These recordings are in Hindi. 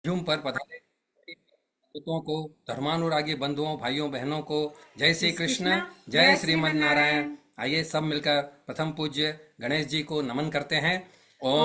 जूम पर पधारे भक्तों को, धर्मानुरागी बंधुओं भाइयों बहनों को जय श्री जय श्री कृष्ण, कृष्णा। जय जय श्रीमन श्रीमन नारायण। नारायण। आइए सब मिलकर प्रथम पूज्य गणेश जी को नमन करते हैं। ओम ओम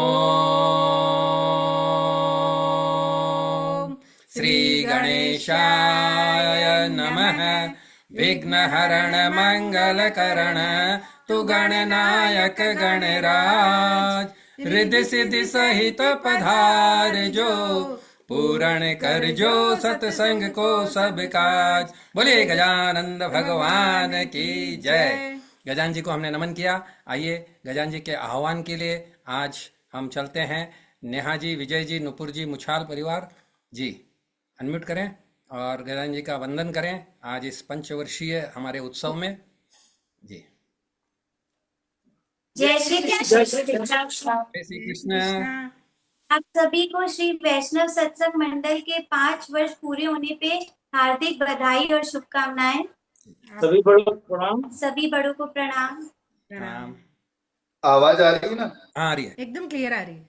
श्री श्री गणेशाय गणेशाय नमः। नमः। विघ्न हरण विघ्नहरण मंगल मंगल करण करण तु तु गणनायक गणनायक गणराज। गणराज। रिद्धि रिद्धि सिद्धि सिद्धि सहित सहित पधार पधार जो, जो। पूरण पूर्ण कर कर जो जो सत्संग सतसंग को को सब सब काज। काज। बोलिए बोले गजानंद भगवान भगवान की की जय। जय। गजान जी को हमने नमन किया। आइए गजान जी के आह्वान के लिए आज हम चलते हैं। नेहा जी, विजय जी, नुपुर जी, मुछाल परिवार जी अनम्यूट करें और गजान जी का वंदन करें आज इस पंचवर्षीय हमारे उत्सव में जी। जय श्री कृष्ण। जय श्री कृष्ण। जय श्री जय श्री कृष्ण। कृष्णा। आप सभी को श्री वैष्णव सत्संग मंडल के 5 वर्ष पूरे होने पे हार्दिक बधाई और शुभकामनाएं। आप सभी बड़ों को प्रणाम। सभी बड़ों को प्रणाम। प्रणाम। प्रणाम। आवाज आ रही है ना? हाँ, आ रही है एकदम क्लियर आ रही है।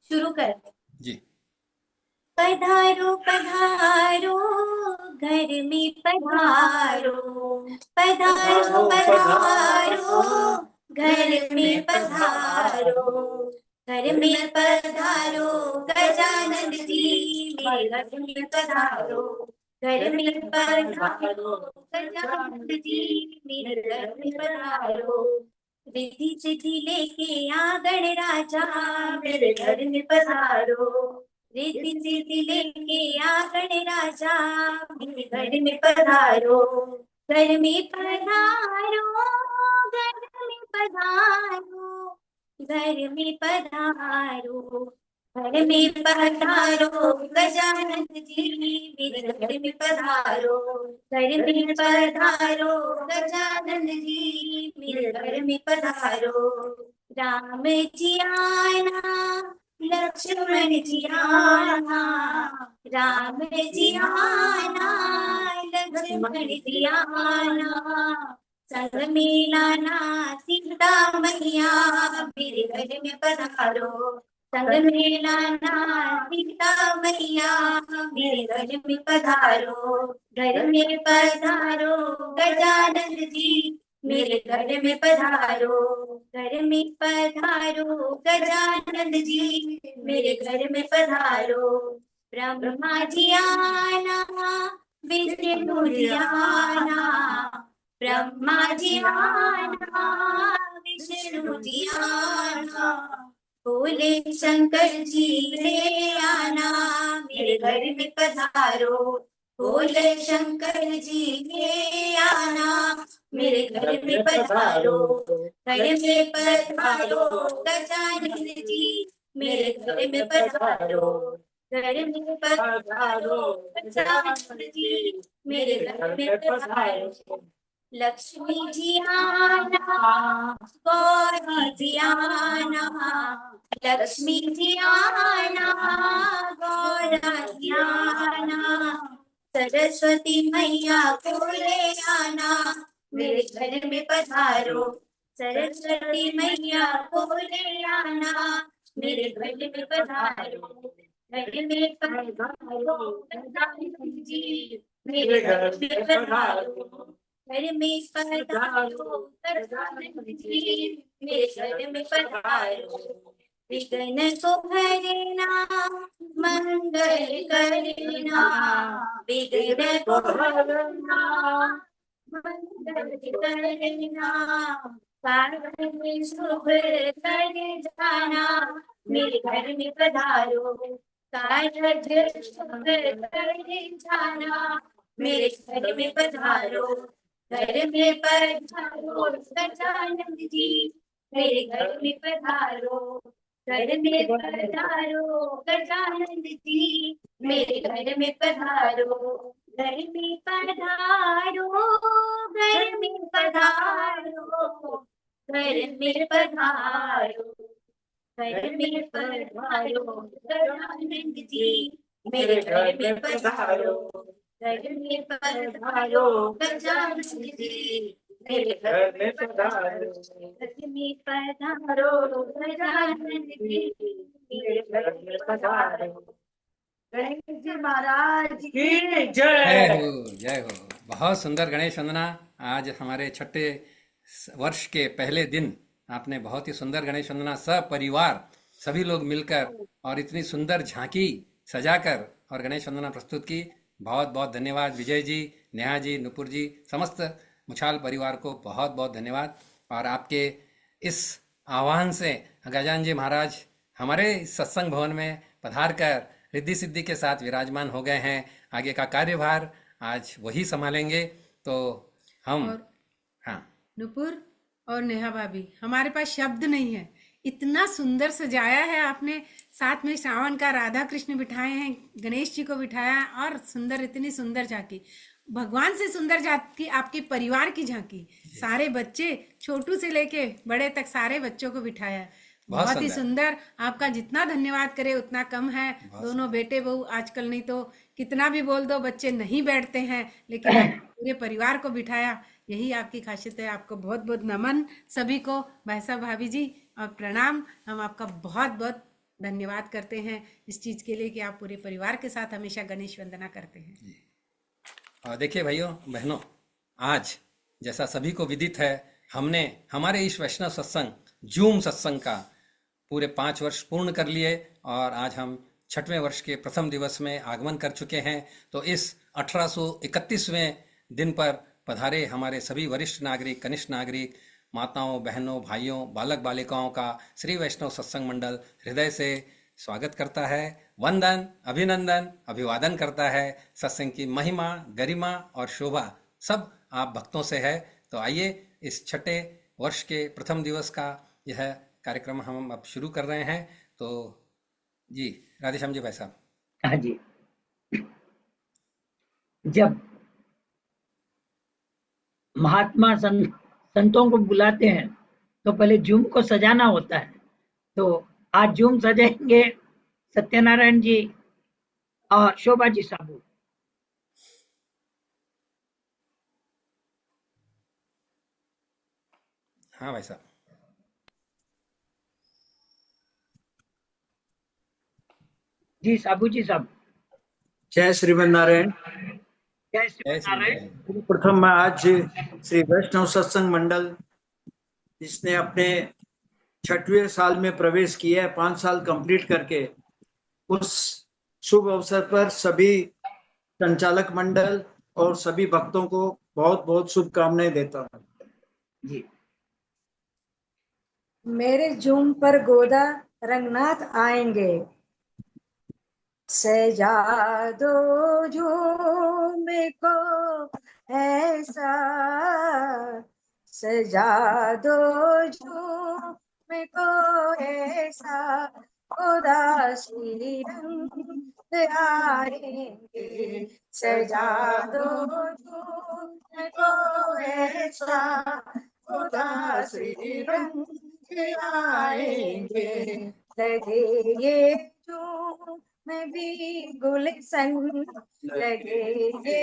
शुरू करते हैं। जी। पधारो पधारो घर में पधारो, पधारो पधारो घर में पधारो, घर में पधारो गजानन जी मेरे घर में पधारो, घर में पधारो गजानन जी मेरे घर में पधारो, रिद्धि सिद्धि लेके आ गणराजा मेरे घर में पधारो, रिद्धि सिद्धि लेके आ गणराजा मेरे घर में पधारो, घर में पधारो, घर में पधारो, घर में पधारो, घर में पधारो गजानन जी मेरे घर में पधारो, घर में पधारो गजानन जी मेरे घर में पधारो, राम जी आना लक्ष्मण जी आना, राम जी आना लक्ष्मण जी आना, संग में लाना सीता मैया मेरे घर में पधारो, संग में लाना सीता मैया मेरे घर में पधारो, घर में पधारो गजानन जी मेरे घर में पधारो, घर में पधारो गजानन जी मेरे घर में पधारो, ब्रह्मा जी आना विष्णु जी आना, ब्रह्मा जी आना विष्णु जी आना, भोले शंकर जी ले आना मेरे घर में पधारो, भोले शंकर जी ले आना मेरे घर में पधारो, घर में पधारो गजानन जी मेरे घर में पधारो, घर में पधारो गजानन जी मेरे घर में पधारो, लक्ष्मी जी आना गौरी जी आना, लक्ष्मी जी आना गौरा जी आना, सरस्वती मैया को ले आना मेरे घर में पधारो, सरस्वती मैया को ले आना मेरे घर में पधारो, घर में पधारो गजानन जी मेरे घर में पधारो, घर में पधारो गजानन जी मेरे घर में पधारो, विघ्न को हरना मंगल करना, विघ्न को हरना मंगल करना, कार्य में शुभ कर जाना मेरे घर में पधारो, कार्य शुभ कर जाना मेरे घर में पधारो, घर में पधारो गजानन जी मेरे घर में पधारो, घर में पधारो गजानन जी मेरे घर में पधारो, घर में पधारो, घर में पधारो, घर में पधारो, घर में पधारो गजानन जी मेरे घर में पधारो, घर में पधारो गजानन जी मेरे घर में पधारो, घर में पधारो गजानन जी गणेश जी महाराज की जय जय। हो जय हो। बहुत सुंदर गणेश वंदना। आज हमारे छठे वर्ष के पहले दिन आपने बहुत ही सुंदर गणेश वंदना सपरिवार सभी लोग मिलकर और इतनी सुंदर झांकी सजाकर और गणेश वंदना प्रस्तुत की। बहुत बहुत धन्यवाद विजय जी, नेहा जी, नुपुर जी, समस्त मुछाल परिवार को बहुत बहुत धन्यवाद। और आपके इस आह्वान से गजानन जी महाराज हमारे इस सत्संग भवन में पधार कर रिद्धि सिद्धि के साथ विराजमान हो गए हैं। आगे का कार्यभार आज वही संभालेंगे। तो हम और हाँ नुपुर और नेहा भाभी, हमारे पास शब्द नहीं है, इतना सुंदर सजाया है आपने। साथ में श्रावण का राधा कृष्ण बिठाए हैं, गणेश जी को बिठाया है, और सुंदर, इतनी सुंदर झांकी, भगवान से सुंदर झांकी, आपके परिवार की झांकी, सारे बच्चे छोटू से लेके बड़े तक सारे बच्चों को बिठाया है। बहुत बहुत ही सुंदर। सुंदर। आपका जितना धन्यवाद करे उतना कम है। दोनों बेटे बहू, आजकल नहीं तो कितना भी बोल दो बच्चे नहीं बैठते हैं, लेकिन आप पूरे परिवार को बिठाया, यही आपकी खासियत है। आपको बहुत बहुत नमन सभी को, भाई साहब, भाभी जी, और प्रणाम। हम आपका बहुत बहुत धन्यवाद करते हैं इस चीज के लिए कि आप पूरे परिवार के साथ हमेशा गणेश वंदना करते हैं। और देखिए भाइयों बहनों, आज जैसा सभी को विदित है, हमने हमारे इस वैष्णव सत्संग जूम सत्संग का पूरे 5 वर्ष पूर्ण कर लिए और आज हम 6वें वर्ष के प्रथम दिवस में आगमन कर चुके हैं। तो इस 1831वें दिन पर पधारे हमारे सभी वरिष्ठ नागरिक, कनिष्ठ नागरिक, माताओं, बहनों, भाइयों, बालक बालिकाओं का श्री वैष्णव सत्संग मंडल हृदय से स्वागत करता है, वंदन, अभिनंदन, अभिवादन करता है। सत्संग की महिमा, गरिमा और शोभा सब आप भक्तों से है। तो आइए इस 6ठे वर्ष के प्रथम दिवस का यह कार्यक्रम हम अब शुरू कर रहे हैं। तो जी राधेश्याम जी भाई साहब। हाँ जी। जब महात्मा संतों को बुलाते हैं तो पहले जूम को सजाना होता है। तो आज जूम सजाएंगे सत्यनारायण जी और शोभा जी साबू। हाँ भाई साहब। जी साबू जी साहब। जय श्रीमन नारायण। जय जय श्री नारायण। नारायण। प्रथम मैं आज श्री वैष्णव सत्संग मंडल जिसने अपने 6वें साल में प्रवेश किया है, 5 साल कंप्लीट करके, उस शुभ अवसर पर सभी संचालक मंडल और सभी भक्तों को बहुत बहुत शुभकामनाएं देता हूँ। जी। मेरे जूम पर गोदा रंगनाथ आएंगे, सजा दो झूम को ऐसा, सजा दो झूम को ऐसा, गोदा श्री रंग आएंगे, सजा दो झूम को ऐसा, गोदा श्री रंग आएंगे, लगे ये झूम में भी गुलशन, लगे ये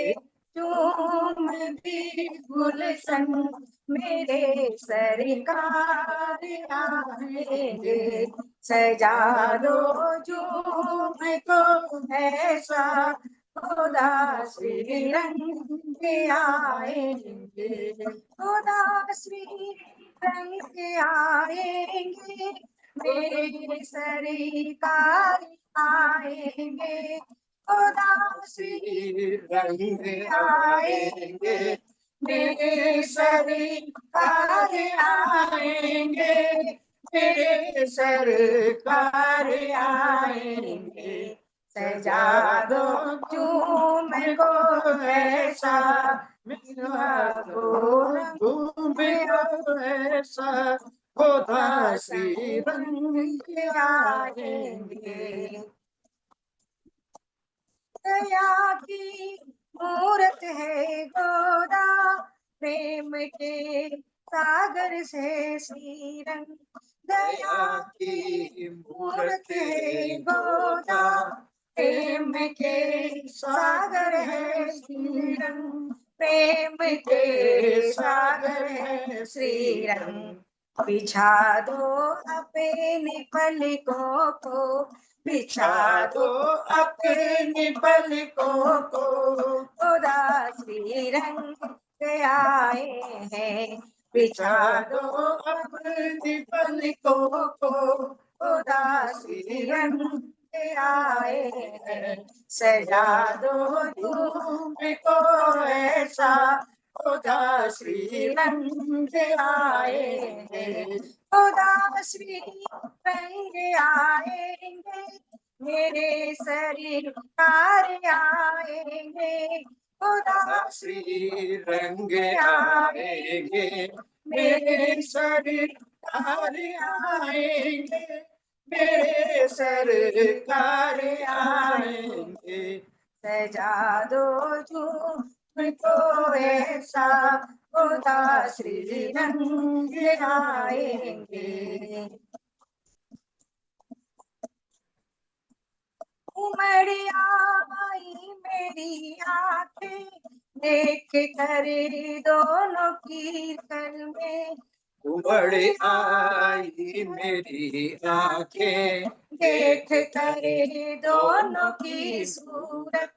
झूम में भी गुलशन, मेरे सरकार आएंगे, सजा दो झूम को ऐसा, खुदा श्री रंग आएंगे, खुदा श्री रंग आएंगे, मेरे सरकार आएंगे, खुदा श्री रंग आएंगे, मेरे सरकार आएंगे, मेरे सरकार आएंगे, सजा दो झूम को ऐसा, झूम को ऐसा, खुदा श्री रंग आएंगे, दया की मूरत है गोदा, प्रेम के सागर से श्री रंग, दया की मूरत है गोदा, प्रेम के सागर है श्री रंग, प्रेम के सागर है श्री रंग, बिछा दो अपने पलकों को, बिछा दो अपने पलकों को, उदासी रंग आए हैं। बिछा दो अपने पलकों को, उदासी रंग आए हैं। सजा दो झूम को ऐसा, उदासी रंग आए हैं। उदासी रंग आएंगे, मेरे सरकार आएंगे। उदासी रंग आएंगे, मेरे सरकार आएंगे, मेरे सरकार आएंगे। सजा दो झूम को ऐसा, उदासी रंग आएंगे। उमड़ी आई मेरी आंखें, देख कर दोनों की कलमें। उमड़ आई मेरी आंखें, देख कर दोनों की सूरत,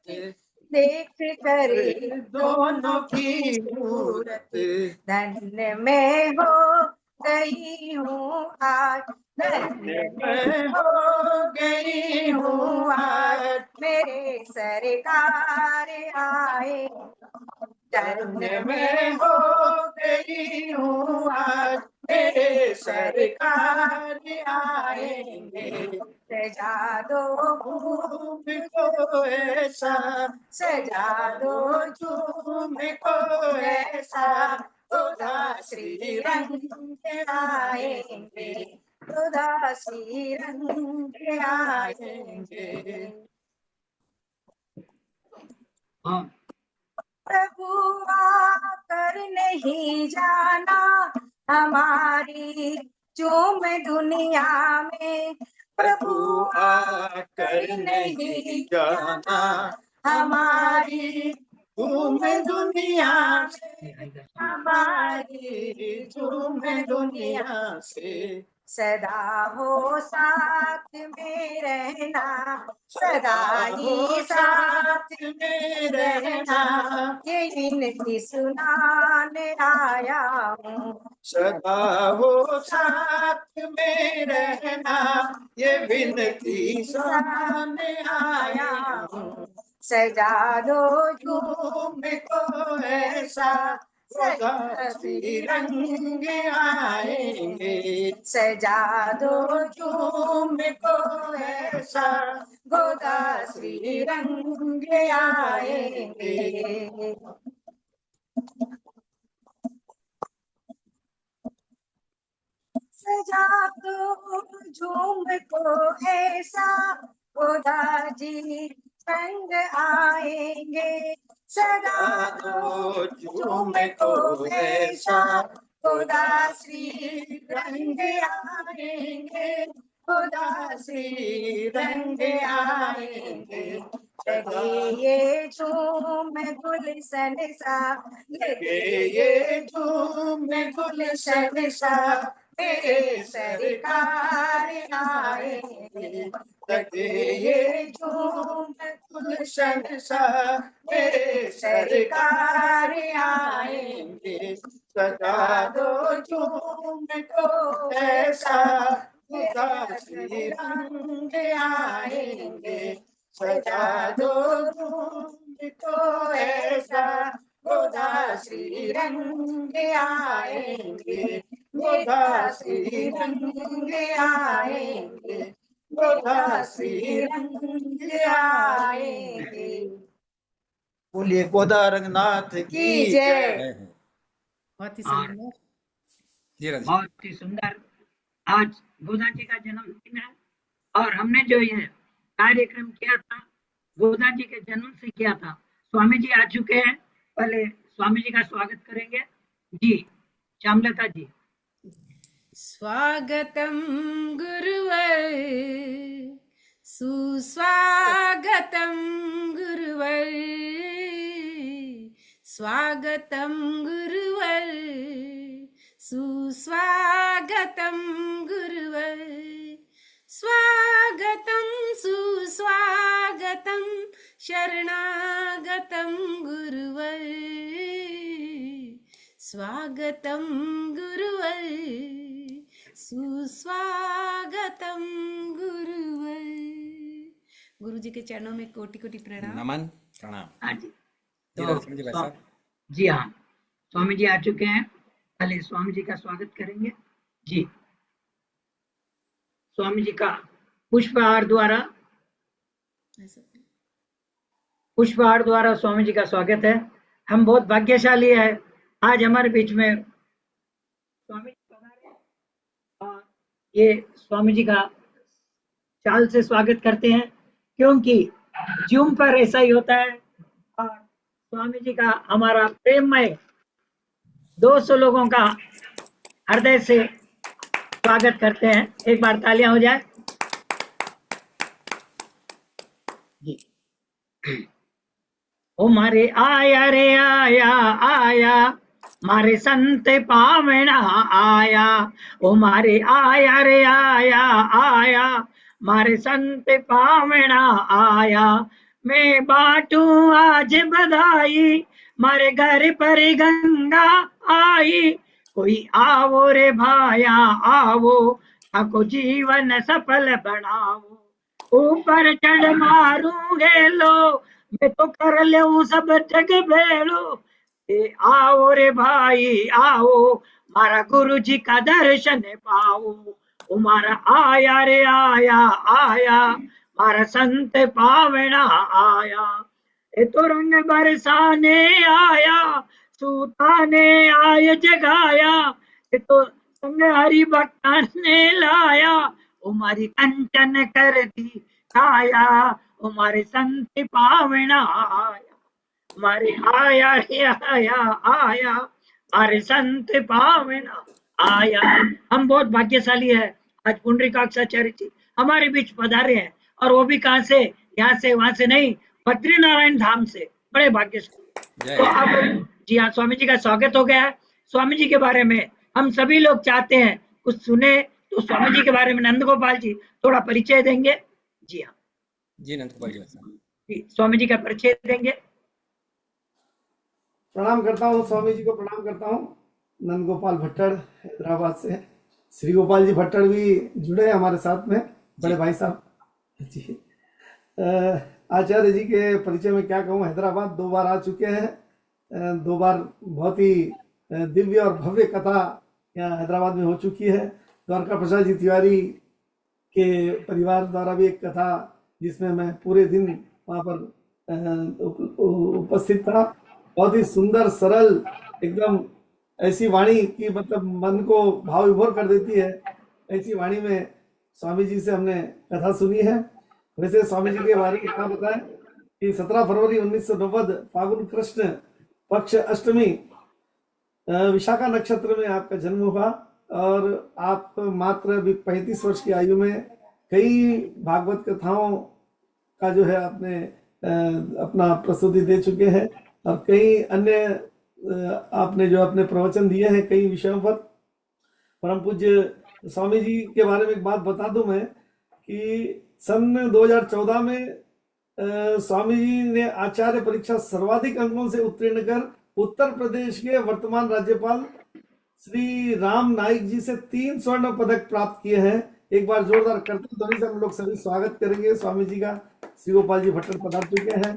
देख कर दोनों की सूरत। धन्य मैं हो गई हूँ आज, धन्य मैं हो गई हूँ आज, मेरे सरकार आए। धन्य मैं हो गई हूँ आज, मेरे सरकार आएंगे। सजा दो झूम को ऐसा, सजा दो झूम को ऐसा, उदासी रंग आएंगे, उदासी रंग आएंगे। हाँ, प्रभु आकर नहीं जाना हमारी चूम दुनिया में। प्रभु आकर नहीं जाना हमारी चूम दुनिया से, हमारी चूम दुनिया से। सदा हो साथ में रहना, सदा ही साथ में रहना, ये विनती सुनाने आया हूँ। सदा हो साथ में रहना, ये विनती सुनाने आया हूँ। सजा दो झूम को ऐसा, उदासी रंग आएंगे। सजा दो झूम को ऐसा, उदासी रंग आएंगे। सजा दो झूम को ऐसा, उदासी रंग आएंगे। सजा दो झूम को ऐसा, उदासी रंग आएंगे, उदासी रंग आएंगे। लगे ये झूम गुलशन सा, लगे ये झूम गुलशन सा, मेरे सरकार आएंगे। लगे ये झूम गुलशन सा, मेरे सरकार आएंगे। सजा दो झूम को ऐसा, उदासी रंग आएंगे। सजा दो झूम को ऐसा, उदासी रंग आएंगे, उदासी रंग आएंगे, उदासी रंग आएंगे। बोलिए गोदा रंगनाथ की जय। जय हो। बहुत ही हाँ। सुंदर। जी राज जी। बहुत ही सुंदर। आज गोदा जी का जन्मदिन है और हमने जो ये कार्यक्रम किया था गोदा जी के जन्म से किया था। स्वामी जी आ चुके हैं, पहले स्वामी जी का स्वागत करेंगे। जी श्यामलता जी। स्वागतम गुरुवर, सुस्वागतम गुरुवर, स्वागतम गुरुवर, सुस्वागतं गुरुवर स्वागतं सुस्वागतं शरणागतं गुरुवर स्वागतं गुरुवर सुस्वागतं गुरुवर। गुरु जी के चरणों में कोटि कोटि प्रणाम। नमन प्रणाम। हाँ जी। जी लक्ष्मण जी भाई साहब। जी हाँ, स्वामी जी आ चुके हैं, पहले स्वामी जी का स्वागत करेंगे। जी, स्वामी जी का पुष्पहार द्वारा स्वामी जी का स्वागत है। हम बहुत भाग्यशाली है, आज हमारे बीच में स्वामी जी पधारे हैं और ये स्वामी जी का चाल से स्वागत करते हैं, क्योंकि जूम पर ऐसा ही होता है। और स्वामी जी का हमारा प्रेममय 200 लोगों का हृदय से स्वागत करते हैं। एक बार तालियां हो जाए। जी, ओ मारे आया रे आया आया, मारे संत पावना आया। ओ मारे आया रे आया आया, मारे संत पावना आया। मैं बांटूं आज बधाई, मारे घर पर गंगा आई। कोई आवो रे भाया आवो, थाको जीवन सफल बनाओ। ऊपर चढ़ मारूं गेलो, मैं तो कर लूं सब जग भेड़ो। ए आओ रे भाई आओ, मारा गुरु जी का दर्शन पाओ। ओ मारा आया रे आया आया, मारा संत पावना आया। ए तो रंग बरसाने आया, सूताने आय जगाया। ए तो संग हरि भक्ता ने लाया, ओ मारी कंचन कर दी आया। ओ मारे संत पावना आया, मारे आया रे आया आया, मारे संत पावना आया। हम बहुत भाग्यशाली है, आज पुंडरीकाक्षाचार्य जी हमारे बीच पधारे हैं, और वो भी कहाँ से, यहाँ से वहां से नहीं, बद्रीनारायण धाम से। बड़े भाग्यशाली। तो अब जी हाँ, स्वामी जी का स्वागत हो गया है। स्वामी जी के बारे में हम सभी लोग चाहते हैं कुछ सुने, तो स्वामी जी के बारे में नंद गोपाल जी थोड़ा परिचय देंगे। जी हाँ जी नंद गोपाल जी भाई साहब। जी, स्वामी जी का परिचय देंगे। प्रणाम करता हूँ, स्वामी जी को प्रणाम करता हूँ। नंद गोपाल भट्टड़ हैदराबाद से। श्री गोपाल जी भट्टड़ भी जुड़े हैं हमारे साथ में, बड़े भाई साहब जी। आचार्य जी के परिचय में क्या कहूँ, हैदराबाद 2 बार आ चुके हैं। 2 बार बहुत ही दिव्य और भव्य कथा यहाँ हैदराबाद में हो चुकी है। द्वारका प्रसाद जी तिवारी के परिवार द्वारा भी एक कथा, जिसमें मैं पूरे दिन वहाँ पर उपस्थित था। बहुत ही सुंदर, सरल, एकदम ऐसी वाणी की मतलब मन को भाव विभोर कर देती है। ऐसी वाणी में स्वामी जी से हमने कथा सुनी है। वैसे स्वामी जी के बारे में क्या बताएं कि 17 फरवरी 1990 फागुन कृष्ण पक्ष अष्टमी विशाखा नक्षत्र में आपका जन्म हुआ, और आप मात्र अभी 35 वर्ष की आयु में कई भागवत कथाओं का जो है आपने अपना प्रस्तुति दे चुके हैं, और कई अन्य आपने जो अपने प्रवचन दिए हैं कई विषयों पर। परम पूज्य स्वामी जी के बारे में एक बात बता दूं मैं कि सन 2014 में स्वामी जी ने आचार्य परीक्षा सर्वाधिक अंकों से उत्तीर्ण कर उत्तर प्रदेश के वर्तमान राज्यपाल श्री राम नाईक जी से 3 स्वर्ण पदक प्राप्त किए हैं। एक बार जोरदार करते ध्वनि से हम लोग सभी स्वागत करेंगे स्वामी जी का। श्री गोपाल जी भट्टड़ पधार चुके हैं,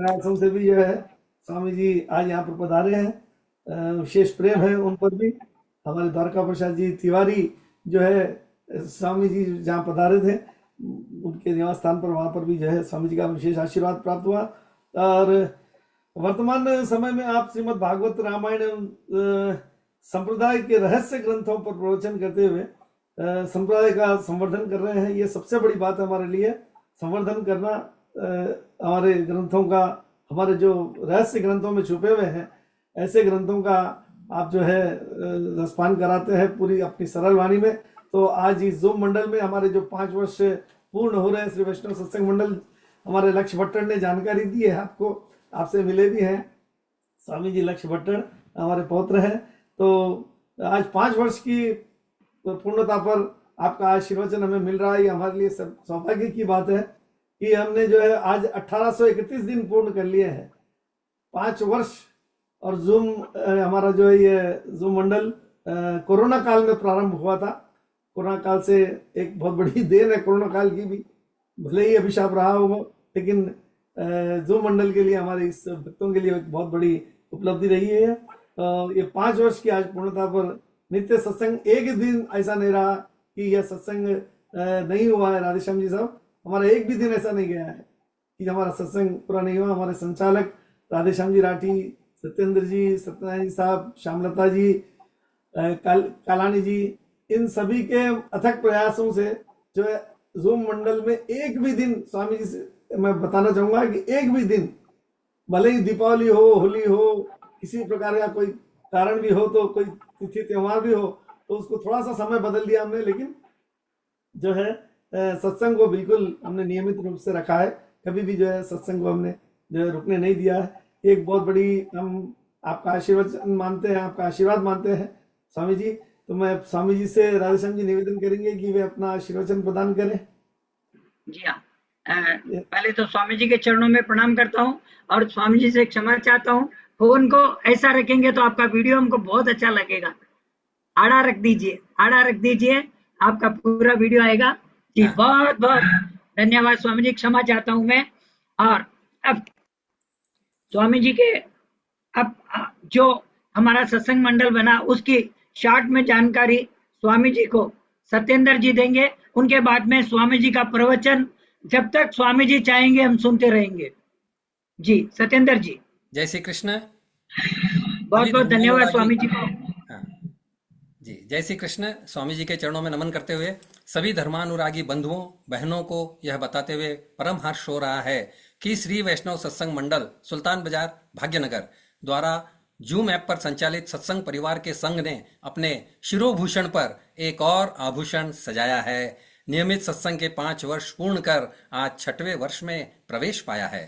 आश्रम से भी जो है स्वामी जी आज यहाँ पर पधारे हैं। विशेष प्रेम है उन पर भी। हमारे द्वारका प्रसाद जी तिवारी जो है स्वामी जी जहाँ पधारे थे उनके निवास स्थान पर, वहाँ पर भी जो है स्वामी जी का विशेष आशीर्वाद प्राप्त हुआ। और वर्तमान समय में आप श्रीमद् भागवत रामायण संप्रदाय के रहस्य ग्रंथों पर प्रवचन करते हुए संप्रदाय का संवर्धन कर रहे हैं। ये सबसे बड़ी बात है हमारे लिए, संवर्धन करना हमारे ग्रंथों का, हमारे जो रहस्य ग्रंथों में छुपे हुए हैं ऐसे ग्रंथों का आप जो है रसपान कराते हैं पूरी अपनी सरल वाणी में। तो आज इस जूम मंडल में हमारे जो 5 वर्ष पूर्ण हो रहे हैं श्री वैष्णव सत्संग मंडल, हमारे लक्ष्य भट्टड़ ने जानकारी दी है आपको, आपसे मिले भी हैं। स्वामी जी लक्ष्य भट्टड़ हमारे पौत्र हैं। तो आज 5 वर्ष की पूर्णता पर आपका आशीर्वचन हमें मिल रहा है। ये हमारे लिए सब सौभाग्य की बात है कि हमने जो है आज 1831 दिन पूर्ण कर लिए हैं, 5 वर्ष। और जूम हमारा जो है ये जूम मंडल कोरोना काल में प्रारंभ हुआ था। कोरोना काल से एक बहुत बड़ी देन है कोरोना काल की भी, भले ही अभिशाप रहा हो, लेकिन जूम मंडल के लिए, हमारे इस भक्तों के लिए एक बहुत बड़ी उपलब्धि रही है। ये 5 वर्ष की आज पूर्णता पर नित्य सत्संग, एक दिन ऐसा नहीं रहा कि यह सत्संग नहीं हुआ है। राधेश्याम जी साहब, हमारा एक भी दिन ऐसा नहीं गया है कि हमारा सत्संग पूरा नहीं हुआ। हमारे संचालक राधेश्याम जी राठी, सत्येंद्र जी, सत्यनारायण जी साहब, श्यामलता जी, कालानी जी, इन सभी के अथक प्रयासों से जो है जूम मंडल में एक भी दिन, स्वामी जी से मैं बताना चाहूंगा कि एक भी दिन, भले ही दीपावली हो, होली हो, किसी प्रकार का कोई कारण भी हो, तो कोई तिथि त्योहार भी हो, तो उसको थोड़ा सा समय बदल दिया हमने, लेकिन जो है सत्संग को बिल्कुल हमने नियमित रूप से रखा है। कभी भी जो है सत्संग को हमने जो है रुकने नहीं दिया है। एक बहुत बड़ी हम आपका आशीर्वाद मानते हैं, आपका आशीर्वाद मानते हैं स्वामी जी। तो मैं स्वामी जी से, राधेश्याम जी निवेदन करेंगे कि वे अपना आशीर्वचन प्रदान करें। जी हाँ, पहले तो स्वामी जी के चरणों में प्रणाम करता हूँ और स्वामी जी से क्षमा चाहता हूँ। फोन को ऐसा रखेंगे तो आपका वीडियो हमको बहुत अच्छा लगेगा। आड़ा रख दीजिए, आड़ा रख दीजिए, आपका पूरा वीडियो आएगा। जी बहुत बहुत धन्यवाद स्वामी जी, क्षमा चाहता हूँ मैं। और अब स्वामी जी के अब जो हमारा सत्संग मंडल बना उसकी शॉर्ट में जानकारी स्वामी जी को सत्येंद्र जी देंगे। उनके बाद में स्वामी जी का प्रवचन जब तक स्वामी जी चाहेंगे हम सुनते रहेंगे। जी सत्येंद्र जी। जय श्री कृष्ण। बहुत बहुत धन्यवाद स्वामी जी को। हाँ जी, जय श्री कृष्ण। स्वामी जी के चरणों में नमन करते हुए सभी धर्मानुरागी बंधुओं बहनों को यह बताते हुए परम हर्ष हो रहा है कि श्री वैष्णव सत्संग मंडल सुल्तान बाजार भाग्यनगर द्वारा जूम ऐप पर संचालित सत्संग परिवार के संघ ने अपने शिरोभूषण पर एक और आभूषण सजाया है। नियमित सत्संग के 5 वर्ष पूर्ण कर आज 6वें वर्ष में प्रवेश पाया है।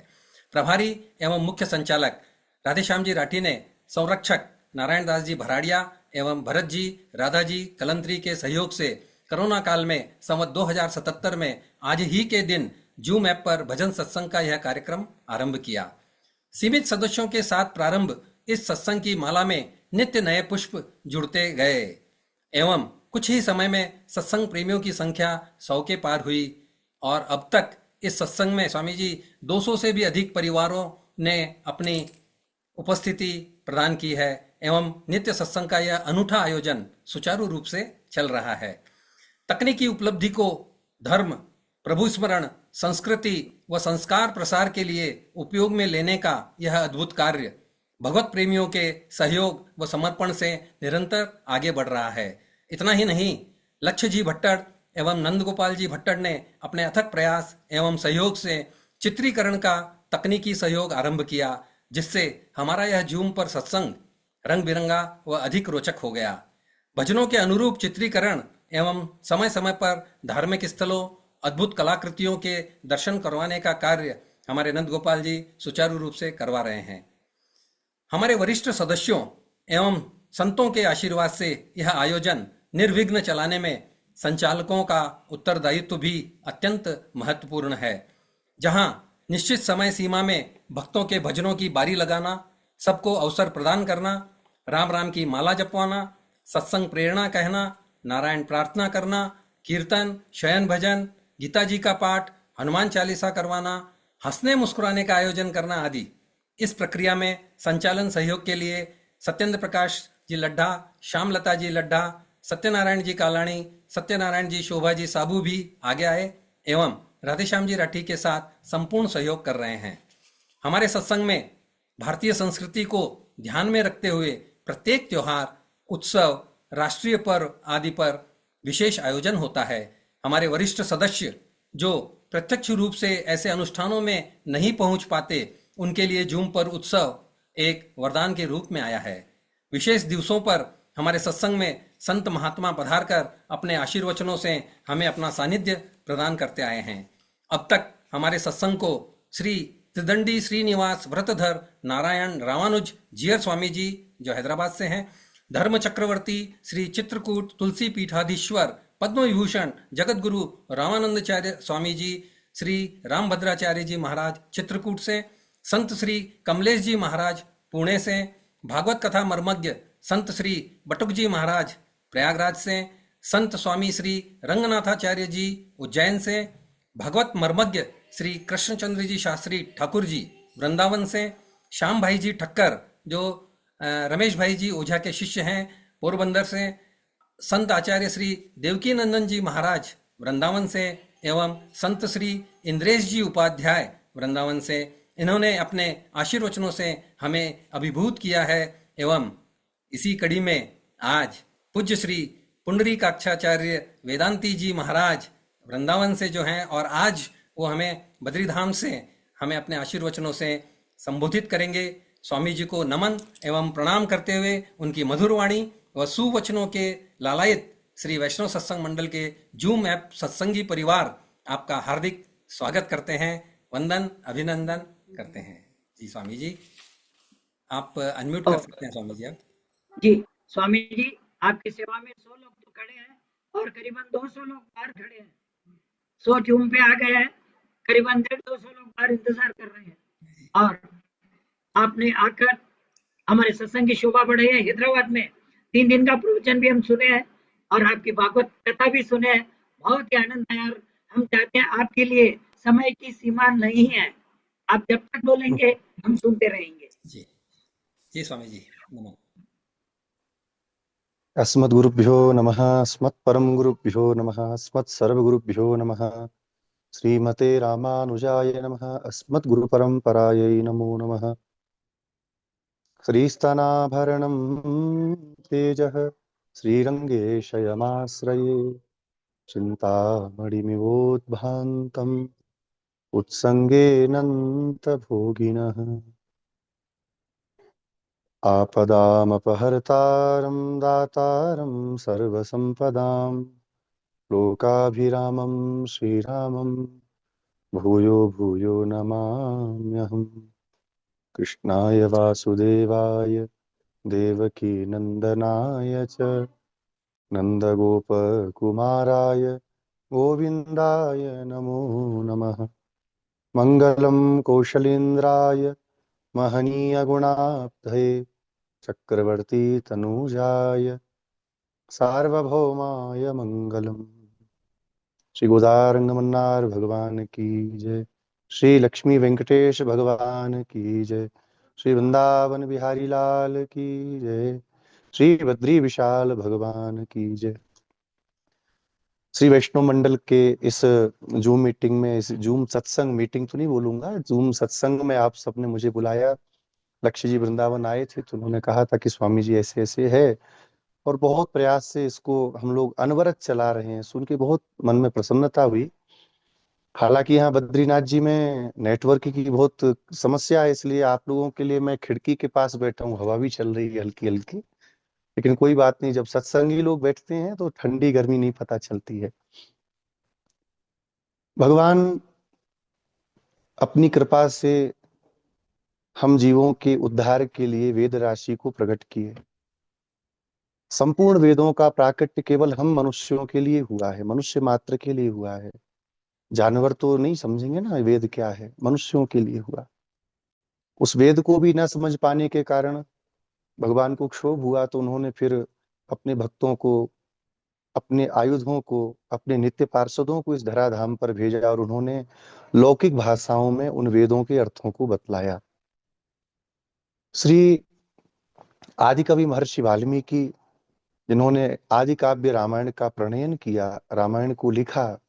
प्रभारी एवं मुख्य संचालक राधेश्याम जी राठी ने संरक्षक नारायण दास जी भराड़िया एवं भरत जी, राधा जी कलंत्री के सहयोग से कोरोना काल में संवत 2077 में आज ही के दिन जूम ऐप पर भजन सत्संग का यह कार्यक्रम आरंभ किया। सीमित सदस्यों के साथ प्रारंभ इस सत्संग की माला में नित्य नए पुष्प जुड़ते गए एवं कुछ ही समय में सत्संग प्रेमियों की संख्या 100 के पार हुई और अब तक इस सत्संग में स्वामी जी 200 से भी अधिक परिवारों ने अपनी उपस्थिति प्रदान की है एवं नित्य सत्संग का यह अनूठा आयोजन सुचारू रूप से चल रहा है। तकनीकी उपलब्धि को धर्म, प्रभु स्मरण, संस्कृति व संस्कार प्रसार के लिए उपयोग में लेने का यह अद्भुत कार्य भगवत प्रेमियों के सहयोग व समर्पण से निरंतर आगे बढ़ रहा है। इतना ही नहीं, लक्ष्य जी भट्टड़ एवं नंद गोपाल जी भट्टड़ ने अपने अथक प्रयास एवं सहयोग से चित्रीकरण का तकनीकी सहयोग आरंभ किया, जिससे हमारा यह जूम पर सत्संग रंग बिरंगा व अधिक रोचक हो गया। भजनों के अनुरूप चित्रीकरण एवं समय समय पर धार्मिक स्थलों, अद्भुत कलाकृतियों के दर्शन करवाने का कार्य हमारे नंद गोपाल जी सुचारू रूप से करवा रहे हैं। हमारे वरिष्ठ सदस्यों एवं संतों के आशीर्वाद से यह आयोजन निर्विघ्न चलाने में संचालकों का उत्तरदायित्व भी अत्यंत महत्वपूर्ण है। जहां निश्चित समय सीमा में भक्तों के भजनों की बारी लगाना, सबको अवसर प्रदान करना, राम राम की माला जपवाना, सत्संग प्रेरणा कहना, नारायण प्रार्थना करना, कीर्तन, शयन भजन, गीता जी का पाठ, हनुमान चालीसा करवाना, हंसने मुस्कुराने का आयोजन करना आदि। इस प्रक्रिया में संचालन सहयोग के लिए सत्येंद्र प्रकाश जी लड्ढा, श्यामलता जी लड्ढा, सत्यनारायण जी कालाणी, सत्यनारायण जी शोभा जी साबू भी आगे आए एवं राधेश्याम जी राठी के साथ संपूर्ण सहयोग कर रहे हैं। हमारे सत्संग में भारतीय संस्कृति को ध्यान में रखते हुए प्रत्येक त्योहार, उत्सव, राष्ट्रीय पर्व आदि पर विशेष आयोजन होता है। हमारे वरिष्ठ सदस्य जो प्रत्यक्ष रूप से ऐसे अनुष्ठानों में नहीं पहुंच पाते, उनके लिए जूम पर उत्सव एक वरदान के रूप में आया है। विशेष दिवसों पर हमारे सत्संग में संत महात्मा पधार कर अपने आशीर्वचनों से हमें अपना सानिध्य प्रदान करते आए हैं। अब तक हमारे सत्संग को श्री त्रिदंडी श्रीनिवास व्रतधर नारायण रामानुज जीयर स्वामी जी जो हैदराबाद से हैं, धर्म चक्रवर्ती श्री चित्रकूट तुलसी पीठाधीश्वर पद्म विभूषण जगत गुरु रामानंदाचार्य स्वामी जी श्री रामभद्राचार्य जी महाराज चित्रकूट से, संत श्री कमलेश जी महाराज पुणे से, भागवत कथा मर्मज्ञ संत श्री बटुक जी महाराज प्रयागराज से, संत स्वामी श्री रंगनाथाचार्य जी उज्जैन से, भगवत मर्मज्ञ श्री कृष्णचंद्र जी शास्त्री ठाकुर जी वृंदावन से, श्याम भाई जी ठक्कर जो रमेश भाई जी ओझा के शिष्य हैं पोरबंदर से, संत आचार्य श्री देवकी नंदन जी महाराज वृंदावन से, एवं संत श्री इंद्रेश जी उपाध्याय वृंदावन से। इन्होंने अपने आशीर्वचनों से हमें अभिभूत किया है। एवं इसी कड़ी में आज पूज्य श्री पुंडरीकाक्षाचार्य वेदांती जी महाराज वृंदावन से जो हैं, और आज वो हमें बद्रीधाम से हमें अपने आशीर्वचनों से संबोधित करेंगे। स्वामी जी को नमन एवं प्रणाम करते हुए उनकी मधुर वाणी व सुवचनों के लालायित श्री वैष्णव सत्संग मंडल के जूम ऐप सत्संगी परिवार आपका हार्दिक स्वागत करते हैं, वंदन अभिनंदन करते हैं। जी स्वामी जी, आप अनम्यूट कर सकते हैं स्वामी जी। आप जी स्वामी जी, आपकी सेवा में 100 लोग तो खड़े हैं और करीबन 200 लोग बाहर खड़े हैं। 100 जूम पे आ गए हैं, करीबन 150-200 लोग बाहर इंतजार कर रहे हैं। और आपने आकर हमारे सत्संग की शोभा बढ़ाई है। हैदराबाद में 3 दिन का प्रवचन भी हम सुने हैं और आपकी भागवत कथा भी सुने हैं। बहुत ही आनंद आया और हम चाहते हैं आपके लिए समय की सीमा नहीं है, आप जब तक बोलेंगे हम सुनते रहेंगे। जी जी स्वामी जी, नमन। अस्मद्गुरुभ्यो नमः, अस्मत्परम गुरुभ्यो नमः, अस्मत्सर्वगुरुभ्यो नमः। श्रीमते रामानुजाय नमः, अस्मद्गुरुपरम्परायै नमो नमः। श्रीस्तनाभरणं तेजः श्रीरङ्गेशयमाश्रये, चिन्तामणिमिवोद्भान्तम् उत्सङ्गेऽनन्तभोगिनः। आपदामपहर्तारं दातारं सर्वसम्पदां, लोकाभिरामं श्रीरामं भूयो भूयो नमाम्यहम्। कृष्णाय वासुदेवाय देवकीनन्दनाय च नन्दगोपकुमाराय गोविन्दाय नमो नमः। मङ्गलं कौशलेन्द्राय महनीयगुणाब्धये चक्रवर्ती तनूजाय सार्वभौमाय मंगलम। श्री गोदारंगमन्नार भगवान की जय, श्री लक्ष्मी वेंकटेश भगवान की जय, श्री वृंदावन बिहारी लाल की जय, श्री बद्री विशाल भगवान की जय। श्री वैष्णव मंडल के इस जूम मीटिंग में, इस जूम सत्संग मीटिंग तो नहीं बोलूंगा, जूम सत्संग में आप सबने मुझे बुलाया। लक्ष्य जी वृंदावन आए थे तो उन्होंने कहा था कि स्वामी जी ऐसे ऐसे है, और बहुत प्रयास से इसको हम लोग अनवरत चला रहे हैं। सुन के बहुत मन में प्रसन्नता हुई। हालांकि यहाँ बद्रीनाथ जी में नेटवर्क की बहुत समस्या है, इसलिए आप लोगों के लिए मैं खिड़की के पास बैठा हूँ, हवा भी चल रही है हल्की हल्की, लेकिन कोई बात नहीं, जब सत्संगी लोग बैठते हैं तो ठंडी गर्मी नहीं पता चलती है। भगवान अपनी कृपा से हम जीवों के उद्धार के लिए वेद राशि को प्रकट किए। संपूर्ण वेदों का प्राकट्य केवल हम मनुष्यों के लिए हुआ है, मनुष्य मात्र के लिए हुआ है। जानवर तो नहीं समझेंगे ना वेद क्या है, मनुष्यों के लिए हुआ। उस वेद को भी न समझ पाने के कारण भगवान को क्षोभ हुआ, तो उन्होंने फिर अपने भक्तों को, अपने आयुधों को, अपने नित्य पार्षदों को इस धराधाम पर भेजा और उन्होंने लौकिक भाषाओं में उन वेदों के अर्थों को बतलाया। श्री आदिकवि महर्षि वाल्मीकि, जिन्होंने आदि काव्य रामायण का प्रणयन किया, रामायण को लिखा,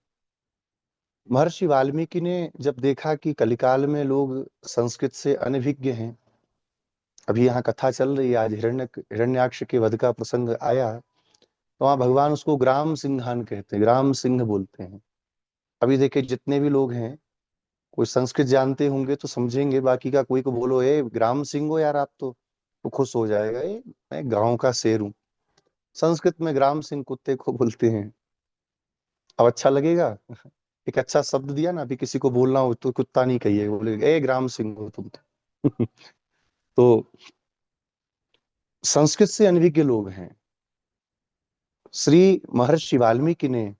महर्षि वाल्मीकि ने जब देखा कि कलिकाल में लोग संस्कृत से अनभिज्ञ हैं, अभी यहाँ कथा चल रही है, आज हिरण्याक्ष के वध का प्रसंग आया, तो वहां भगवान उसको ग्राम सिंहान कहते हैं, ग्राम सिंह बोलते हैं। अभी देखिए जितने भी लोग हैं, कोई संस्कृत जानते होंगे तो समझेंगे, बाकी का कोई को बोलो ए ग्राम सिंह हो यार आप, तो वो खुश हो जाएगा, ए मैं गांव का शेर हूं। संस्कृत में ग्राम सिंह कुत्ते को बोलते हैं। अब अच्छा लगेगा, एक अच्छा शब्द दिया ना, अभी किसी को बोलना हो तो कुत्ता नहीं कहिए, बोले ए ग्राम सिंह हो तुम तो संस्कृत से अनभिज्ञ लोग हैं। श्री महर्षि वाल्मीकि ने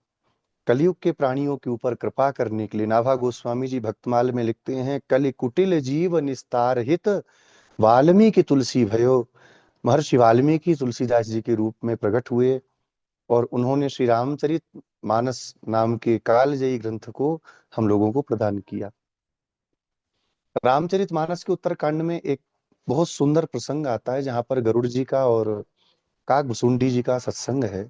कलयुग के प्राणियों के ऊपर कृपा करने के लिए, नाभा गोस्वामी जी भक्तमाल में लिखते हैं, कलि कुटिल जीव निस्तार हित वाल्मीकि तुलसी भयो। महर्षि वाल्मीकि तुलसीदास जी के रूप में प्रकट हुए और उन्होंने श्री रामचरित मानस नाम के कालजयी ग्रंथ को हम लोगों को प्रदान किया। रामचरित मानस के उत्तरकांड में एक बहुत सुंदर प्रसंग आता है जहां पर गरुड़ जी का और काकभुसुंडी जी का सत्संग है।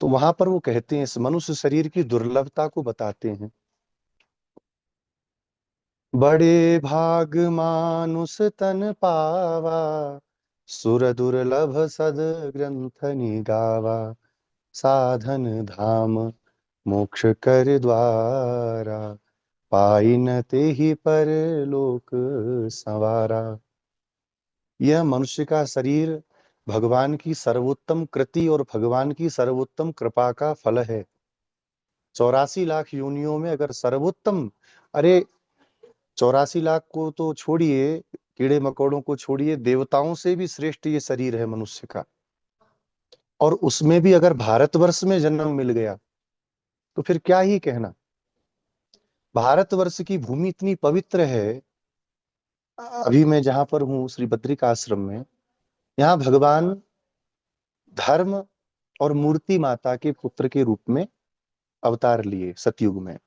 तो वहां पर वो कहते हैं, इस मनुष्य शरीर की दुर्लभता को बताते हैं। बड़े भाग मानुष तन पावा, सुर दुर्लभ सद ग्रंथ निगावा, साधन धाम मोक्ष कर द्वारा, पाई न तेहि पर लोक संवारा। यह मनुष्य का शरीर भगवान की सर्वोत्तम कृति और भगवान की सर्वोत्तम कृपा का फल है। 84 लाख योनियों में अगर सर्वोत्तम, अरे 84 लाख को तो छोड़िए, कीड़े मकोड़ों को छोड़िए, देवताओं से भी श्रेष्ठ ये शरीर है मनुष्य का। और उसमें भी अगर भारतवर्ष में जन्म मिल गया तो फिर क्या ही कहना। भारतवर्ष की भूमि इतनी पवित्र है। अभी मैं जहां पर हूँ श्री बद्रिका आश्रम में, यहाँ भगवान धर्म और मूर्ति माता के पुत्र के रूप में अवतार लिए सतयुग में।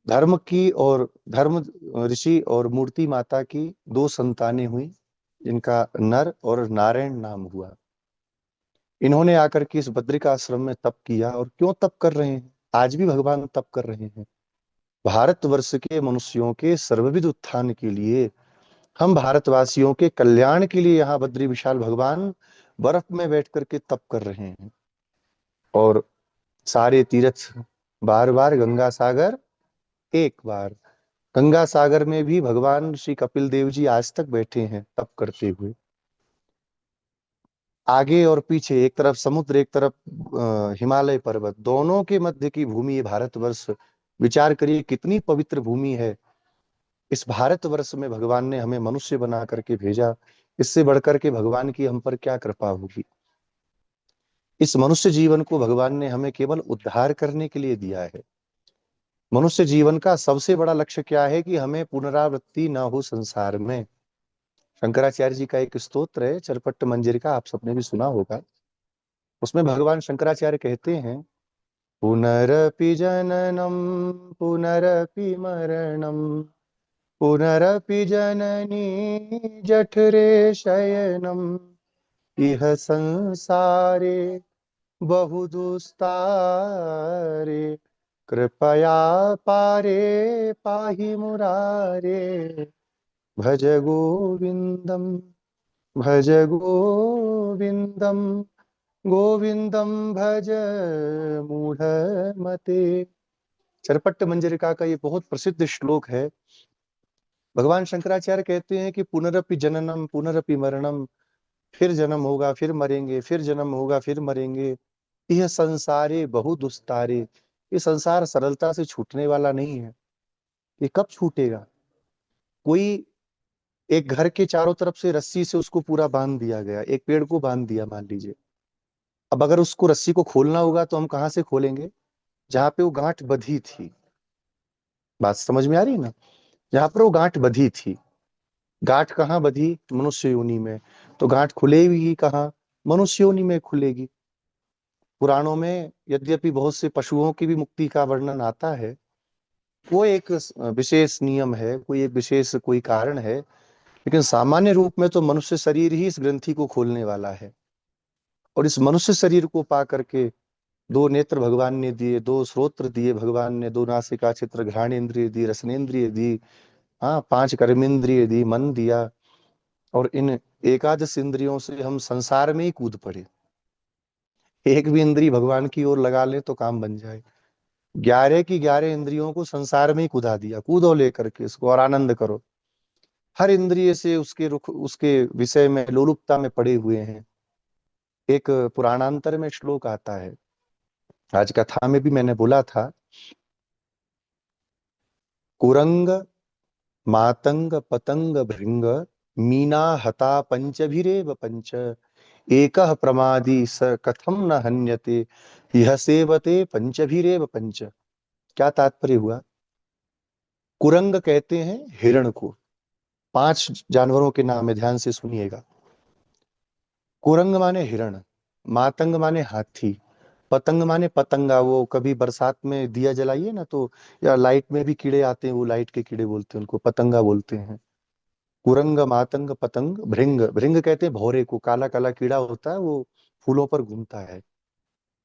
धर्म की और धर्म ऋषि और मूर्ति माता की 2 संतानें हुई, जिनका नर और नारायण नाम हुआ। इन्होंने आकर के इस बद्रिका आश्रम में तप किया। और क्यों तप कर रहे हैं? आज भी भगवान तप कर रहे हैं। भारतवर्ष के मनुष्यों के सर्वविध उत्थान के लिए, हम भारतवासियों के कल्याण के लिए यहाँ बद्री विशाल भगवान बर्फ में बैठ करके तप कर रहे हैं। और सारे तीर्थ बार बार, गंगा सागर एक बार। गंगा सागर में भी भगवान श्री कपिल देव जी आज तक बैठे हैं तप करते हुए। आगे और पीछे, एक तरफ समुद्र, एक तरफ हिमालय पर्वत, दोनों के मध्य की भूमि ये भारतवर्ष। विचार करिए कितनी पवित्र भूमि है। इस भारतवर्ष में भगवान ने हमें मनुष्य बना करके भेजा। इससे बढ़कर के भगवान की हम पर क्या कृपा होगी। इस मनुष्य जीवन को भगवान ने हमें केवल उद्धार करने के लिए दिया है। मनुष्य जीवन का सबसे बड़ा लक्ष्य क्या है कि हमें पुनरावृत्ति ना हो संसार में। शंकराचार्य जी का एक स्तोत्र है चरपट्ट मंजरिका, आप सबने भी सुना होगा। उसमें भगवान शंकराचार्य कहते हैं, पुनरपि जननम पुनरपि मरणम, पुनरपि जननी जठरे शयनम, इह संसारे बहुदुस्तारे, कृपया पारे पाहि मुरारे, भज गोविंदम भज गोविंदम, गोविंदम भज मूढ़मते। चरपट्ट मंजरिका का ये बहुत प्रसिद्ध श्लोक है। भगवान शंकराचार्य कहते हैं कि पुनरपि जननम पुनरपि मरणम, फिर जन्म होगा फिर मरेंगे, फिर जन्म होगा फिर मरेंगे। यह संसारे बहु दुस्तारे, ये संसार सरलता से छूटने वाला नहीं है। ये कब छूटेगा? कोई एक घर के चारों तरफ से रस्सी से उसको पूरा बांध दिया गया, एक पेड़ को बांध दिया मान लीजिए। अब अगर उसको रस्सी को खोलना होगा तो हम कहाँ से खोलेंगे? जहां पे वो गांठ बंधी थी। बात समझ में आ रही है ना? जहां पर वो गांठ बंधी थी। गांठ कहाँ बंधी? मनुष्य योनि में। तो गांठ खुलेगी कहाँ? मनुष्य योनि में खुलेगी। पुराणों में यद्यपि बहुत से पशुओं की भी मुक्ति का वर्णन आता है, वो एक विशेष नियम है, कोई एक विशेष कोई कारण है, लेकिन सामान्य रूप में तो मनुष्य शरीर ही इस ग्रंथि को खोलने वाला है। और इस मनुष्य शरीर को पा करके 2 नेत्र भगवान ने दिए, 2 श्रोत्र दिए भगवान ने, 2 नासिका चित्र घ्राणेन्द्रिय दी, रसनेन्द्रिय दी, हाँ 5 कर्मेंद्रिय दी, मन दिया। और इन एकादश इंद्रियों से हम संसार में ही कूद पड़े। एक भी इंद्री भगवान की ओर लगा ले तो काम बन जाए। 11 की 11 इंद्रियों को संसार में ही कुदा दिया। कूदो लेकर के इसको और आनंद करो। हर इंद्रिय से उसके रुख, उसके विषय में लोलुपता में पड़े हुए हैं। एक पुराणांतर में श्लोक आता है, आज कथा में भी मैंने बोला था, कुरंग मातंग पतंग भृंग मीना हता पंचभिरेव पंच, एकः प्रमादी स कथम न हन्यते, यह सेवते पंचभिरेव पंच। क्या तात्पर्य हुआ? कुरंग कहते हैं हिरण को। 5 जानवरों के नाम है, ध्यान से सुनिएगा। कुरंग माने हिरण, मातंग माने हाथी, पतंग माने पतंगा, वो कभी बरसात में दिया जलाइए ना तो, या लाइट में भी कीड़े आते हैं, वो लाइट के कीड़े बोलते हैं उनको, पतंगा बोलते हैं। कुरंग, मातंग, पतंग, भृंग, भृंग कहते हैं भौरे को, काला काला कीड़ा होता है वो फूलों पर घूमता है।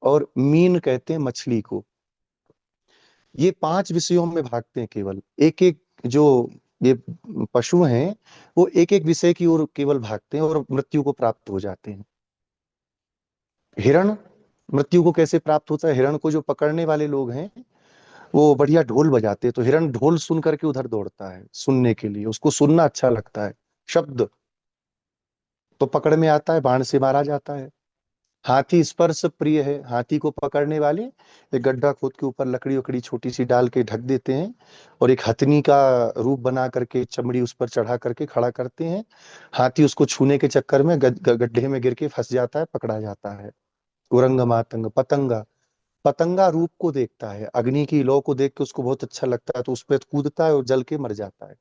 और मीन कहते हैं मछली को। ये 5 विषयों में भागते हैं केवल, एक एक जो ये पशु हैं वो एक एक विषय की ओर केवल भागते हैं और मृत्यु को प्राप्त हो जाते हैं। हिरण मृत्यु को कैसे प्राप्त होता है? हिरण को जो पकड़ने वाले लोग हैं वो बढ़िया ढोल बजाते हैं, तो हिरण ढोल सुन करके उधर दौड़ता है सुनने के लिए, उसको सुनना अच्छा लगता है, शब्द तो पकड़ में आता है, बाण से मारा जाता है। हाथी स्पर्श प्रिय है, हाथी को पकड़ने वाले एक गड्ढा खोद के ऊपर लकड़ी वकड़ी छोटी सी डाल के ढक देते हैं और एक हथनी का रूप बना करके चमड़ी उस पर चढ़ा करके खड़ा करते हैं। हाथी उसको छूने के चक्कर में गड्ढे में गिर के फंस जाता है, पकड़ा जाता है। कुरंग, मातंग, पतंगा, पतंगा रूप को देखता है, अग्नि की लौ को देख के उसको बहुत अच्छा लगता है तो उस पर कूदता है और जल के मर जाता है।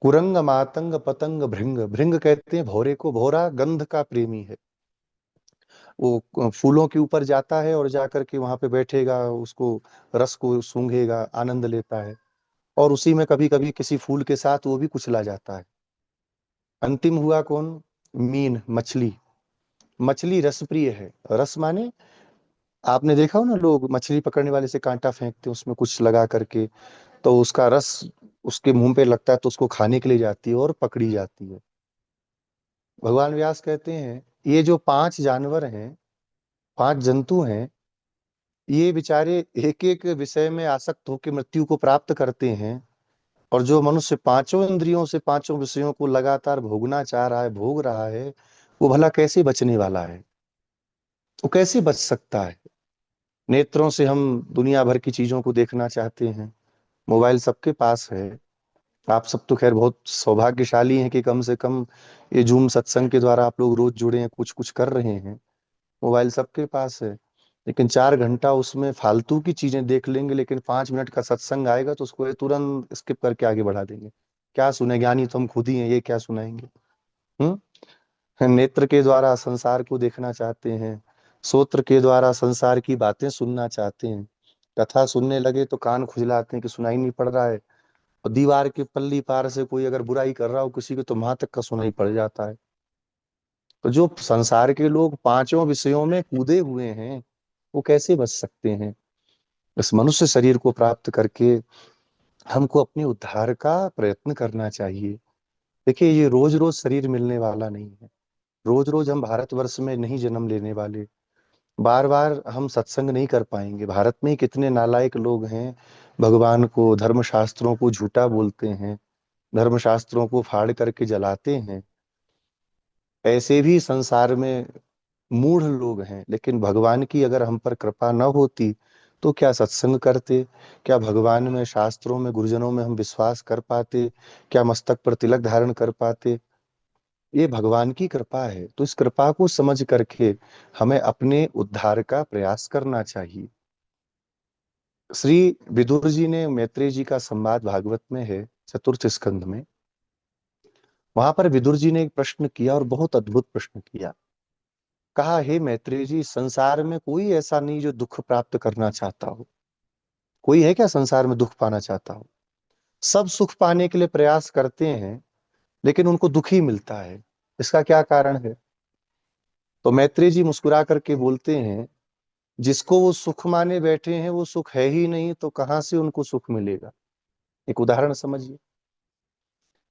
कुरंग, मातंग, पतंग, भृंग, भृंग कहते हैं भौरे को, भौरा गंध का प्रेमी है, वो फूलों के ऊपर जाता है और जाकर के वहां पे बैठेगा, उसको रस को सूंघेगा, आनंद लेता है, और उसी में कभी कभी किसी फूल के साथ वो भी कुचला जाता है। अंतिम हुआ कौन? मीन, मछली। मछली रसप्रिय है, रस माने आपने देखा हो ना, लोग मछली पकड़ने वाले से कांटा फेंकते हैं उसमें कुछ लगा करके, तो उसका रस उसके मुंह पे लगता है तो उसको खाने के लिए जाती है और पकड़ी जाती है। भगवान व्यास कहते हैं ये जो 5 जानवर हैं, 5 जंतु हैं, ये बेचारे एक एक विषय में आसक्त होकर मृत्यु को प्राप्त करते हैं, और जो मनुष्य 5 इंद्रियों से 5 विषयों को लगातार भोगना चाह रहा है, भोग रहा है, वो भला कैसे बचने वाला है? वो कैसे बच सकता है? नेत्रों से हम दुनिया भर की चीजों को देखना चाहते हैं, मोबाइल सबके पास है। आप सब तो खैर बहुत सौभाग्यशाली हैं कि कम से कम ये जूम सत्संग के द्वारा आप लोग रोज जुड़े हैं, कुछ कुछ कर रहे हैं। मोबाइल सबके पास है, लेकिन 4 घंटा उसमें फालतू की चीजें देख लेंगे, लेकिन 5 मिनट का सत्संग आएगा तो उसको ये तुरंत स्किप करके आगे बढ़ा देंगे। क्या सुने? ज्ञानी तो हम खुद ही हैं, ये क्या सुनाएंगे? नेत्र के द्वारा संसार को देखना चाहते हैं, श्रोत्र के द्वारा संसार की बातें सुनना चाहते हैं, कथा सुनने लगे तो कान खुजलाते हैं कि सुनाई नहीं पड़ रहा है, और दीवार के पल्ली पार से कोई अगर बुराई कर रहा हो किसी को तो वहां तक का सुनाई पड़ जाता है। तो जो संसार के लोग 5 विषयों में कूदे हुए हैं वो कैसे बच सकते हैं? इस मनुष्य शरीर को प्राप्त करके हमको अपने उद्धार का प्रयत्न करना चाहिए। देखिए ये रोज रोज शरीर मिलने वाला नहीं है, रोज रोज हम भारतवर्ष में नहीं जन्म लेने वाले, बार बार हम सत्संग नहीं कर पाएंगे। भारत में ही कितने नालायक लोग हैं, भगवान को, धर्मशास्त्रों को झूठा बोलते हैं, धर्मशास्त्रों को फाड़ करके जलाते हैं। ऐसे भी संसार में मूढ़ लोग हैं, लेकिन भगवान की अगर हम पर कृपा न होती तो क्या सत्संग करते? क्या भगवान में, शास्त्रों में, गुरुजनों में हम विश्वास कर पाते? क्या मस्तक पर तिलक धारण कर पाते? ये भगवान की कृपा है, तो इस कृपा को समझ करके हमें अपने उद्धार का प्रयास करना चाहिए। श्री विदुर जी ने, मैत्रेय जी का संवाद भागवत में है 4th स्कंध में, वहां पर विदुर जी ने एक प्रश्न किया और बहुत अद्भुत प्रश्न किया। कहा, हे मैत्रेय जी, संसार में कोई ऐसा नहीं जो दुख प्राप्त करना चाहता हो? कोई है क्या संसार में दुख पाना चाहता हो? सब सुख पाने के लिए प्रयास करते हैं, लेकिन उनको दुख ही मिलता है। इसका क्या कारण है? तो मैत्रेय जी मुस्कुरा करके बोलते हैं, जिसको वो सुख माने बैठे हैं वो सुख है ही नहीं, तो कहां से उनको सुख मिलेगा? एक उदाहरण समझिए।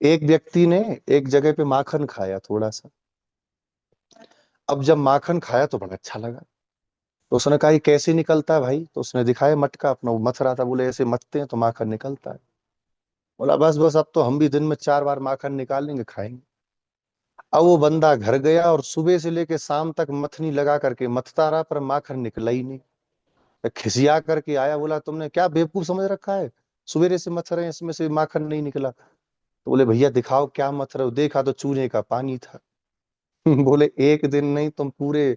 एक व्यक्ति ने एक जगह पे माखन खाया थोड़ा सा, अब जब माखन खाया तो बड़ा अच्छा लगा, तो उसने कहा ये कैसे निकलता है भाई? तो उसने दिखाया मटका अपना, वो मथ रहा था, बोले ऐसे मथते हैं तो माखन निकलता है। बोला बस बस, अब तो हम भी दिन में 4 बार माखन निकाल लेंगे, खाएंगे। अब वो बंदा घर गया और सुबह से लेके शाम तक मथनी लगा करके मथता रहा, पर माखन निकला ही नहीं। खिसिया करके आया, बोला तुमने क्या बेवकूफ समझ रखा है, सवेरे से मथ रहे हैं, इसमें से माखन नहीं निकला। तो बोले भैया दिखाओ क्या मथ रहे हो। देखा तो चूने का पानी था। बोले एक दिन नहीं, तुम पूरे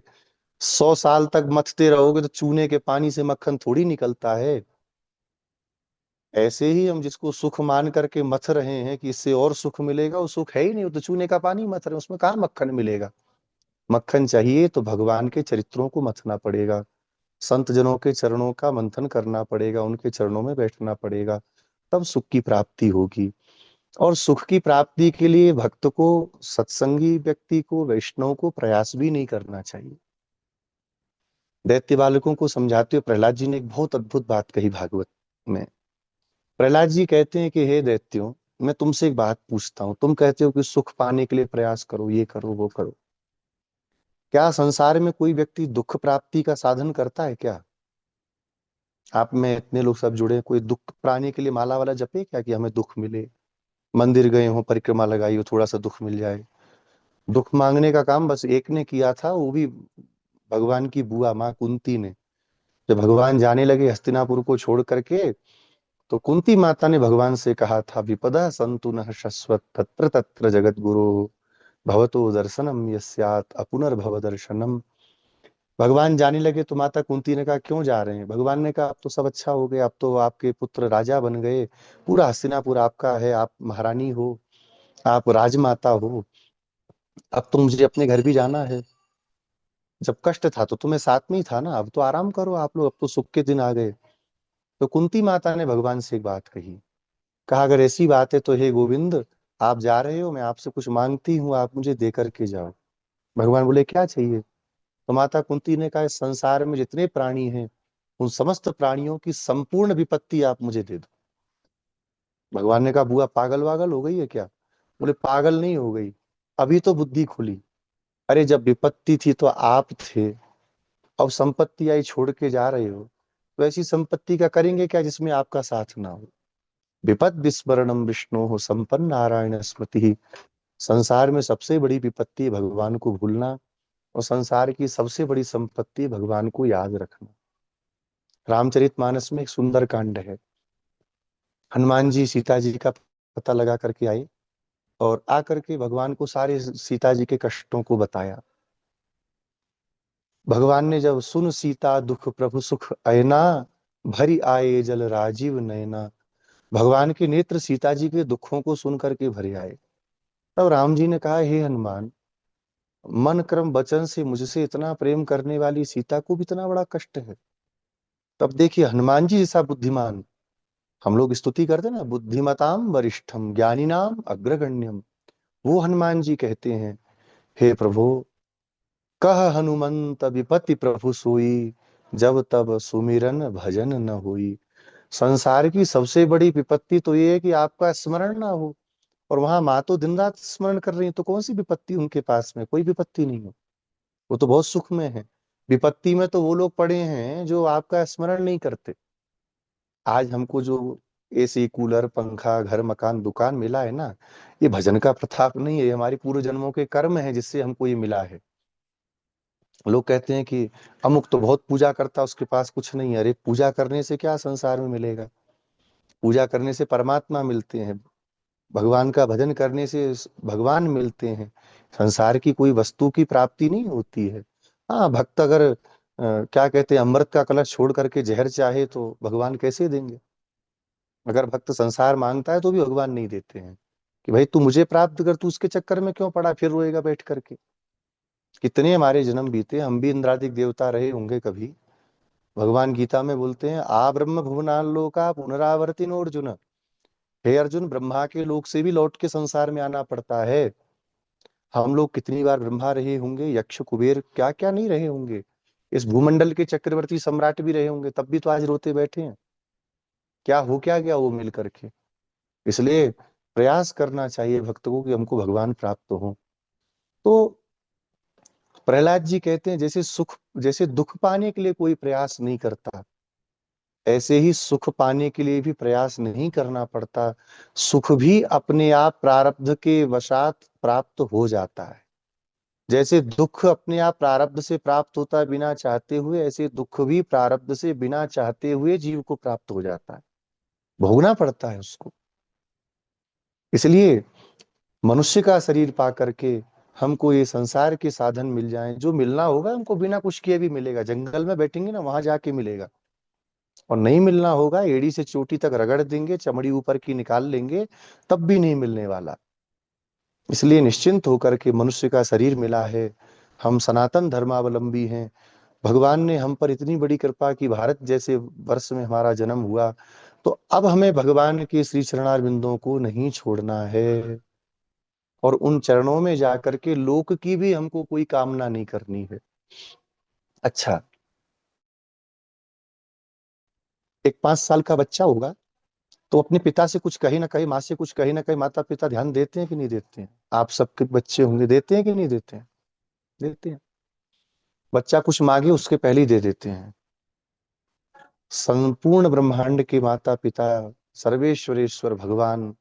100 साल तक मथते रहोगे तो चूने के पानी से मक्खन थोड़ी निकलता है। ऐसे ही हम जिसको सुख मान करके मथ रहे हैं कि इससे और सुख मिलेगा, वो सुख है ही नहीं, वो तो चूने का पानी मथ रहे हैं, उसमें कहाँ मक्खन मिलेगा। मक्खन चाहिए तो भगवान के चरित्रों को मथना पड़ेगा, संत जनों के चरणों का मंथन करना पड़ेगा, उनके चरणों में बैठना पड़ेगा, तब सुख की प्राप्ति होगी। और सुख की प्राप्ति के लिए भक्त को, सत्संगी व्यक्ति को, वैष्णव को प्रयास भी नहीं करना चाहिए। दैत्य बालकों को समझाते हुए प्रहलाद जी ने एक बहुत अद्भुत बात कही भागवत में। प्रहलाद जी कहते हैं कि हे दैत्यों, मैं तुमसे एक बात पूछता हूं। तुम कहते हो कि सुख पाने के लिए प्रयास करो, ये करो वो करो। क्या संसार में कोई व्यक्ति दुख प्राप्ति का साधन करता है क्या? आप में इतने लोग सब जुड़े हैं, कोई दुख पाने के लिए माला वाला जपे क्या कि हमें दुख मिले? मंदिर गए हो, परिक्रमा लगाई हो, थोड़ा सा दुख मिल जाए। दुख मांगने का काम बस एक ने किया था, वो भी भगवान की बुआ माँ कुंती ने। जब भगवान जाने लगे हस्तिनापुर को छोड़ करके, तो कुंती माता ने भगवान से कहा था, विपदा संतु न शश्वत तत्र तत्र जगत गुरु भवतो दर्शनम यस्यात् अपुनर्भव दर्शनम। भगवान जाने लगे तो माता कुंती ने कहा क्यों जा रहे हैं? भगवान ने कहा अब तो सब अच्छा हो गया, अब तो आपके पुत्र राजा बन गए, पूरा हस्तिनापुर आपका है, आप महारानी हो, आप राजमाता हो, अब तो मुझे अपने घर भी जाना है। जब कष्ट था तो तुम्हें साथ में ही था ना, अब तो आराम करो आप लोग, अब तो सुख के दिन आ गए। तो कुंती माता ने भगवान से एक बात कही, कहा अगर ऐसी बात है तो हे गोविंद, आप जा रहे हो, मैं आपसे कुछ मांगती हूँ, आप मुझे दे करके जाओ। भगवान बोले क्या चाहिए? तो माता कुंती ने कहा इस संसार में जितने प्राणी हैं, उन समस्त प्राणियों की संपूर्ण विपत्ति आप मुझे दे दो। भगवान ने कहा बुआ पागल वागल हो गई है क्या? बोले पागल नहीं हो गई, अभी तो बुद्धि खुली। अरे जब विपत्ति थी तो आप थे, अब संपत्ति आई छोड़ के जा रहे हो, तो ऐसी संपत्ति का करेंगे क्या जिसमें आपका साथ ना हो। विपद विस्मरणम विष्णु हो संपन्न नारायण स्मृति। संसार में सबसे बड़ी विपत्ति है भगवान को भूलना, और संसार की सबसे बड़ी संपत्ति है भगवान को याद रखना। रामचरितमानस में एक सुंदर कांड है। हनुमान जी सीता जी का पता लगा करके आए, और आकर के भगवान को सारे सीता जी के कष्टों को बताया। भगवान ने जब सुन सीता दुख प्रभु सुख ऐना, भरी आए जल राजीव नयना। भगवान के नेत्र सीता जी के दुखों को सुन करके भरे आए। तब राम जी ने कहा हे हनुमान, मन क्रम वचन से मुझसे इतना प्रेम करने वाली सीता को भी इतना बड़ा कष्ट है। तब देखिए हनुमान जी जैसा बुद्धिमान, हम लोग स्तुति करते ना, बुद्धिमताम वरिष्ठम ज्ञानीनाम अग्रगण्यम, वो हनुमान जी कहते हैं हे प्रभु, कह हनुमंत विपत्ति प्रभु सोई, जब तब सुमिरन भजन न हुई। संसार की सबसे बड़ी विपत्ति तो ये है कि आपका स्मरण ना हो, और वहां माँ तो दिन रात स्मरण कर रही है, तो कौन सी विपत्ति उनके पास में? कोई विपत्ति नहीं है, वो तो बहुत सुख में है। विपत्ति में तो वो लोग पड़े हैं जो आपका स्मरण नहीं करते। आज हमको जो एसी कूलर पंखा घर मकान दुकान मिला है ना, ये भजन का प्रताप नहीं है, ये हमारी पूर्व जन्मों के कर्म है जिससे हमको ये मिला है। लोग कहते हैं कि अमुक तो बहुत पूजा करता, उसके पास कुछ नहीं है। अरे पूजा करने से क्या संसार में मिलेगा? पूजा करने से परमात्मा मिलते हैं, भगवान का भजन करने से भगवान मिलते हैं। संसार की कोई वस्तु की प्राप्ति नहीं होती है। हाँ, भक्त अगर क्या कहते हैं अमृत का कलश छोड़ करके जहर चाहे तो भगवान कैसे देंगे? अगर भक्त संसार मांगता है तो भी भगवान नहीं देते हैं, कि भाई तू मुझे प्राप्त कर, तू उसके चक्कर में क्यों पड़ा फिर रोएगा बैठ करके। कितने हमारे जन्म बीते, हम भी इंद्रादिक देवता रहे होंगे कभी। भगवान गीता में बोलते हैं आ ब्रह्म भुवनान लोका पुनरावर्तिनो अर्जुन। हे अर्जुन, ब्रह्मा के लोक से भी लौट के संसार में आना पड़ता है। हम लोग कितनी बार ब्रह्मा रहे होंगे, यक्ष कुबेर क्या क्या नहीं रहे होंगे, इस भूमंडल के चक्रवर्ती सम्राट भी रहे होंगे, तब भी तो आज रोते बैठे हैं। क्या गया वो मिल करके। इसलिए प्रयास करना चाहिए भक्त को कि हमको भगवान प्राप्त हो। तो प्रहलाद जी कहते हैं जैसे दुख पाने के लिए कोई प्रयास नहीं करता, ऐसे ही सुख पाने के लिए भी प्रयास नहीं करना पड़ता। सुख भी अपने आप प्रारब्ध के वशात प्राप्त हो जाता है। जैसे दुख अपने आप प्रारब्ध से प्राप्त होता है बिना चाहते हुए, ऐसे दुख भी प्रारब्ध से बिना चाहते हुए जीव को प्राप्त हो जाता है, भोगना पड़ता है उसको। इसलिए मनुष्य का शरीर पा करके हमको ये संसार के साधन मिल जाएं, जो मिलना होगा हमको बिना कुछ किए भी मिलेगा। जंगल में बैठेंगे ना, वहां जाके मिलेगा। और नहीं मिलना होगा, एड़ी से चोटी तक रगड़ देंगे, चमड़ी ऊपर की निकाल लेंगे, तब भी नहीं मिलने वाला। इसलिए निश्चिंत होकर के मनुष्य का शरीर मिला है। हम सनातन धर्मावलंबी हैं। भगवान ने हम पर इतनी बड़ी कृपा की भारत जैसे वर्ष में हमारा जन्म हुआ, तो अब हमें भगवान के श्री चरणारविंदों को नहीं छोड़ना है, और उन चरणों में जाकर के लोक की भी हमको कोई कामना नहीं करनी है। अच्छा, एक 5 साल का बच्चा होगा तो अपने पिता से कुछ कहीं ना कहीं, माँ से कुछ कहीं ना कहीं माता पिता ध्यान देते हैं कि नहीं देते हैं? आप सबके बच्चे होंगे, देते हैं कि नहीं देते हैं? देते हैं। बच्चा कुछ मांगे उसके पहले ही दे देते हैं। संपूर्ण ब्रह्मांड के माता पिता सर्वेश्वरेश्वर भगवान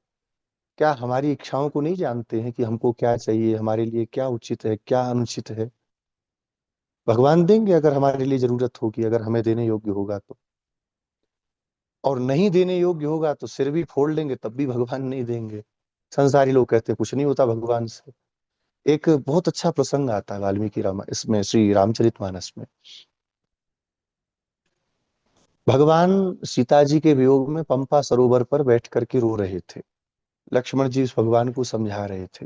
क्या हमारी इच्छाओं को नहीं जानते हैं कि हमको क्या चाहिए, हमारे लिए क्या उचित है, क्या अनुचित है? भगवान देंगे अगर हमारे लिए जरूरत होगी, अगर हमें देने योग्य होगा तो। और नहीं देने योग्य होगा तो सिर भी फोड़ लेंगे तब भी भगवान नहीं देंगे। संसारी लोग कहते हैं कुछ नहीं होता भगवान से। एक बहुत अच्छा प्रसंग आता है वाल्मीकि राम इसमें, श्री रामचरितमानस में। भगवान सीता जी के वियोग में पंपा सरोवर पर बैठ करके रो रहे थे। लक्ष्मण जी उस भगवान को समझा रहे थे।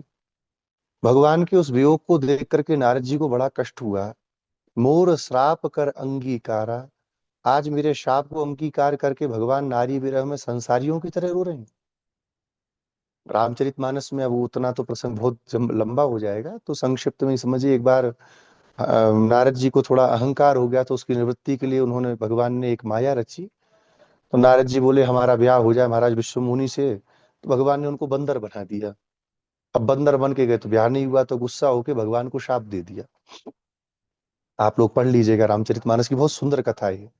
भगवान के उस वियोग को देख करके नारद जी को बड़ा कष्ट हुआ। मोर श्राप कर अंगीकारा, आज मेरे शाप को अंगीकार करके भगवान नारी विरह में संसारियों की तरह रो रहे हैं। रामचरितमानस में अब उतना तो प्रसंग बहुत लंबा हो जाएगा, तो संक्षिप्त में समझिए। एक बार नारद जी को थोड़ा अहंकार हो गया, तो उसकी निवृत्ति के लिए उन्होंने, भगवान ने एक माया रची। तो नारद जी बोले हमारा ब्याह हो जाए महाराज विश्व मुनि से, तो भगवान ने उनको बंदर बना दिया। अब बंदर बन के गए तो ब्याह नहीं हुआ, तो गुस्सा होके भगवान को शाप दे दिया। आप लोग पढ़ लीजिएगा, रामचरितमानस की बहुत सुंदर कथा है।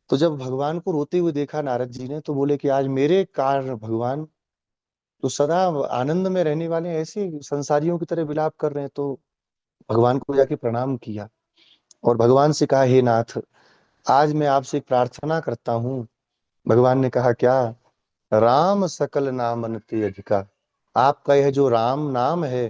तो जब भगवान को रोते हुए देखा नारद जी ने, तो बोले कि आज मेरे कारण भगवान तो सदा आनंद में रहने वाले ऐसे संसारियों की तरह विलाप कर रहे हैं। तो भगवान को जाके प्रणाम किया और भगवान से कहा, हे नाथ, आज मैं आपसे एक प्रार्थना करता हूँ। भगवान ने कहा, क्या? राम सकल नामन ते अधिका, आपका यह जो राम नाम है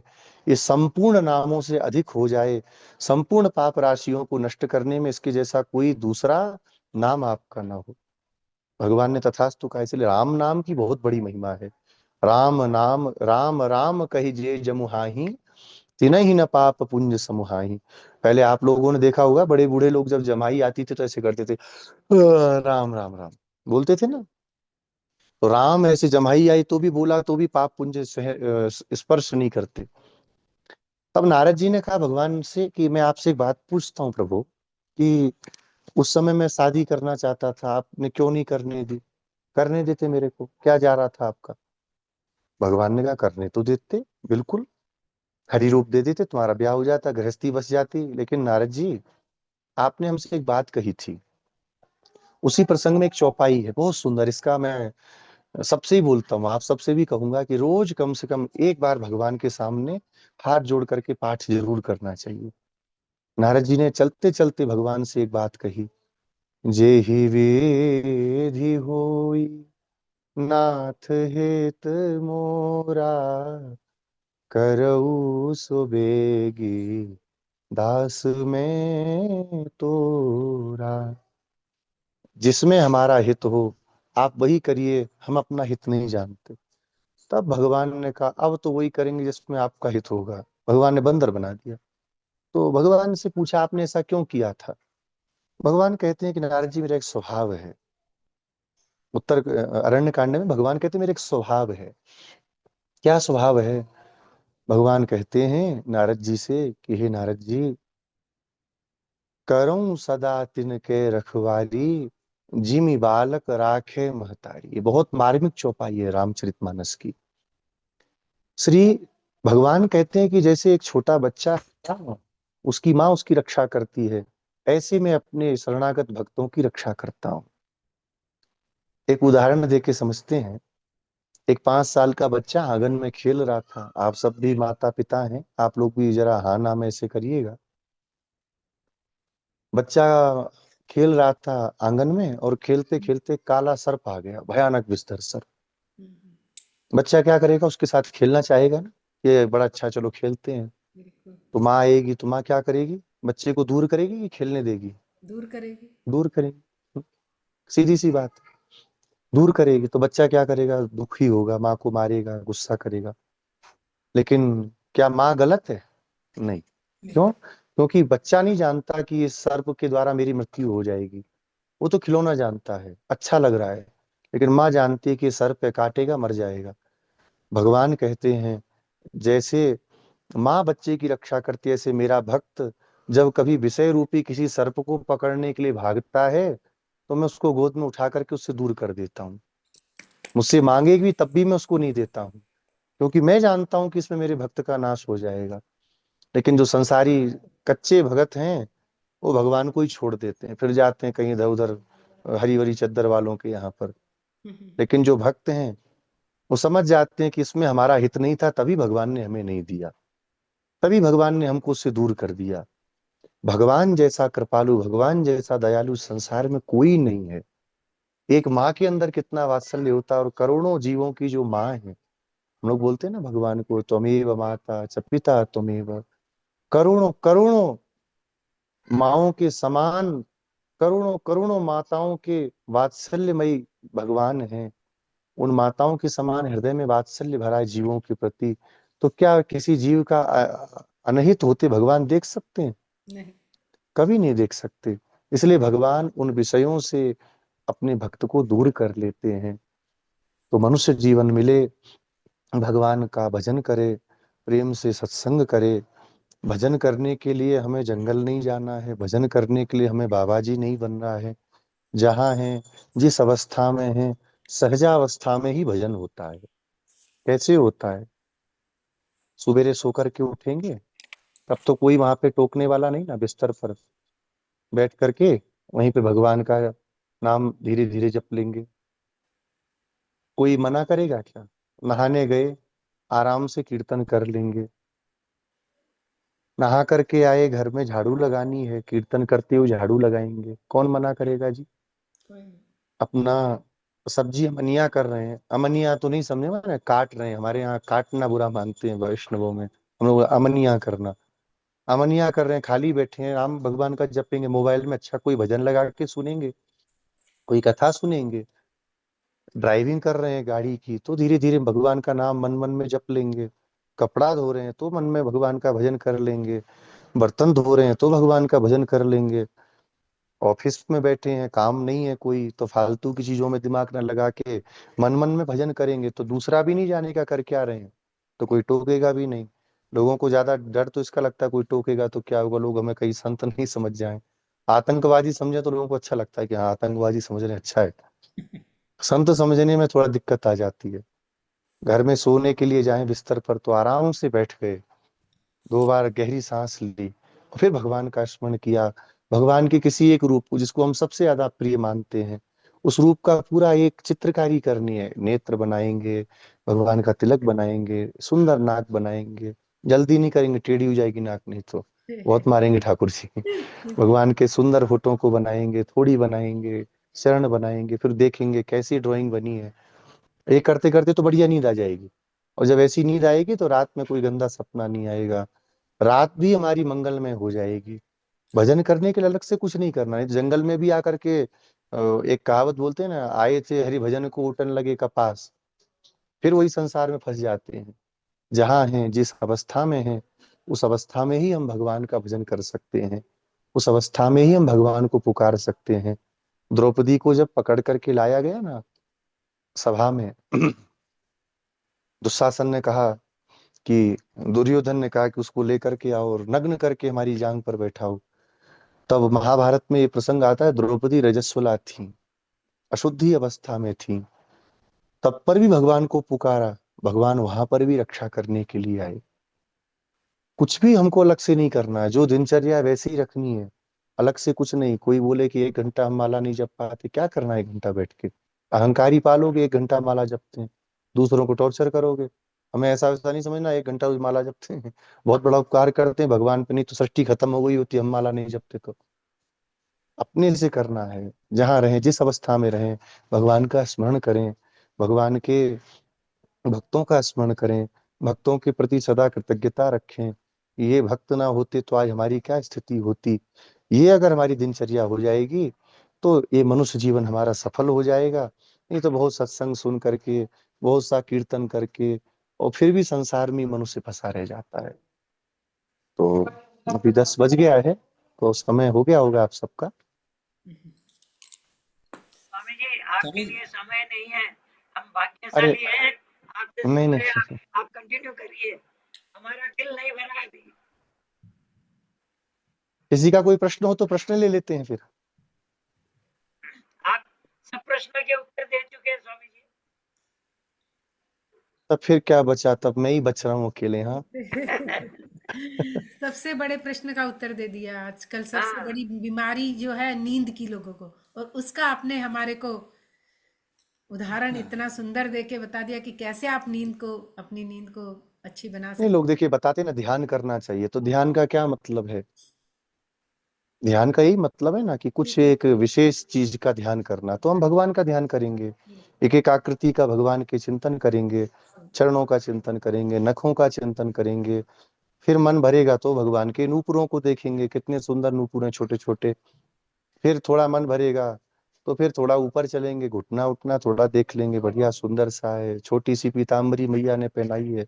ये संपूर्ण नामों से अधिक हो जाए, संपूर्ण पाप राशियों को नष्ट करने में इसके जैसा कोई दूसरा नाम आपका ना हो। भगवान ने तथास्तु कहा। इसलिए राम नाम की बहुत बड़ी महिमा है। राम नाम राम राम कही जे जमुहाही, तिनहि न पाप पुण्य समुहाही। पहले आप लोगों ने देखा होगा, बड़े बूढ़े लोग जब जमाई आती थी तो ऐसे करते थे, राम राम राम बोलते थे ना। तो राम ऐसे जमाई आई तो भी बोला, तो भी पाप पुण्य स्पर्श नहीं करते। तब नारद जी ने कहा भगवान से कि मैं आपसे एक बात पूछता हूँ प्रभु, कि उस समय मैं शादी करना चाहता था, आपने क्यों नहीं करने दी? करने देते मेरे को, क्या जा रहा था आपका? भगवान ने कहा करने तो देते, बिल्कुल, हरि रूप दे देते, तुम्हारा ब्याह हो जाता, गृहस्थी बस जाती। लेकिन नारद जी, आपने हमसे एक बात कही थी। उसी प्रसंग में एक चौपाई है बहुत सुंदर, इसका मैं सबसे ही बोलता हूँ, आप सबसे भी कहूंगा कि रोज कम से कम एक बार भगवान के सामने हाथ जोड़ करके पाठ जरूर करना चाहिए। नारद जी ने चलते चलते भगवान से एक बात कही, जे ही वेधि होई नाथ हेत मोरा, करऊ सुबेगी दास में तोरा। जिसमें हमारा हित हो आप वही करिए, हम अपना हित नहीं जानते। तब भगवान ने कहा अब तो वही करेंगे जिसमें आपका हित होगा। भगवान ने बंदर बना दिया। तो भगवान से पूछा आपने ऐसा क्यों किया था? भगवान कहते हैं कि नारद जी मेरा एक स्वभाव है। उत्तर अरण्य कांड में भगवान कहते हैं मेरा एक स्वभाव है। क्या स्वभाव है? भगवान कहते हैं नारद जी से कि हे नारद जी, करऊं सदा तिनके रखवाली, जिमि बालक राखे महतारी। ये बहुत मार्मिक चौपाई है रामचरितमानस की। श्री भगवान कहते हैं कि जैसे एक छोटा बच्चा उसकी माँ उसकी रक्षा करती है, ऐसे मैं अपने शरणागत भक्तों की रक्षा करता हूँ। एक उदाहरण देके समझते हैं। एक 5 साल का बच्चा आंगन में खेल रहा था। आप सब भी माता पिता हैं, आप लोग भी जरा हाँ ना में ऐसे करिएगा। बच्चा खेल रहा था आंगन में और खेलते खेलते काला सर्प आ गया, भयानक विस्तर सर्प। बच्चा क्या करेगा, उसके साथ खेलना चाहेगा ना, ये बड़ा अच्छा, चलो खेलते हैं। बिल्कुल तो माँ आएगी तो माँ क्या करेगी, बच्चे को दूर करेगी कि खेलने देगी? दूर करेगी। दूर करेगी। सीधी सी बात, दूर करेगी। तो बच्चा क्या करेगा, दुखी होगा, माँ को मारेगा, गुस्सा करेगा। लेकिन क्या माँ गलत है? नहीं। क्यों? क्योंकि बच्चा नहीं जानता कि इस सर्प के द्वारा मेरी मृत्यु हो जाएगी। वो तो खिलौना जानता है, अच्छा लग रहा है। लेकिन माँ जानती है कि सर्प पे काटेगा, मर जाएगा। भगवान कहते हैं, जैसे माँ बच्चे की रक्षा करती है, ऐसे मेरा भक्त जब कभी विषय रूपी किसी सर्प को पकड़ने के लिए भागता है, तो मैं उसको गोद में उठा करके उससे दूर कर देता हूँ। मुझसे मांगेगी तब भी मैं उसको नहीं देता हूँ, क्योंकि मैं जानता हूँ कि इसमें मेरे भक्त का नाश हो जाएगा। लेकिन जो संसारी कच्चे भगत हैं, वो भगवान को ही छोड़ देते हैं, फिर जाते हैं कहीं इधर उधर हरी भरी चद्दर वालों के यहाँ पर। लेकिन जो भक्त हैं, वो समझ जाते हैं कि इसमें हमारा हित नहीं था, तभी भगवान ने हमें नहीं दिया, तभी भगवान ने हमको उससे दूर कर दिया। भगवान जैसा कृपालु, भगवान जैसा दयालु संसार में कोई नहीं है। एक माँ के अंदर कितना वात्सल्य होता है, और करोड़ों जीवों की जो माँ है, हम लोग बोलते हैं ना भगवान को, त्वमेव माता च पिता त्वमेव। करोड़ों करोड़ों माओं के समान, करोड़ों करोड़ों माताओं के वात्सल्यमयी भगवान हैं। उन माताओं के समान हृदय में वात्सल्य भरा है जीवों के प्रति। तो क्या किसी जीव का अनहित होते भगवान देख सकते हैं? नहीं। कभी नहीं देख सकते। इसलिए भगवान उन विषयों से अपने भक्त को दूर कर लेते हैं। तो मनुष्य जीवन मिले, भगवान का भजन करे, प्रेम से सत्संग करे। भजन करने के लिए हमें जंगल नहीं जाना है, भजन करने के लिए हमें बाबा जी नहीं बनना है। जहाँ है, जिस अवस्था में है, सहजावस्था में ही भजन होता है। कैसे होता है? सुबेरे सो करके उठेंगे, तब तो कोई वहां पे टोकने वाला नहीं ना, बिस्तर पर बैठ करके वहीं पे भगवान का नाम धीरे धीरे जप लेंगे। कोई मना करेगा क्या? नहाने गए, आराम से कीर्तन कर लेंगे। नहा करके आए, घर में झाड़ू लगानी है, कीर्तन करते हुए झाड़ू लगाएंगे, कौन मना करेगा जी? कोई नहीं। अपना सब्जी अमनिया कर रहे हैं, अमनिया तो नहीं समझे ना, काट रहे हैं। हमारे यहाँ काटना बुरा मानते हैं वैष्णवों में, हम लोग अमनिया करना। अमनिया कर रहे हैं, खाली बैठे हैं, राम भगवान का जपेंगे मोबाइल में, अच्छा कोई भजन लगा के सुनेंगे, कोई कथा सुनेंगे। ड्राइविंग कर रहे हैं गाड़ी की, तो धीरे धीरे भगवान का नाम मन मन में जप लेंगे। कपड़ा धो रहे हैं तो मन में भगवान का भजन कर लेंगे। बर्तन धो रहे हैं तो भगवान का भजन कर लेंगे। ऑफिस में बैठे हैं, काम नहीं है कोई, तो फालतू की चीजों में दिमाग न लगा के मन मन में भजन करेंगे, तो दूसरा भी नहीं जानेगा कर क्या रहे हैं, तो कोई टोकेगा भी नहीं। लोगों को ज्यादा डर तो इसका लगता है, कोई टोकेगा तो क्या होगा, लोग हमें कहीं संत नहीं समझ जाएं। आतंकवादी समझे तो लोगों को अच्छा लगता है कि हाँ आतंकवादी समझ रहे हैं, अच्छा है। संत समझने में थोड़ा दिक्कत आ जाती है। घर में सोने के लिए जाएं बिस्तर पर, तो आराम से बैठ गए, 2 बार गहरी सांस ली, और फिर भगवान का स्मरण किया। भगवान के किसी एक रूप को, जिसको हम सबसे ज्यादा प्रिय मानते हैं, उस रूप का पूरा एक चित्रकारी करनी है। नेत्र बनाएंगे, भगवान का तिलक बनाएंगे, सुंदर नाक बनाएंगे। जल्दी नहीं करेंगे, टेढ़ी हो जाएगी नाक, नहीं तो बहुत मारेंगे ठाकुर जी। भगवान के सुंदर फोटो को बनाएंगे, थोड़ी बनाएंगे, चरण बनाएंगे, फिर देखेंगे कैसी ड्राइंग बनी है। ये करते करते तो बढ़िया नींद आ जाएगी। और जब ऐसी नींद आएगी तो रात में कोई गंदा सपना नहीं आएगा, रात भी हमारी मंगलमय हो जाएगी। भजन करने के लिए अलग से कुछ नहीं करना है। जंगल में भी आकर के एक कहावत बोलते हैं ना, आए थे हरि भजन को उठन लगे कपास, फिर वही संसार में फंस जाते हैं। जहाँ हैं, जिस अवस्था में हैं, उस अवस्था में ही हम भगवान का भजन कर सकते हैं, उस अवस्था में ही हम भगवान को पुकार सकते हैं। द्रौपदी को जब पकड़ करके लाया गया ना सभा में, दुशासन ने कहा कि, दुर्योधन ने कहा कि उसको लेकर के आओ और नग्न करके हमारी जांग पर बैठाओ। तब महाभारत में ये प्रसंग आता है, द्रौपदी रजस्वला थी, अशुद्धि अवस्था में थी, तब पर भी भगवान को पुकारा। भगवान वहां पर भी रक्षा करने के लिए आए। कुछ भी हमको अलग से नहीं करना है, जो दिनचर्या है वैसे ही रखनी है, अलग से कुछ नहीं। कोई बोले कि 1 घंटा हम माला नहीं जप पाते, क्या करना है 1 घंटा बैठ के? अहंकारी पालोगे, 1 घंटा माला जपते हैं, दूसरों को टॉर्चर करोगे। हमें ऐसा वैसा नहीं समझना 1 घंटा रोज माला जपते हैं, बहुत बड़ा उपकार करते हैं भगवान पे, नहीं तो सृष्टि खत्म हो गई होती हम माला नहीं जपते तो। अपने से करना है, जहां रहें, जिस अवस्था में रहें, भगवान का स्मरण करें, भगवान के भक्तों का स्मरण करें, भक्तों के प्रति सदा कृतज्ञता रखें। ये भक्त ना होते तो आज हमारी क्या स्थिति होती। ये अगर हमारी दिनचर्या हो जाएगी तो ये मनुष्य जीवन हमारा सफल हो जाएगा। नहीं तो बहुत सत्संग सुन करके, बहुत सा कीर्तन करके, और फिर भी संसार में मनुष्य फंसा रह जाता है। तो अभी 10 बज गया है, तो समय हो गया होगा आप सबका। स्वामी जी आपके स्वामी लिए समय नहीं है, हम अरे भाग्यशाली हैं, आपसे नहीं सुन रहे हैं, नहीं, आप कंटिन्यू करिए, हमारा दिल नहीं भरा अभी। किसी का कोई प्रश्न हो तो प्रश्न ले लेते हैं फिर। आप सब प्रश्नों के उत्तर दे चुके हैं स्वामी जी। तब फिर क्या बचा, तब मैं ही बच रहा हूँ अकेले। हाँ सबसे बड़े प्रश्न का उत्तर दे दिया। आजकल सबसे हाँ बड़ी बीमारी जो है नींद की लोगों को, और उसका आपने हमारे को उदाहरण इतना सुंदर दे के बता दिया कि कैसे आप नींद को, अपनी नींद को अच्छी बना नहीं, सकते। लोग देखिए बताते ना ध्यान करना चाहिए, तो ध्यान का क्या मतलब है। ध्यान का यही मतलब है ना कि कुछ बिल्कुल एक विशेष चीज का ध्यान करना। तो हम भगवान का ध्यान करेंगे, एक एक आकृति का भगवान के चिंतन करेंगे, चरणों का चिंतन करेंगे, नखों का चिंतन करेंगे। फिर मन भरेगा तो भगवान के नूपुरों को देखेंगे, कितने सुंदर नूपुर हैं छोटे छोटे। फिर थोड़ा मन भरेगा तो फिर थोड़ा ऊपर चलेंगे, घुटना उठना थोड़ा देख लेंगे, बढ़िया सुंदर सा है, छोटी सी पीताम्बरी मैया ने पहनाई है।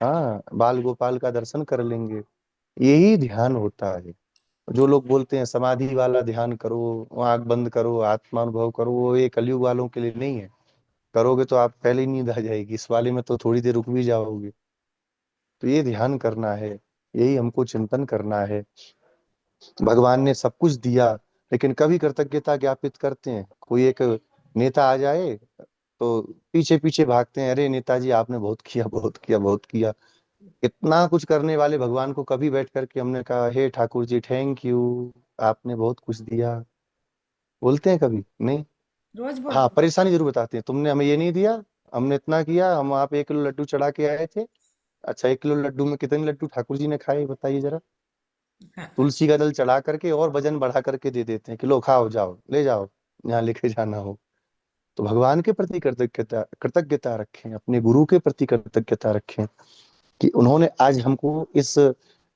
हाँ, बाल गोपाल का दर्शन कर लेंगे। यही ध्यान होता है। जो लोग बोलते हैं समाधि वाला ध्यान करो, आंख बंद करो, आत्मानुभव करो, वो ये कलयुग वालों के लिए नहीं है। करोगे तो आप पहले ही नींद आ जाएगी, इस वाले में तो थोड़ी देर रुक भी जाओगे। तो ये ध्यान करना है, यही हमको चिंतन करना है। भगवान ने सब कुछ दिया, लेकिन कभी कृतज्ञता ज्ञापित करते हैं। कोई एक नेता आ जाए तो पीछे पीछे भागते हैं, अरे नेताजी आपने बहुत किया, बहुत किया, बहुत किया। इतना कुछ करने वाले भगवान को कभी बैठ करके हमने कहा हे ठाकुर जी थैंक यू, आपने बहुत कुछ दिया, बोलते हैं कभी नहीं। रोज हाँ, बोलते परेशानी जरूर बताते हैं, तुमने हमें ये नहीं दिया, हमने इतना किया, हम वहाँ पे 1 किलो लड्डू चढ़ा के आए थे। अच्छा, 1 किलो लड्डू में कितने लड्डू ठाकुर जी ने खाए बताइए जरा। हैं। तुलसी का दल चढ़ा करके और वजन बढ़ा करके दे देते हैं कि लो खाओ, जाओ ले जाओ, यहाँ लेके जाना हो। तो भगवान के प्रति कृतज्ञता कृतज्ञता रखें, अपने गुरु के प्रति कृतज्ञता रखें कि उन्होंने आज हमको इस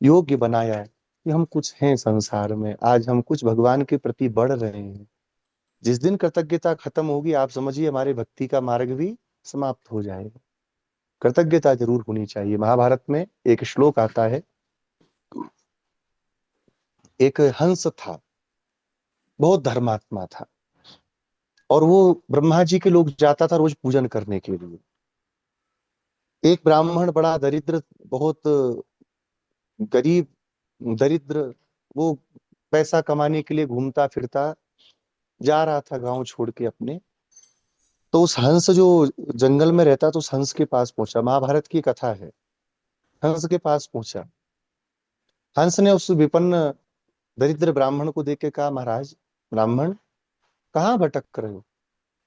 योग्य बनाया है कि हम कुछ हैं संसार में, आज हम कुछ भगवान के प्रति बढ़ रहे हैं। जिस दिन कृतज्ञता खत्म होगी, आप समझिए हमारे भक्ति का मार्ग भी समाप्त हो जाएगा। कृतज्ञता जरूर होनी चाहिए। महाभारत में एक श्लोक आता है, एक हंस था, बहुत धर्मात्मा था, और वो ब्रह्मा जी के लोग जाता था रोज पूजन करने के लिए। एक ब्राह्मण बड़ा दरिद्र, बहुत गरीब, दरिद्र, वो पैसा कमाने के लिए घूमता फिरता जा रहा था गांव छोड़ के अपने। तो उस हंस जो जंगल में रहता, तो उस हंस के पास पहुंचा, महाभारत की कथा है। हंस के पास पहुंचा, हंस ने उस विपन्न दरिद्र ब्राह्मण को देख के कहा, महाराज ब्राह्मण, कहाँ भटक रहे हो।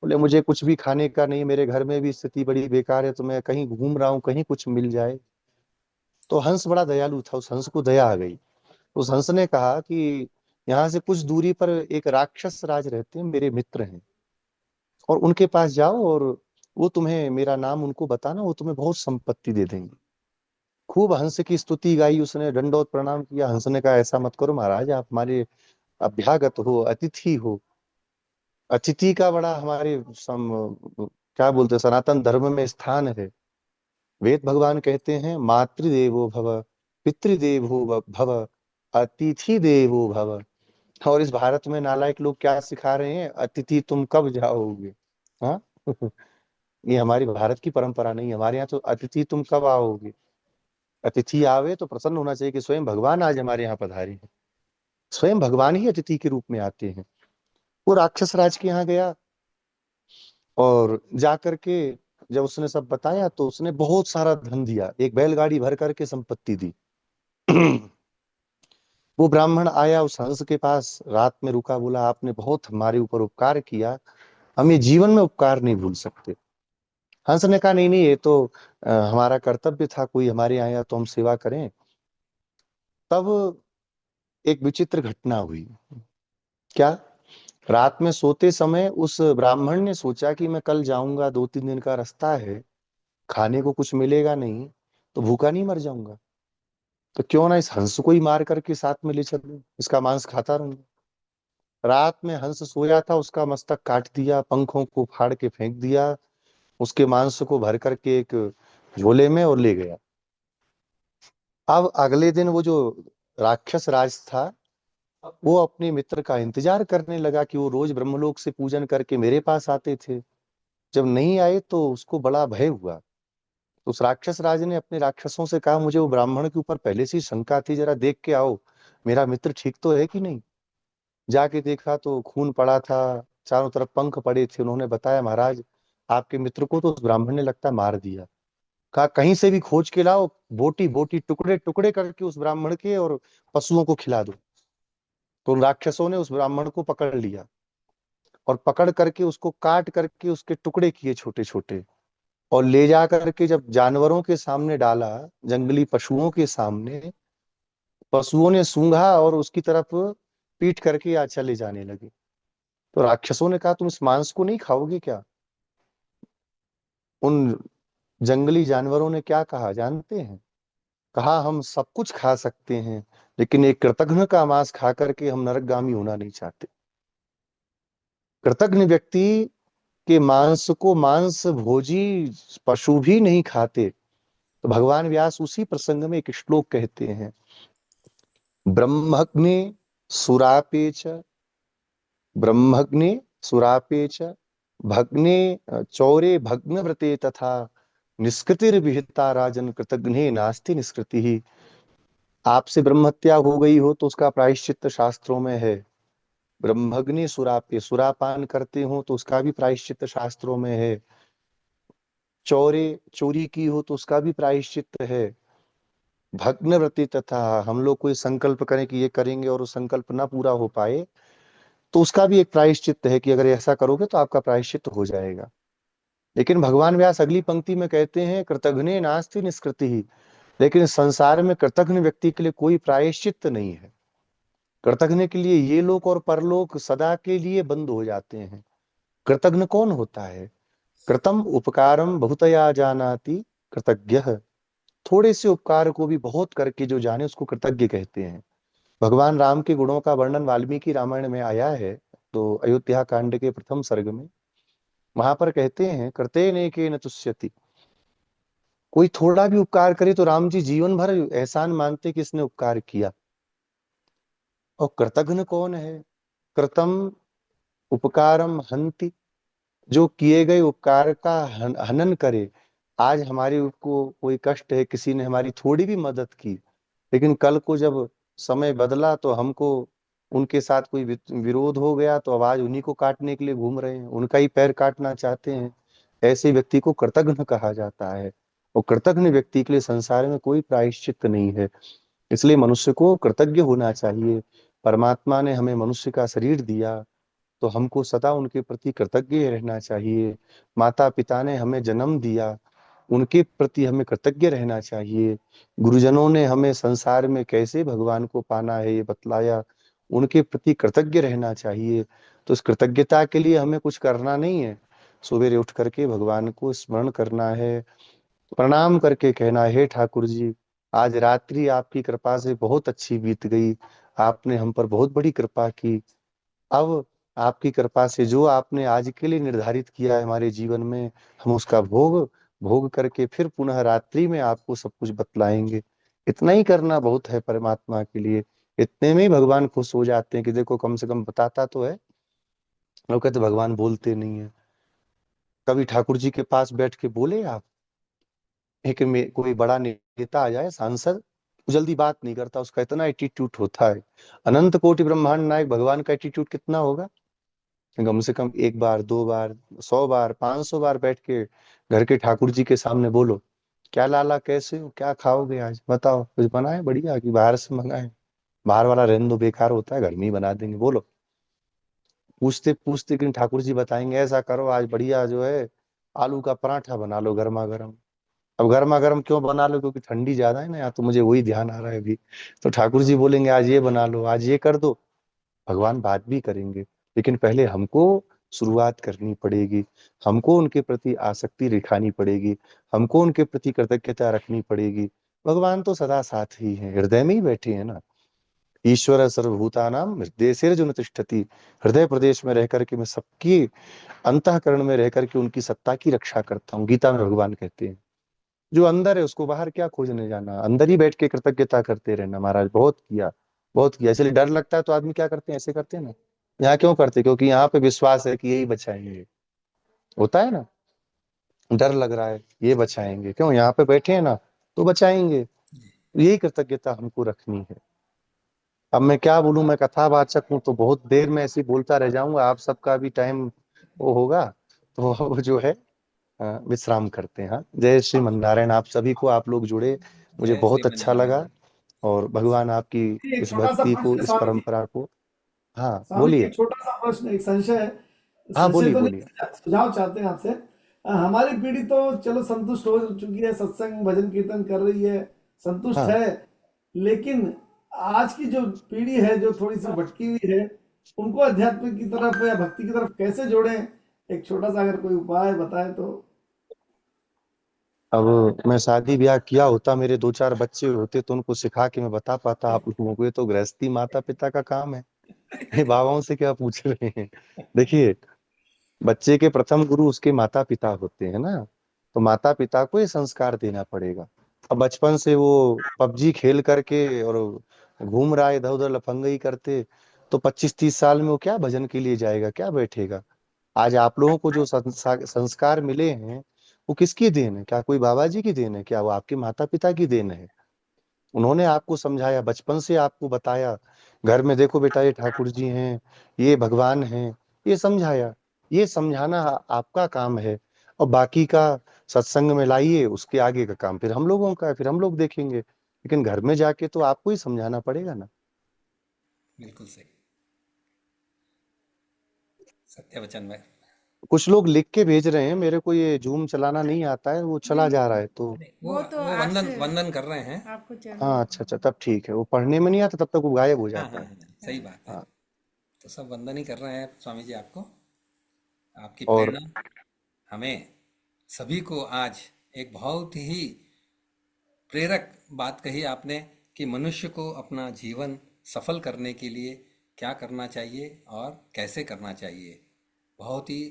बोले मुझे कुछ भी खाने का नहीं, मेरे घर में भी स्थिति बड़ी बेकार है, तो मैं कहीं घूम रहा हूँ, कहीं कुछ मिल जाए। तो हंस बड़ा दयालु था, उस हंस को दया आ गई। उस हंस ने कहा कि यहाँ से कुछ दूरी पर एक राक्षस राज रहते हैं, मेरे मित्र हैं, और उनके पास जाओ, और वो तुम्हें, मेरा नाम उनको बताना, वो तुम्हें बहुत संपत्ति दे देंगे। खूब हंस की स्तुति गाई उसने, दंडोत प्रणाम किया। हंस ने कहा ऐसा मत करो महाराज, आप हमारे अभ्यागत हो, अतिथि हो। अतिथि का बड़ा हमारे क्या बोलते हैं, सनातन धर्म में स्थान है। वेद भगवान कहते हैं मातृदेवो भव, पितृदेवो भव, अतिथि देवो भव। और इस भारत में नालायक लोग क्या सिखा रहे हैं, अतिथि तुम कब जाओगे। हाँ ये हमारी भारत की परंपरा नहीं है। हमारे यहाँ तो अतिथि तुम कब आओगे। अतिथि आवे तो प्रसन्न होना चाहिए कि स्वयं भगवान आज हमारे यहाँ पधारे हैं। स्वयं भगवान ही अतिथि के रूप में आते हैं। वो राक्षस राज के यहाँ गया, और जा करके जब उसने सब बताया तो उसने बहुत सारा धन दिया, एक बैलगाड़ी भर करके संपत्ति दी। वो ब्राह्मण आया उस हंस के पास, रात में रुका, बोला आपने बहुत हमारे ऊपर उपकार किया, हम ये जीवन में उपकार नहीं भूल सकते। हंस ने कहा नहीं नहीं, ये तो हमारा कर्तव्य था, कोई हमारे यहाँ आया तो हम सेवा करें। तब एक विचित्र घटना हुई। क्या, रात में सोते समय उस ब्राह्मण ने सोचा कि मैं कल जाऊंगा, 2-3 दिन का रास्ता है, खाने को कुछ मिलेगा नहीं तो भूखा नहीं मर जाऊंगा, तो क्यों ना इस हंस को ही मार करके साथ में ले चलूं, इसका मांस खाता रहूंगा। रात में हंस सोया था, उसका मस्तक काट दिया, पंखों को फाड़ के फेंक दिया, उसके मांस को भर करके एक झोले में और ले गया। अब अगले दिन वो जो राक्षस राज था, वो अपने मित्र का इंतजार करने लगा कि वो रोज ब्रह्मलोक से पूजन करके मेरे पास आते थे। जब नहीं आए तो उसको बड़ा भय हुआ। तो उस राक्षस राज ने अपने राक्षसों से कहा, मुझे वो ब्राह्मण के ऊपर पहले से ही शंका थी, जरा देख के आओ मेरा मित्र ठीक तो है कि नहीं। जाके देखा तो खून पड़ा था, चारों तरफ पंख पड़े थे। उन्होंने बताया, महाराज आपके मित्र को तो उस ब्राह्मण ने लगता मार दिया। कहा कहीं से भी खोज के लाओ, बोटी बोटी टुकड़े टुकड़े करके उस ब्राह्मण के और पशुओं को खिला दो। तो उन राक्षसों ने उस ब्राह्मण को पकड़ लिया और पकड़ करके उसको काट करके उसके टुकड़े किए छोटे छोटे, और ले जा करके जब जानवरों के सामने डाला, जंगली पशुओं के सामने, पशुओं ने सूंघा और उसकी तरफ पीट करके या चले जाने लगे। तो राक्षसों ने कहा, तुम इस मांस को नहीं खाओगे क्या। उन जंगली जानवरों ने क्या कहा जानते हैं? कहा, हम सब कुछ खा सकते हैं, लेकिन एक कृतघ्न का मांस खा करके हम नरकगामी होना नहीं चाहते। कृतघ्न व्यक्ति के मांस को मांस भोजी पशु भी नहीं खाते। तो भगवान व्यास उसी प्रसंग में एक श्लोक कहते हैं, ब्रह्मग्नि सुरापे च, ब्रह्मग्नि सुरापे च भग्ने चौरे भग्न व्रते तथा निष्कृतिर्विहिता राजन कृतघ्ने नास्ति निष्कृति ही। आपसे ब्रह्म हत्या हो गई हो तो उसका प्रायश्चित शास्त्रों में है। ब्रह्मग्नि सुरापे, सुरापान करते हो तो उसका भी प्रायश्चित शास्त्रों में है। चौरे, चोरी की हो तो उसका भी प्रायश्चित है। भग्न व्रति तथा, हम लोग कोई संकल्प करें कि ये करेंगे और वो संकल्प ना पूरा हो पाए तो उसका भी एक प्रायश्चित है कि अगर ऐसा करोगे तो आपका प्रायश्चित हो जाएगा। लेकिन भगवान व्यास अगली पंक्ति में कहते हैं, कृतघ्ने नास्ति निष्कृति ही। लेकिन संसार में कृतघ्न व्यक्ति के लिए कोई प्रायश्चित नहीं है। कृतघ्न के लिए ये लोक और परलोक सदा के लिए बंद हो जाते हैं। कृतघ्न कौन होता है? कृतम उपकारम बहुतया जानाति कृतज्ञः। थोड़े से उपकार को भी बहुत करके जो जाने उसको कृतज्ञ कहते हैं। भगवान राम के गुणों का वर्णन वाल्मीकि रामायण में आया है, तो अयोध्या कांड के प्रथम सर्ग में वहां पर कहते हैं, कृते नेकेन तुष्यति। कोई थोड़ा भी उपकार करे तो राम जी जीवन भर एहसान मानते कि इसने उपकार किया। और कृतघ्न कौन है? कृतम उपकारम हंति, जो किए गए उपकार का हनन करे। आज हमारे को कोई कष्ट है, किसी ने हमारी थोड़ी भी मदद की, लेकिन कल को जब समय बदला तो हमको उनके साथ कोई विरोध हो गया तो आवाज उन्हीं को काटने के लिए घूम रहे हैं, उनका ही पैर काटना चाहते हैं। ऐसे व्यक्ति को कृतघ्न कहा जाता है। और कृतघ्न व्यक्ति के लिए संसार में कोई प्रायश्चित नहीं है। इसलिए मनुष्य को कृतज्ञ होना चाहिए। परमात्मा ने हमें मनुष्य का शरीर दिया तो हमको सदा उनके प्रति कृतज्ञ रहना चाहिए। माता पिता ने हमें जन्म दिया, उनके प्रति हमें कृतज्ञ रहना चाहिए। गुरुजनों ने हमें संसार में कैसे भगवान को पाना है ये बतलाया, उनके प्रति कृतज्ञ रहना चाहिए। तो इस कृतज्ञता के लिए हमें कुछ करना नहीं है, सवेरे उठ करके भगवान को स्मरण करना है, प्रणाम करके कहना है, हे ठाकुर जी आज रात्रि आपकी कृपा से बहुत अच्छी बीत गई, आपने हम पर बहुत बड़ी कृपा की। अब आपकी कृपा से जो आपने आज के लिए निर्धारित किया है हमारे जीवन में, हम उसका भोग भोग करके फिर पुनः रात्रि में आपको सब कुछ बतलाएंगे। इतना ही करना बहुत है परमात्मा के लिए। इतने में ही भगवान खुश हो जाते हैं कि देखो कम से कम बताता तो है। लोग कहते भगवान बोलते नहीं है। कभी ठाकुर जी के पास बैठ के बोले आप, एक में कोई बड़ा नेता आ जाए, सांसद, जल्दी बात नहीं करता, उसका इतना एटीट्यूड होता है। अनंत कोटि ब्रह्मांड नायक भगवान का एटीट्यूड कितना होगा? कम से कम एक बार, दो बार, 100 बार, 500 बार बैठ के घर के ठाकुर जी के सामने बोलो, क्या लाला कैसे हो, क्या खाओगे आज, बताओ कुछ बनाए बढ़िया कि बाहर से मंगाए। बाहर वाला रहने दो, बेकार होता है, घर में ही बना देंगे, बोलो। पूछते पूछते कि ठाकुर जी बताएंगे, ऐसा करो आज बढ़िया जो है आलू का पराठा बना लो गर्मा गर्म। अब गर्मा गर्म क्यों बना लो? क्योंकि ठंडी ज्यादा है ना यहाँ, तो मुझे वही ध्यान आ रहा है अभी। तो ठाकुर जी बोलेंगे आज ये बना लो, आज ये कर दो। भगवान बात भी करेंगे, लेकिन पहले हमको शुरुआत करनी पड़ेगी, हमको उनके प्रति आसक्ति दिखानी पड़ेगी, हमको उनके प्रति कृतज्ञता रखनी पड़ेगी। भगवान तो सदा साथ ही हैं, हृदय में ही बैठे हैं ना। ईश्वर सर्वभूतानां हृदयेर्जुन तिष्ठति। हृदय प्रदेश में रह करके मैं सबकी अंतःकरण में रह करके उनकी सत्ता की रक्षा करता हूँ। गीता में भगवान कहते हैं जो अंदर है उसको बाहर क्या खोजने जाना, अंदर ही बैठ के कृतज्ञता करते रहना। महाराज बहुत किया, बहुत किया। इसलिए डर लगता है तो आदमी क्या करते हैं, ऐसे करते हैं ना। यहाँ क्यों करते, क्योंकि यहाँ पे विश्वास है कि यही बचाएंगे। होता है ना, डर लग रहा है ये बचाएंगे, क्यों यहाँ पे बैठे हैं ना तो बचाएंगे। यही कृतज्ञता हमको रखनी है। अब मैं क्या बोलूं, मैं कथावाचक हूं तो बहुत देर में ऐसे ही बोलता रह जाऊंगा। आप सबका भी टाइम वो होगा तो वो जो है विश्राम करते हैं। हाँ, जय श्री नारायण। आप सभी को, आप लोग जुड़े, मुझे जय बहुत अच्छा श्रीमन लगा। और भगवान आपकी एक इस छोटा सा भक्ति को, प्रश्न इस स्वामी जी, परंपरा को। हाँ स्वामी जी, बोलिए। एक छोटा सा प्रश्न, एक संशय है। हाँ संशय बोलिए तो नहीं, बोलिए। सुझाव चाहते हैं आपसे। हमारी पीढ़ी तो चलो संतुष्ट हो चुकी है, सत्संग भजन कीर्तन कर रही है, संतुष्ट हाँ है। लेकिन आज की जो पीढ़ी है, जो थोड़ी सी भटकी हुई है, उनको अध्यात्म की तरफ या भक्ति की तरफ कैसे जोड़ें? एक छोटा सा अगर कोई उपाय बताए तो। अब मैं शादी ब्याह किया होता, मेरे 2-4 बच्चे होते तो उनको सिखा के मैं बता पाता आप लोगों को। ये तो गृहस्थी माता पिता का काम है। ये बाबाओं से क्या पूछ रहे हैं। देखिए, बच्चे के प्रथम गुरु उसके माता पिता होते हैं ना। तो माता पिता को ये संस्कार देना पड़ेगा। अब बचपन से वो पबजी खेल करके और घूम रहा है इधर उधर लफंगई करते, तो 25-30 साल में वो क्या भजन के लिए जाएगा, क्या बैठेगा। आज आप लोगों को जो संस्कार मिले हैं वो किसकी देन है? क्या कोई बाबा जी की देन है? क्या वो आपके माता पिता की देन है? उन्होंने आपको समझाया, बचपन से आपको बताया, घर में देखो बेटा ये ठाकुर जी हैं, ये भगवान हैं, ये समझाया। ये समझाना आपका काम है। और बाकी का सत्संग में लाइए, उसके आगे का काम फिर हम लोगों का है, फिर हम लोग देखेंगे। लेकिन घर में जाके तो आपको ही समझाना पड़ेगा ना। बिल्कुल सही, सत्य वचन में। कुछ लोग लिख के भेज रहे हैं, मेरे को ये जूम चलाना नहीं आता है, वो चला जा रहा है तो। वो वो तो वो आज वंदन से वंदन कर रहे हैं। आपको चल हाँ अच्छा अच्छा, तब ठीक है। वो पढ़ने में नहीं आता तब तक वो गायब हो हाँ जाता हाँ है। हाँ, सही बात है। हाँ। तो सब वंदन ही कर रहे हैं स्वामी जी आपको। आपकी और प्रेरणा हमें सभी को आज एक बहुत ही प्रेरक बात कही आपने कि मनुष्य को अपना जीवन सफल करने के लिए क्या करना चाहिए और कैसे करना चाहिए। बहुत ही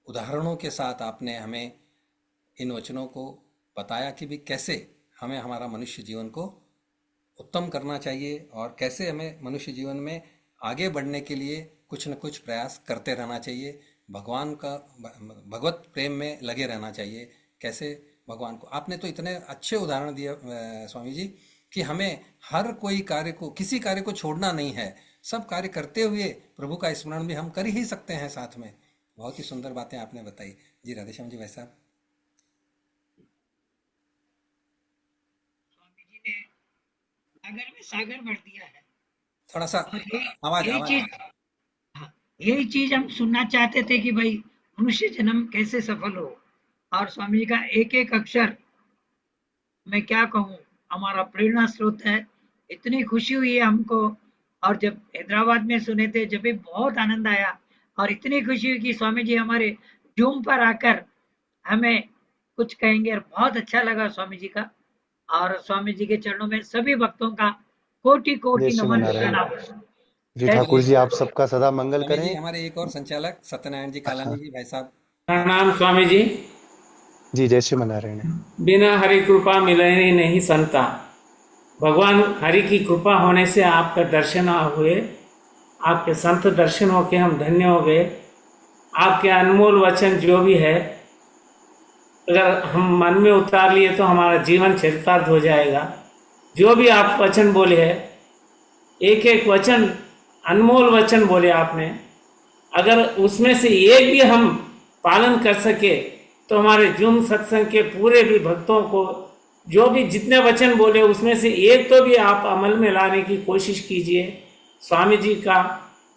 उदाहरणों के साथ आपने हमें इन वचनों को बताया कि भी कैसे हमें हमारा मनुष्य जीवन को उत्तम करना चाहिए और कैसे हमें मनुष्य जीवन में आगे बढ़ने के लिए कुछ न कुछ प्रयास करते रहना चाहिए। भगवान का भगवत प्रेम में लगे रहना चाहिए। कैसे भगवान को आपने तो इतने अच्छे उदाहरण दिए स्वामी जी कि हमें हर कोई कार्य को, किसी कार्य को छोड़ना नहीं है। सब कार्य करते हुए प्रभु का स्मरण भी हम कर ही सकते हैं साथ में। बहुत ही सुंदर बातें आपने बताई जी। राधेश्याम जी भाई साहब। स्वामी जी ने सागर में सागर भर दिया है। थोड़ा सा और आवाज यही आवाज चीज, हाँ, यही चीज हम सुनना चाहते थे कि भाई मनुष्य जन्म कैसे सफल हो। और स्वामी जी का एक एक अक्षर मैं क्या कहूँ, हमारा प्रेरणा स्रोत है। इतनी खुशी हुई है हमको। और जब हैदराबाद में सुने थे जब भी बहुत आनंद आया। और इतनी खुशी हुई कि स्वामी जी हमारे जूम पर आकर हमें कुछ कहेंगे, और बहुत अच्छा लगा स्वामी जी का। और स्वामी जी के चरणों में सभी भक्तों का कोटि जय कोटि श्रीमन नमन नारायण। प्रणाम। जी जय ठाकुर चलिए जी, आप सबका सदा मंगल स्वामी जी, करें। हमारे एक और संचालक सत्यनारायण जी कालानी जी भाई साहब। प्रणाम स्वामी जी। जी जय श्रीमन नारायण। बिना हरि कृपा मिले ही नहीं संता। भगवान हरि की कृपा होने से आपका दर्शन हुए, आपके संत दर्शन होके हम धन्य हो गए। आपके अनमोल वचन जो भी है अगर हम मन में उतार लिए तो हमारा जीवन चरितार्थ हो जाएगा। जो भी आप वचन बोले हैं, एक एक वचन अनमोल वचन बोले आपने, अगर उसमें से एक भी हम पालन कर सके तो हमारे जूम सत्संग के पूरे भी भक्तों को जो भी जितने वचन बोले उसमें से एक तो भी आप अमल में लाने की कोशिश कीजिए। स्वामी जी का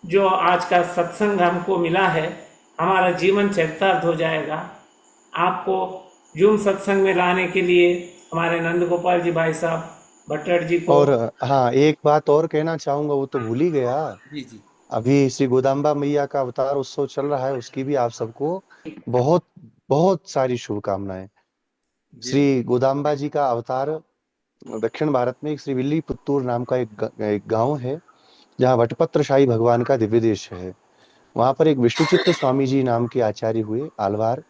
जो आज का सत्संग हमको मिला है, हमारा जीवन चरितार्थ हो जाएगा। आपको जूम सत्संग में लाने के लिए हमारे नंद गोपाल जी भाई साहब भट्टर जी को। और हाँ, एक बात और कहना चाहूंगा, वो तो भूल ही गया। जी जी। अभी श्री गोदाम्बा मैया का अवतार उत्सव चल रहा है, उसकी भी आप सबको बहुत बहुत सारी शुभकामनाएं। जी श्री गोदाम्बा जी का अवतार दक्षिण भारत में एक श्री विल्लीपुत्तूर नाम का एक गांव है, जहाँ वटपत्र भगवान का दिव्य देश है। वहां पर एक विष्णुचित्त स्वामी जी नाम के आचार्य हुए आलवार।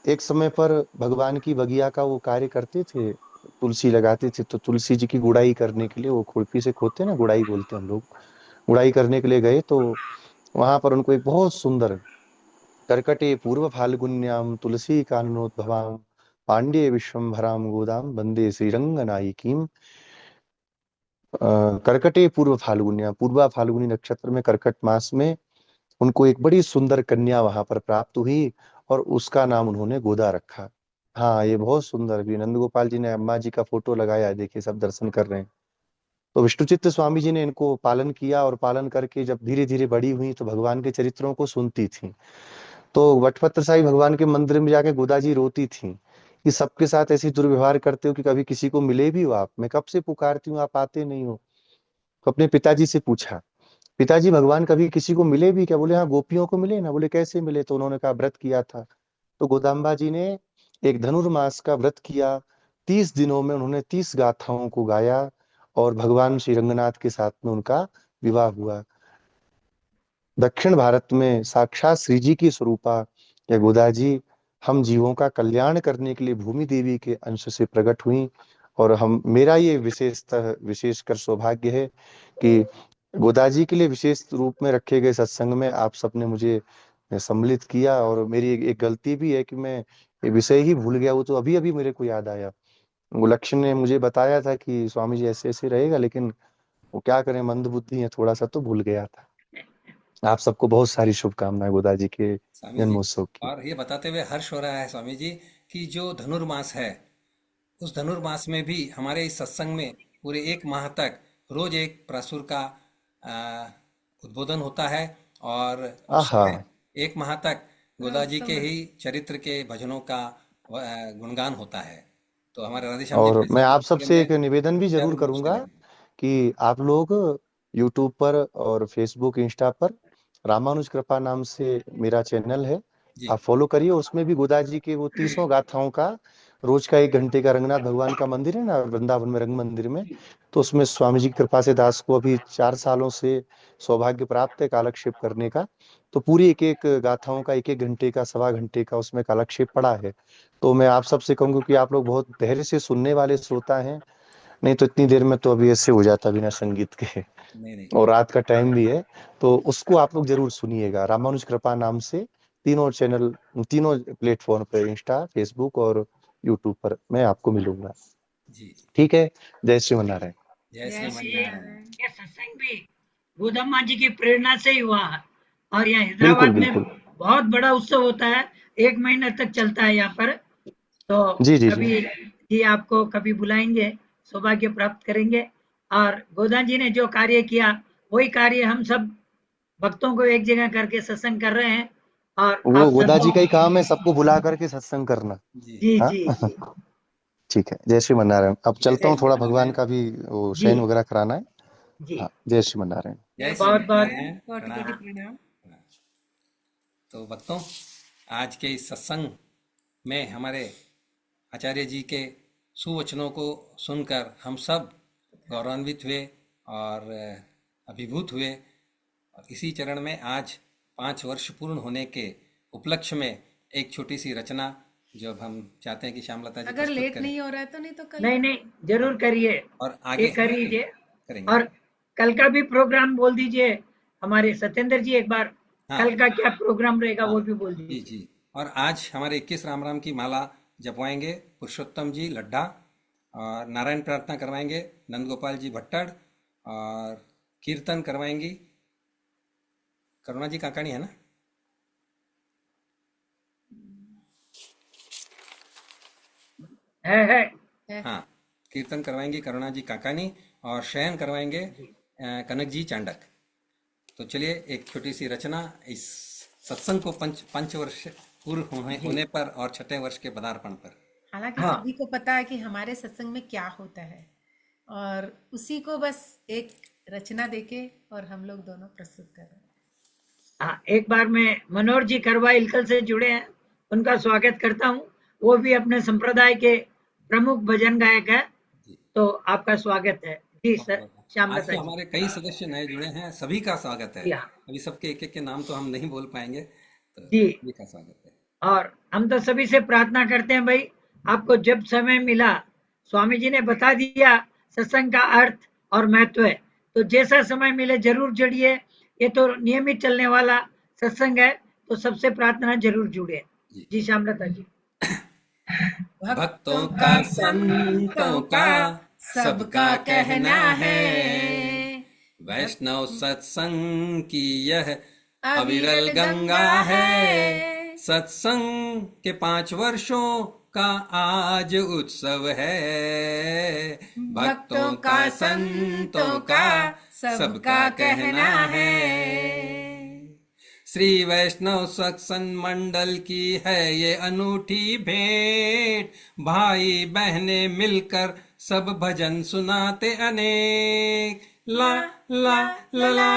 एक समय पर भगवान की बगिया का वो कार्य करते थे, तुलसी लगाते थे, तो तुलसी जी की गुड़ाई करने के लिए वो खुरपी से खोदते ना, गुड़ाई बोलते हैं हम लोग, गुड़ाई करने के लिए गए। तो वहां पर उनको एक बहुत सुंदर कर्कटे पूर्व फाल्गुन्याम तुलसी काननोद्भवाम पांड्य विश्वम्भराम गोदाम वंदे श्रीरंग नायिकीम। कर्कटे पूर्व फाल्गुन्या, पूर्वा फाल्गुनी नक्षत्र में कर्कट मास में उनको एक बड़ी सुंदर कन्या वहां पर प्राप्त हुई और उसका नाम उन्होंने गोदा रखा। हाँ, ये बहुत सुंदर भी। नंद गोपाल जी ने अम्मा जी का फोटो लगाया है, देखिए सब दर्शन कर रहे हैं। तो विष्णुचित्त स्वामी जी ने इनको पालन किया और पालन करके जब धीरे धीरे बड़ी हुई तो भगवान के चरित्रों को सुनती थी। तो वटपत्र साई भगवान के मंदिर में जाके गोदा जी रोती थी कि सबके साथ ऐसी दुर्व्यवहार करते हो कि कभी किसी को मिले भी हो आप, मैं कब से पुकारती हूँ आप आते नहीं हो। तो अपने पिताजी से पूछा, पिताजी भगवान कभी किसी को मिले भी क्या? बोले हाँ, गोपियों को मिले ना। बोले कैसे मिले? तो उन्होंने कहा व्रत किया था। तो गोदाम्बा जी ने एक धनुर्मास का व्रत किया, 30 दिनों में उन्होंने 30 गाथाओं को गाया और भगवान श्री रंगनाथ के साथ में उनका विवाह हुआ। दक्षिण भारत में साक्षात श्री जी की स्वरूपा या गोदा जी हम जीवों का कल्याण करने के लिए भूमि देवी के अंश से प्रकट हुई। और हम, मेरा ये विशेषकर सौभाग्य है कि गोदा जी के लिए विशेष रूप में रखे गए सत्संग में आप सबने मुझे सम्मिलित किया। और मेरी एक गलती भी है कि मैं ये विषय ही भूल गया, वो तो अभी अभी मेरे को याद आया। वो लक्ष्य ने मुझे बताया था कि स्वामी जी ऐसे ऐसे रहेगा, लेकिन वो क्या करें, मंद बुद्धि है थोड़ा सा, तो भूल गया था। आप सबको बहुत सारी शुभकामनाएं गोदा जी के स्वामी जी, जन्मोत्सव की। और ये बताते हुए हर्ष हो रहा है स्वामी जी कि जो धनुर्मास है, उस धनुर्मास में भी हमारे इस सत्संग में पूरे 1 माह तक रोज एक प्रसुर का आ, उद्बोधन होता है और आहा, उसमें 1 माह तक गोदा जी के ही चरित्र के भजनों का गुणगान होता है। तो हमारे राधेश्याम जी और फिर से मैं इस आप बारे सबसे में एक निवेदन भी जरूर सुचारू रूप से करूंगा लगे। कि आप लोग यूट्यूब पर और फेसबुक इंस्टा पर रामानुज कृपा नाम से मेरा चैनल है, जी आप फॉलो करिए। उसमें भी गोदा जी के वो 30 गाथाओं का रोज का 1 घंटे का, रंगनाथ भगवान का मंदिर है ना वृंदावन में, रंग मंदिर में, तो उसमें स्वामी जी की कृपा से दास को अभी 4 सालों से सौभाग्य प्राप्त है कालक्षेप करने का। तो पूरी एक एक गाथाओं का 1 1 घंटे का, 1.25 घंटे का उसमें कालक्षेप पड़ा है। तो मैं आप सबसे कहूंगा कि आप लोग बहुत धैर्य से सुनने वाले श्रोता हैं, नहीं तो इतनी देर में तो अभी ऐसे हो जाता बिना संगीत के, नहीं नहीं और रात का टाइम भी है। तो उसको आप लोग जरूर सुनिएगा, रामानुज कृपा नाम से तीनों चैनल, तीनों प्लेटफॉर्म पे, इंस्टा, फेसबुक और यूट्यूब पर मैं आपको मिलूंगा। जी, ठीक है, जय श्रीमन नारायण। जय जय श्रीमन श्री ये नारायण। नारायण। ये सत्संग भी गोदम्मा जी की प्रेरणा से ही हुआ है। और यहाँ बिल्कुल हैदराबाद में बिल्कुल। बहुत बड़ा उत्सव होता है, 1 महीने तक चलता है यहाँ पर। तो जी जी जी। कभी जी आपको कभी बुलाएंगे, सौभाग्य प्राप्त करेंगे। और गोदा जी ने जो कार्य किया वही कार्य हम सब भक्तों को एक जगह करके सत्संग कर रहे हैं। और वो आप गोदा जी सबको का ही काम है सबको बुला करके सत्संग करना। जी जी हाँ, जी जी ठीक है, जय श्रीमन नारायण। अब जय चलता हूँ, श्रीमन थोड़ा भगवान नारायण। का भी वो जी शयन वगैरह कराना है। जी हाँ, जय श्रीमन नारायण। जय बहुत श्रीमन बहुत नारायण। कोटि प्रणाम। कोटि प्रणाम। तो भक्तों, आज के इस सत्संग में हमारे आचार्य जी के सुवचनों को सुनकर हम सब गौरवान्वित हुए और अभिभूत हुए। और इसी चरण में आज 5 वर्ष पूर्ण होने के उपलक्ष्य में एक छोटी सी रचना जो अब हम चाहते हैं कि श्यामलता जी अगर प्रस्तुत लेट करें, नहीं हो रहा है तो, नहीं तो कल नहीं नहीं, जरूर करिए, और ये आगे कर लीजिए। करेंगे। और कल का भी प्रोग्राम बोल दीजिए, हमारे सत्येंद्र जी एक बार हाँ कल का क्या प्रोग्राम रहेगा हाँ, वो भी बोल जी दीजिए। जी। और आज हमारे 21 राम राम की माला जपवाएंगे पुरुषोत्तम जी लड्ढा, और नारायण प्रार्थना करवाएंगे नंद गोपाल जी भट्टड़, और कीर्तन करवाएंगी करुणा जी काकाणी, है ना? है है। हाँ, कीर्तन करवाएंगी करुणा जी काकानी, और शयन करवाएंगे कनक जी चांडक। तो चलिए एक छोटी सी रचना इस सत्संग को पंच वर्ष पूर्व होने पर और 6ठे वर्ष के पदार्पण पर। हालांकि हाँ सभी को पता है कि हमारे सत्संग में क्या होता है, और उसी को बस एक रचना देके और हम लोग दोनों प्रस्तुत कर रहे हैं। हाँ, एक बार मैं मनोहर जी करवा इलकल से जुड़े हैं, उनका स्वागत करता हूँ। वो भी अपने संप्रदाय के प्रमुख भजन गायक है, तो आपका स्वागत है जी सर। श्याम आज लता तो जी। हमारे कई सदस्य नए जुड़े हैं, सभी का स्वागत है। जी हाँ। अभी सबके एक एक के नाम तो हम नहीं बोल पाएंगे, तो जी। सभी का स्वागत है। और हम तो सभी से प्रार्थना करते हैं भाई, आपको जब समय मिला, स्वामी जी ने बता दिया सत्संग का अर्थ और महत्व है, तो जैसा समय मिले जरूर जुड़िए। ये तो नियमित चलने वाला सत्संग है, तो सबसे प्रार्थना जरूर जुड़े। जी श्यामलता जी। भक्तों का संतों का सबका कहना है, वैष्णव सत्संग की यह अविरल गंगा है। सत्संग के 5 वर्षों का आज उत्सव है, भक्तों का संतों का सबका कहना है। श्री वैष्णव सत्संग मंडल की है ये अनूठी भेंट, भाई बहने मिलकर सब भजन सुनाते अनेक। ला ला ला ला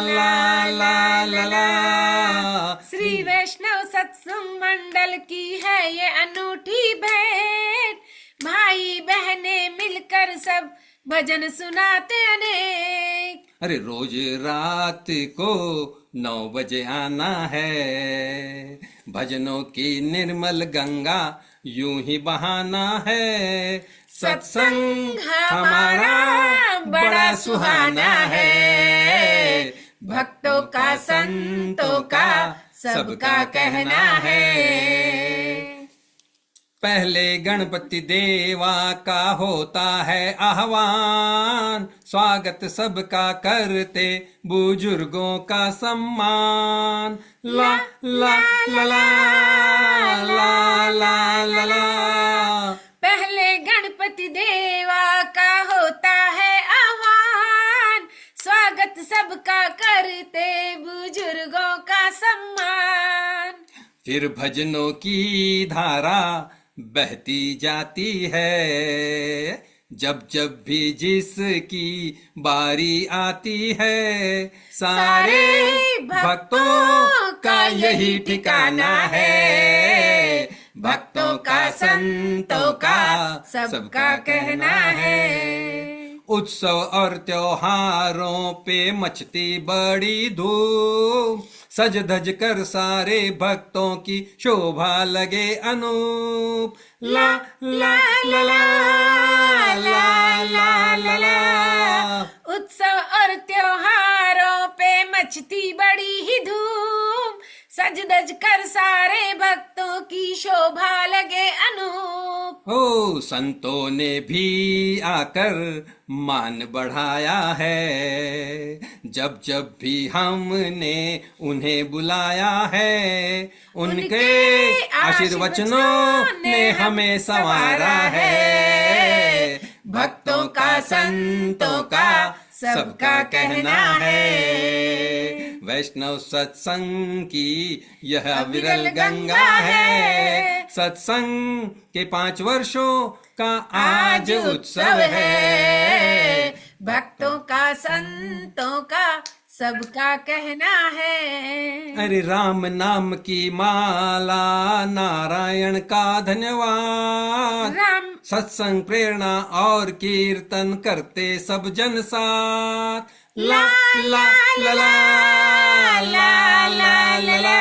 ला ला ला ला। श्री वैष्णव सत्संग मंडल की है ये अनूठी भेंट, भाई बहने मिलकर सब भजन सुनाते अनेक। अरे रोज रात को 9 बजे आना है, भजनों की निर्मल गंगा यूं ही बहाना है। सत्संग हमारा बड़ा सुहाना है, भक्तों का संतों का सबका कहना है। पहले गणपति देवा का होता है आह्वान, स्वागत सबका करते बुजुर्गों का सम्मान। ला ला ला ला ला ला ला ला। पहले गणपति देवा का होता है आह्वान, स्वागत सबका करते बुजुर्गों का सम्मान। फिर भजनों की धारा बहती जाती है, जब जब भी जिसकी बारी आती है। सारे भक्तों का यही ठिकाना है, भक्तों का संतों का सबका कहना है। उत्सव और त्योहारों पे मचती बड़ी धूम, सज धज कर सारे भक्तों की शोभा लगे अनूप। ला ला ला ला ला ला ला ला। उत्सव और त्योहारों पे मचती बड़ी ही धूम, सज धज कर सारे भक्तों की शोभा लगे अनूप। हो संतों ने भी आकर मान बढ़ाया है, जब जब भी हमने उन्हें बुलाया है। उनके आशीर्वचनों ने हमें संवारा है, भक्तों का संतों का सबका कहना है। वैष्णव सत्संग की यह अविरल गंगा है, सत्संग के 5 वर्षों का आज उत्सव है, भक्तों का संतों का सबका कहना है। अरे राम नाम की माला, नारायण का धन्यवाद, राम सत्संग प्रेरणा और कीर्तन करते सब जन साथ। ला ला ला ला ला ला ला ला।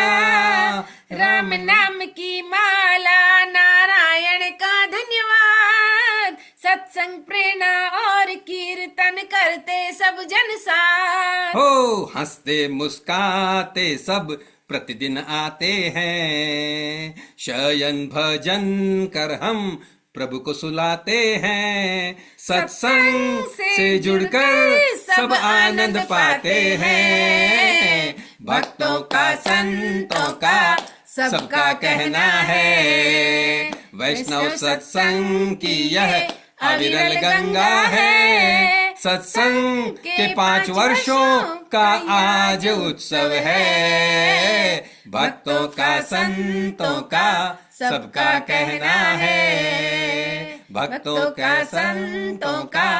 राम नाम की माला, नारायण का धन्यवाद, सत्संग प्रेरणा और कीर्तन करते सब जन साथ। हो हंसते मुस्काते सब प्रतिदिन आते हैं, शयन भजन कर हम प्रभु को सुलाते हैं। सत्संग से जुड़कर सब आनंद पाते हैं, भक्तों का संतों का सबका कहना है। वैष्णव सत्संग की यह अविरल गंगा है, सत्संग के 5 वर्षों का आज उत्सव है, भक्तों का संतों का सबका कहना है, भक्तों का संतों का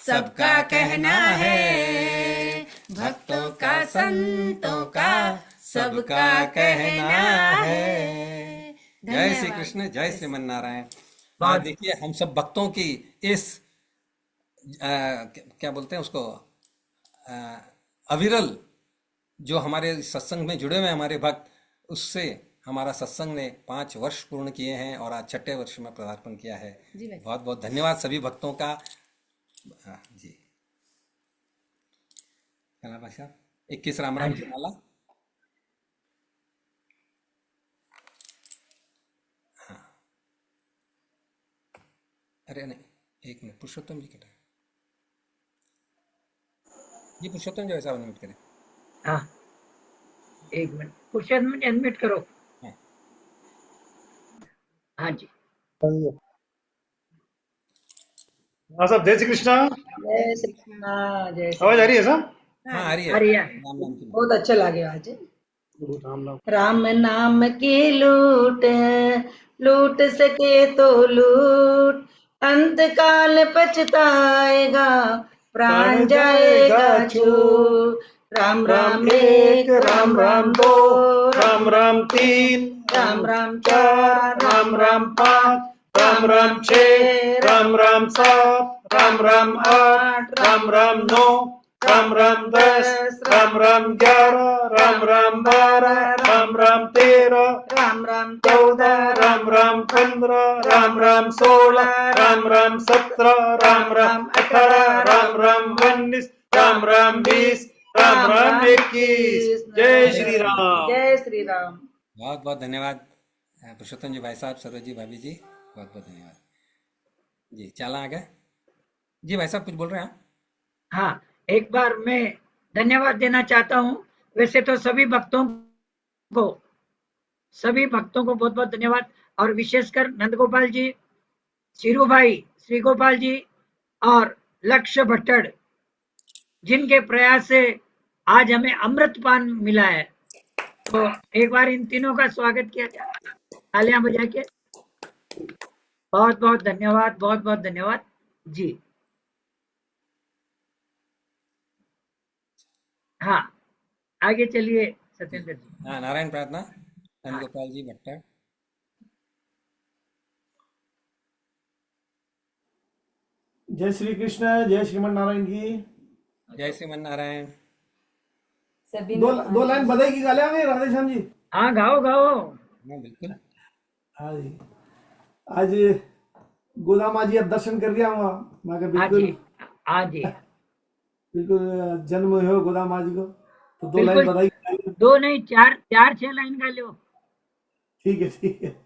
सबका कहना है, भक्तों का संतों का सबका कहना है। जय श्री धन्यवाद। कृष्ण, जय श्रीमन नारायण। आज देखिए हम सब भक्तों की इस क्या बोलते हैं उसको, अविरल जो हमारे सत्संग में जुड़े हुए हमारे भक्त, उससे हमारा सत्संग ने 5 वर्ष पूर्ण किए हैं और आज 6ठे वर्ष में पदार्पण किया है। जी भाई। बहुत बहुत धन्यवाद सभी भक्तों का। जी चला भाई साहब, 21 राम राम की माला। हाँ, अरे नहीं, 1 मिनट, पुरुषोत्तम जी कटा जी, पुरुषोत्तम जी वैसा अनम्यूट करें। हाँ 1 मिनट, पुरुषोत्तम जी अनम्यूट करो। हाँ। हाँ जी। हाँ साहब, जय श्री कृष्णा। जय श्री कृष्णा। जय श्री आवाज आ रही है साहब? हाँ आ रही है। अरे राम राम की बहुत अच्छा लगे आज। राम राम। राम नाम की लूट, लूट सके तो लूट, अंत काल पछताएगा, प्राण जाएगा छूट। राम राम एक, राम राम दो, राम राम 3, राम राम 4, राम राम 5, राम राम 6, राम राम 7, राम राम 8, राम राम 9, राम राम 10, राम राम 11, राम राम 12, राम राम 13, राम राम 14, राम राम 15, राम राम 16, राम राम 17, राम राम 18, राम राम 19, राम राम 20, राम राम 21। जय श्री राम। जय श्री राम। बहुत बहुत धन्यवाद पुरुषोत्तम जी भाई साहब, सरोज जी भाभी जी, बहुत बहुत धन्यवाद जी। चला आगे जी, भाई साहब कुछ बोल रहे हैं आप? हाँ, एक बार मैं धन्यवाद देना चाहता हूँ। वैसे तो सभी भक्तों को बहुत बहुत धन्यवाद, और विशेषकर नंदगोपाल जी, शिरू भाई, श्री गोपाल जी और लक्ष्य भट्टड़, जिनके प्रयास से आज हमें अमृतपान मिला है। तो एक बार इन तीनों का स्वागत किया जाए, तालियां बजा के। बहुत बहुत धन्यवाद, बहुत बहुत धन्यवाद जी। हाँ, आगे चलिए सत्येंद्र जी। हाँ, नारायण प्रार्थना, नंदगोपाल जी भट्टर। जय श्री कृष्ण, जय श्रीमन नारायण की जय श्रीमन नारायण। दो लाइन बधाई की गाले में राधे श्याम जी। हाँ गाओ गाओ। हाँ बिल्कुल। हाँ जी, आज गोदामा जी अब दर्शन कर गया हूँ मैं हाँ बिल्कुल। जी, हाँ जी, बिल्कुल जन्म हो गोदामा जी को, तो 2 लाइन बिल्कुल। बधाई। 2 नहीं, 4-6 लाइन गा लो। ठीक है ठीक है।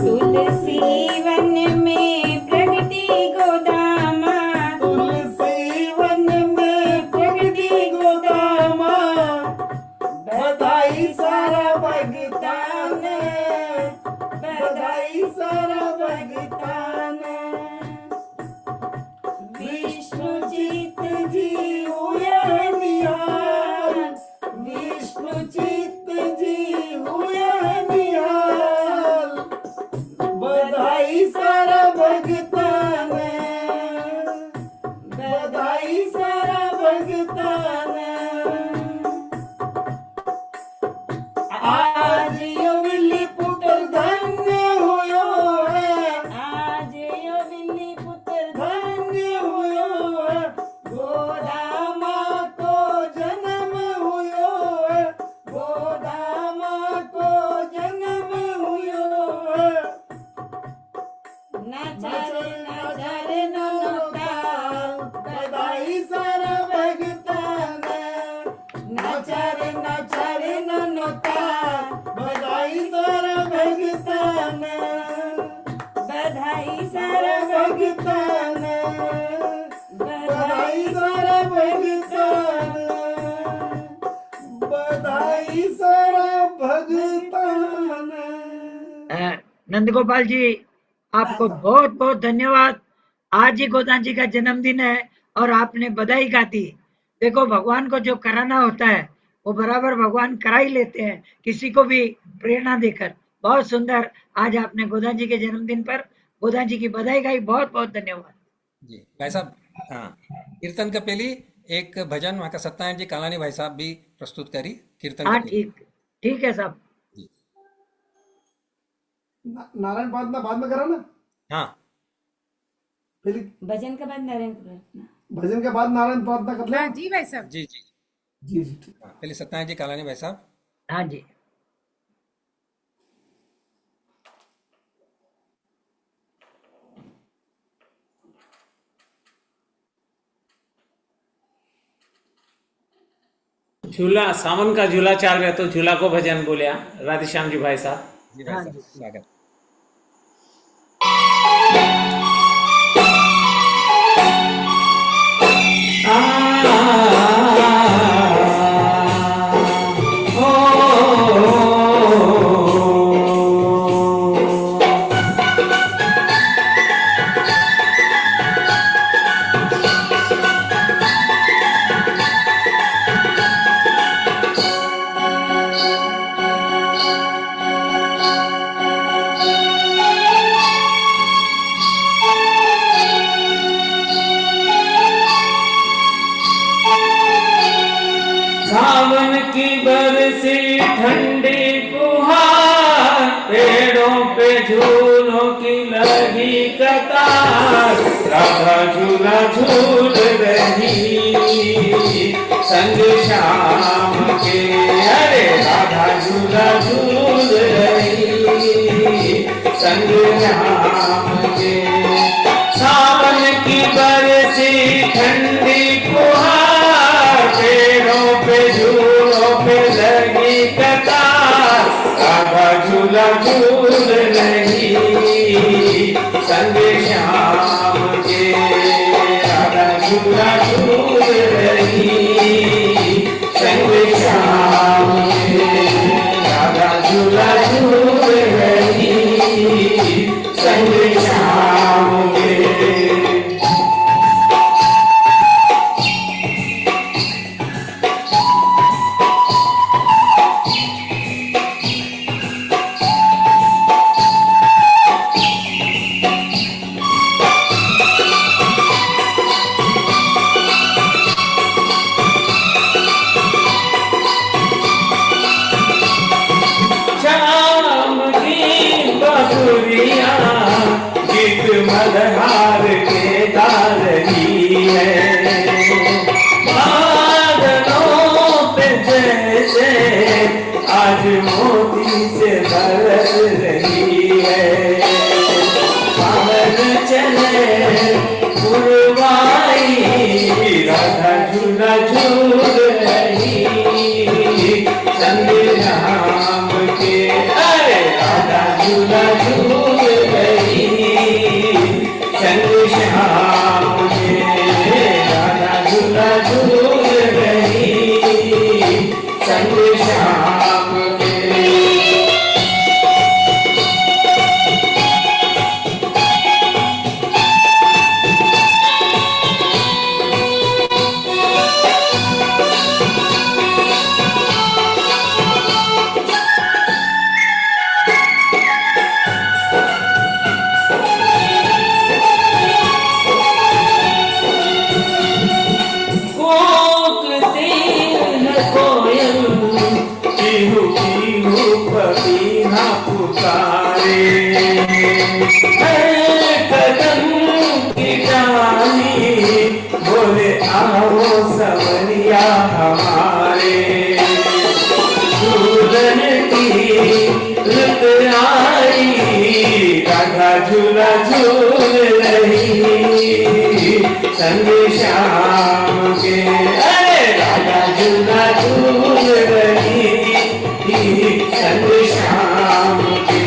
तुलसी वन में प्रगति गोदामा, तुलसी वन में प्रगति गोदामा, बधाई सारा भगतान, बधाई सारा भगतान। विष्णुचित जी हुए निहाल, विष्णुचित जी हुए निहाल, बधाई सारा भगतान, बधाई सारा भगतान। आज यवली पुत्र धन्य हुयो है, आज यवली पुत्र धन्य हुयो है, गोदामा को जन्म हुयो है, गोदामा को जन्म हुयो है। नचरे नचरे नौताल, बधाई सारा भगतान, नचरे नचरे नौताल, बधाई सारा भगतान, बधाई सारा सारा भगतान, बधाई सारा भगतान, बधाई सारा भगतान। नंदगोपाल जी, आपको बहुत बहुत धन्यवाद। आज ही गोदान जी का जन्मदिन है और आपने बधाई गा दी। देखो, भगवान को जो कराना होता है वो बराबर भगवान करा ही लेते हैं, किसी को भी प्रेरणा देकर। बहुत सुंदर आज आपने गोदा जी के जन्मदिन पर गोदा जी की बधाई गाई, बहुत बहुत धन्यवाद। जी भाई साहब, हाँ, कीर्तन का पहली एक भजन वहाँ का सत्यनारायण जी कालानी भाई साहब भी प्रस्तुत करी कीर्तन हाँ का पहली। ठीक, ठीक है साहब। जी नारायण प्रार्थना बाद में करा ना, हाँ, पहले भजन के बाद नारायण प्रार्थना। भजन के बाद नारायण प्रार्थना कर ले। हाँ जी भाई साहब। जी जी, जी जी ठीक। हाँ, पहले सत्यनारायण जी कालानी भाई साहब। हाँ जी। झूला, सावन का झूला चल रहा है तो झूला को भजन बोलिया राधेश्याम जी भाई साहब। जी भाई हाँ साहब, जी। स्वागत। सावन की बरसी ठंडी फुहार, पेड़ों पे झूलों की लगी कतार, राधा झूला झूल रही संग शाम के, अरे राधा झूला झूल रही संग शाम के। सावन की बरसी ठंडी फुहार, पेड़ों पे झूलों पे लगी कतार, राधा झूला झूल रही संग श्याम के, राधा झूला झूल रही संग श्याम के, राधा झूला झूल रही संग श्याम के। श्याम की बांसुरियां गीत मल्हार के गा रही है, बादलों पे जैसे आज मोती से बरस रही है, पवन चले पुरवाई, राधा झूला झूल रही संग राम के, अरे राधा झूला झूल रही संग श्याम के, राधा झूला झूल रही संग श्याम के। कोकती है कोयल, पीहू पीहू पपीहा पुकारे, है कदम की डाली बोले आओ सवरिया हमारे, झूलन की रुत आई, राधा झूला झूल रही संग श्याम के, अरे राधा झूला झूल रही संग श्याम के,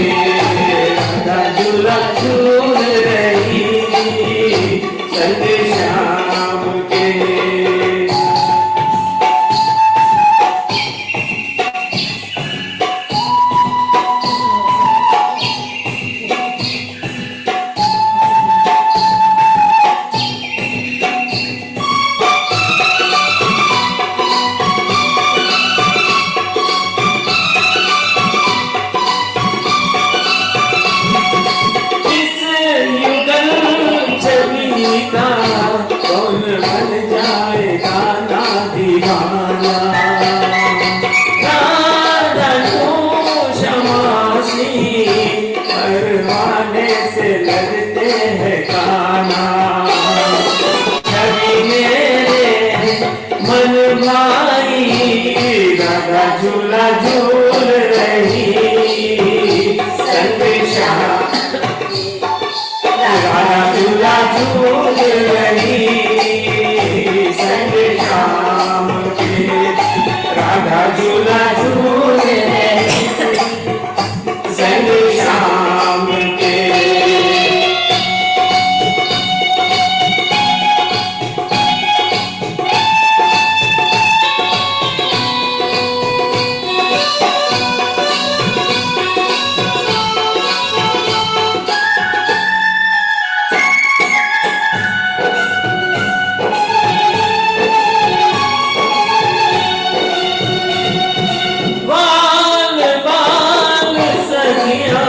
राधा झूला झूल रही संग श्याम के। जाए गाना दीवाना राधा को शमासी परवाने से लगते हैं काना छवि मेरे मन भाई राधा झूला झूल रही संग श्याम राधा झूला झूल रही संग श्याम के राधा झूला झूल रही संग श्याम के बाल बाल सखिया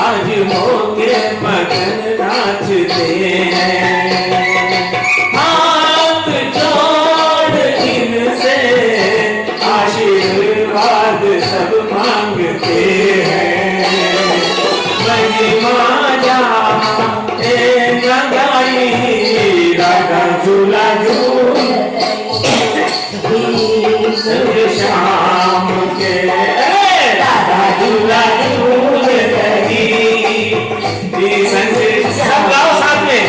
आज मोके मगन नाचते हैं हाथ जोड़ इनसे आशीर्वाद सब मांगते हैं महिमा जा ए लगाई राधा झूला झूल संग श्याम के राधा झूला झूल रही संग सब गाओ साथ में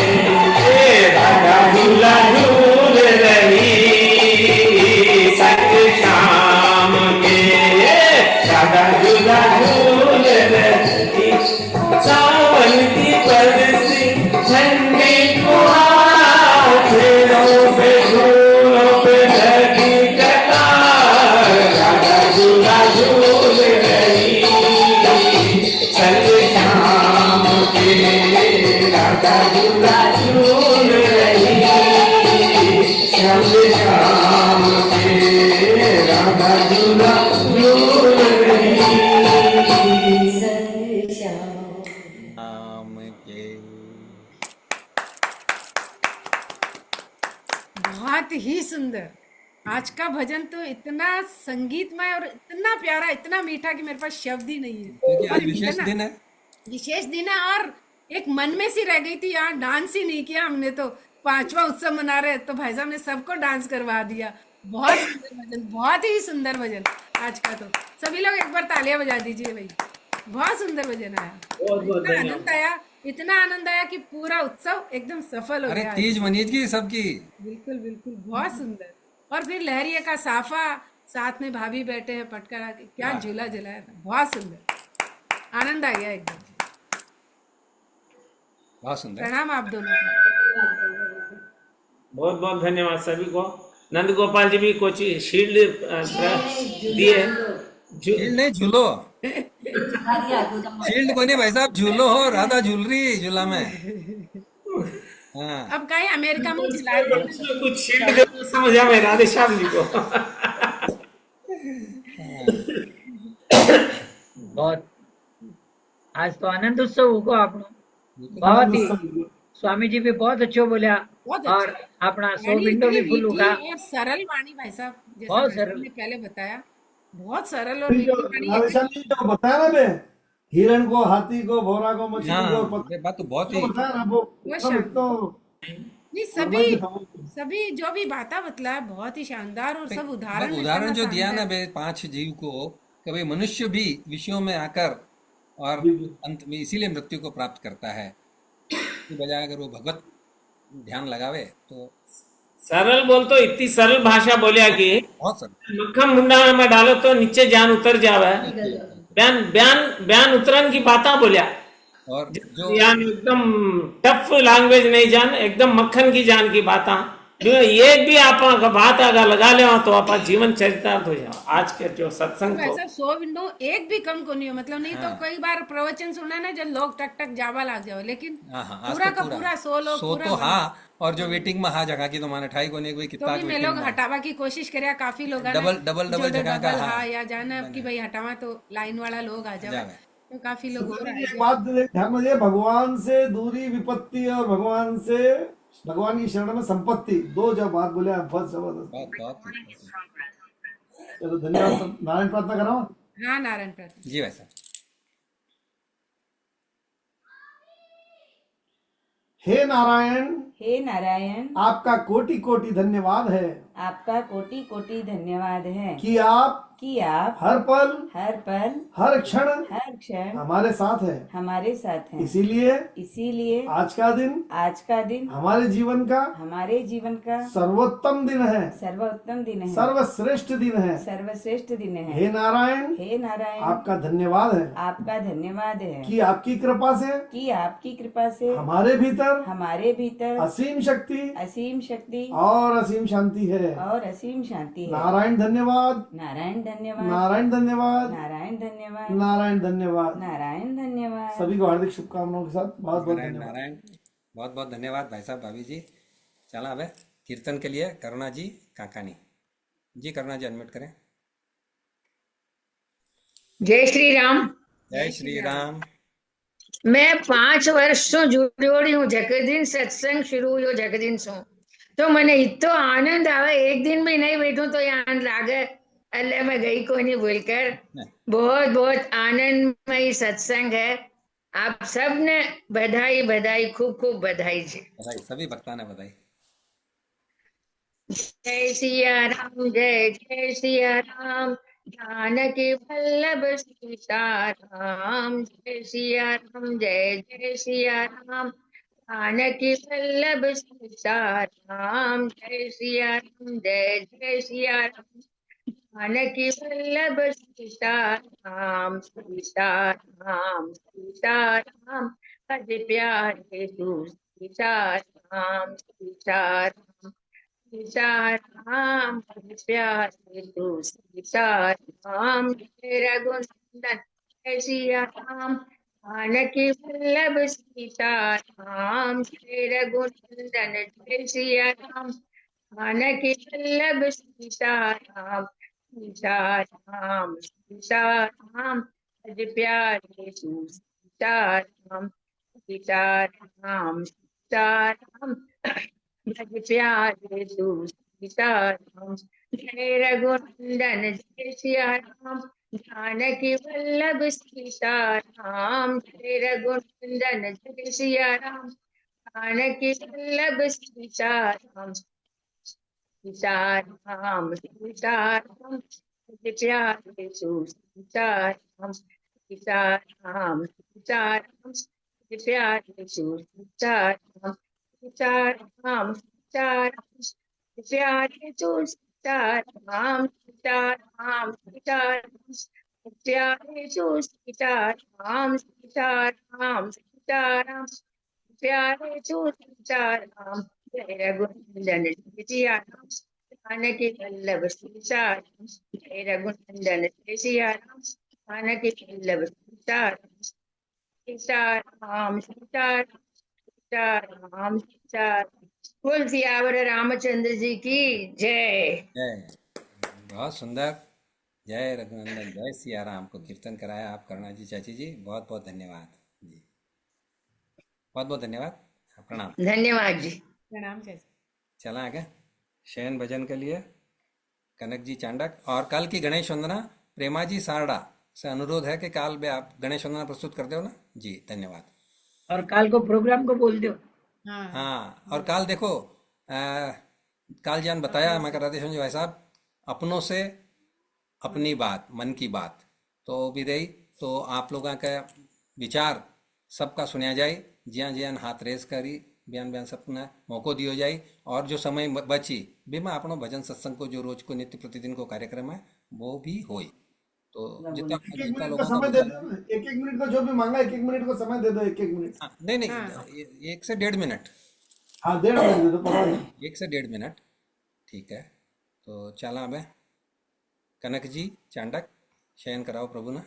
राधा झूला झूल रही संग श्याम के राधा झूला झूल रही सावन की बरसी ठंडी फुहार फेरों पे झूलों पे लगी कतार राधा झूला झूल रही संग श्याम के राधा झूला झूल रही संग श्याम के राधा झूला झूल रही राम के बहुत ही सुंदर। आज का भजन तो इतना संगीतमय और इतना प्यारा, इतना मीठा कि मेरे पास शब्द ही नहीं है। क्योंकि आज और विशेष इतना- दिन है। विशेष दिन है और एक मन में सी रह गई थी यार, डांस ही नहीं किया हमने तो। 5वां उत्सव मना रहे तो भाई साहब ने सबको डांस करवा दिया। बहुत सुंदर भजन, बहुत ही सुंदर भजन आज का। तो सभी लोग एक बार तालियां बजा दीजिए भाई, बहुत सुंदर भजन आया। बहुत बहुत इतना धन्यवाद। आनंद आया, इतना आनंद आया कि पूरा उत्सव एकदम सफल हो अरे गया। तीज मनीज की सबकी। बिल्कुल बिल्कुल, बहुत सुंदर। और फिर लहरिया का साफा, साथ में भाभी बैठे हैं पटकर आके, क्या झूला झुलाया था, बहुत सुंदर। आनंद आ गया एकदम। बहुत सुंदर। प्रणाम आप दोनों को। बहुत बहुत धन्यवाद सभी को। नंद गोपाल जी भी कुछ शील्ड दिए। शील्ड नहीं, झूलो। शील्ड को नहीं भाई साहब, झूलो हो। राधा झूल रही झूला में। हाँ। अब कहीं अमेरिका में झुलाए थे। कुछ शील्ड दे तो समझा मैं राधे श्याम जी को। बहुत आज तो आनंद उत्सव होगा आप बहुत ही। स्वामी जी भी बहुत अच्छो बोलिया बहुत और अच्छा। अपना सौ वाणी विंडो इतनी भी फुल मीठी होगा। और सरल वाणी भाई साहब, जैसे बहुत भाई साहब सरल। ने पहले बताया, बहुत सरल और फिर मीठी जो वाणी। राधेश्याम जी जो बताया ना बे, हिरण को, हाथी को, भौरा को, मछली को, हाँ, ये बात तो बहुत ही। बताया ना वो शानदार। तो नहीं, सभी जो भी बातें बतलाया बहुत ही शानदार और सब उदाहरण उदाहरण जो इतना दिया ना शानदार। बे 5 जीव को, कि भाई मनुष्य भी विषयों में आकर और अंत में इसीलिए मृत्यु को प्राप्त करता है। इसकी बजाय अगर वो भगवत ध्यान लगावे तो सरल बोल तो इतनी सरल भाषा बोलिया कि बहुत सरल। मक्खन मुंडा में डालो तो नीचे जान उतर जावे। बयान बयान बयान उतरन की बात बोलिया। और जो यान एकदम टफ लैंग्वेज नहीं जान, एकदम मक्खन की जान की बात। जो एक भी आप बात अगर लगा ले तो आप जीवन चरितार्थ हो जाओ। आज के जो सत्संग तो को ऐसा 100 विंडो एक भी कम को नहीं हो, मतलब नहीं तो कई बार प्रवचन सुना ना, जब लोग टक टक जावा लग जाओ, लेकिन हाँ हाँ, आज पूरा तो का पूरा 100 लोग सो पूरा तो बना। हाँ। और जो वेटिंग में हाँ जगह की तो माने ठाई को नहीं कोई तो कितना भी मैं लोग हटावा की कोशिश करे, काफी लोग डबल जगह का हाँ। या जाना कि भाई हटावा तो लाइन वाला लोग आ जाए, जावे। तो काफी लोग हो रहा एक है। बात ध्यान में, भगवान से दूरी विपत्ति और भगवान से भगवान की शरण में संपत्ति, दो जब बात बोले आप, बहुत जबरदस्त। बहुत बहुत चलो धन्यवाद सब। नारायण प्रार्थना कराओ। हाँ नारायण प्रार्थना। जी भाई साहब। हे नारायण, हे नारायण, आपका कोटि कोटि धन्यवाद है आपका कोटि कोटि धन्यवाद है कि आप हर पल हर क्षण हमारे साथ है। हैं। इसीलिए आज का दिन हमारे जीवन का सर्वोत्तम दिन है, सर्वश्रेष्ठ दिन है। हे नारायण, आपका धन्यवाद है कि आपकी कृपा से हमारे भीतर असीम शक्ति और असीम शांति है। नारायण धन्यवाद, नारायण धन्यवाद। सभी को हार्दिक शुभकामनाओं के साथ बहुत बहुत धन्यवाद। नारायण, बहुत बहुत धन्यवाद भाई साहब, भाभी जी। चला अब कीर्तन के लिए करुणा जी काकानी जी। करुणा जी अनम्यूट करें। जय श्री राम। जय श्री राम। मैं 5 वर्ष तो जुड़ोड़ी हूँ, जगदिन सत्संग शुरू हुयो जगदिन सो, तो મને इतो आनंद आवे, एक दिन भी नहीं बैठूं तो यहाँ लागे अल्लाह मैं गई को नहीं बोलकर। बहुत बहुत आनंदमय सत्संग है। आप सब ने बधाई बधाई, खूब खूब बधाई जी। बधाई, सभी भक्ता ने बधाई। जय सिया राम, जय जय सिया राम, जानकी वल्लभ सीताराम। जय सिया राम, जय जय सिया राम, जानकी वल्लभ सीताराम। जय सिया राम, जय जय सिया राम, जानकी वल्लभ सीताराम। सीताराम सीताराम भज प्यारे तू, सीताराम सीताराम सीताराम भज प्यारे तू, सीताराम। जय रघुनंदन जय सिया राम, जानकी वल्लभ सीताराम। जय रघुनंदन जय सिया राम, जानकी वल्लभ सीताराम। सीताराम सीताराम भज प्यारे तू, सीताराम सीताराम सीताराम भज प्यारे तू, सीताराम। जय रघुनंदन जय सिया राम, जानकी वल्लभ सीताराम। जय रघुनंदन जय सिया राम, जानकी वल्लभ सीताराम। सीताराम सीताराम भज प्यारे तू, सीताराम सीताराम सीताराम भज प्यारे तू, सीताराम। सीताराम सीताराम भज प्यारे तू, सीताराम सीताराम सीताराम भज प्यारे तू, सीताराम सीताराम सीताराम प्यारे तू, सीताराम। जय रघुनंदन जय सिया राम, जानकी वल्लभ सीताराम। जय रघुनंदन जय सिया राम, जानकी वल्लभ सीताराम। सीताराम सीताराम सीताराम सीताराम। बोल सियावर रामचंद्र जी की जय। जय। बहुत सुंदर। जय रघुनंदन जय सिया राम को कीर्तन कराया आप करुणा जी चाची जी, बहुत बहुत धन्यवाद जी। बहुत बहुत धन्यवाद, प्रणाम। धन्यवाद जी। प्रणाम चाचा। चला आगे शयन भजन के लिए कनक जी चांडक। और कल की गणेश वंदना प्रेमा जी सारडा से अनुरोध है कि काल में आप गणेश वंदना प्रस्तुत कर दो ना जी। धन्यवाद। और काल को प्रोग्राम को बोल दो। हाँ, और काल देखो काल जान बताया मैं कराते समझो भाई साहब, अपनों से अपनी बात, मन की बात तो भी रही, तो आप लोगों का विचार सबका सुना जाए। ज्यान ज्यान हाथ रेस करी बयान बयान सबने मौको दियो जाए। और जो समय बची बीमा अपनो भजन सत्संग को जो रोज को नित्य प्रतिदिन को कार्यक्रम है वो भी होई। तो जितना एक जितना मिनट का लोगों का समय दे विचार, दो, एक मिनट का जो भी मांगा, एक मिनट का समय दे दो, एक मिनट। हाँ, नहीं नहीं 1 से 1.5 मिनट। हाँ 1.5 मिनट दे दो, पता नहीं। 1 से 1.5 मिनट ठीक है। तो चला अब कनक जी चांडक शयन कराओ प्रभु ना।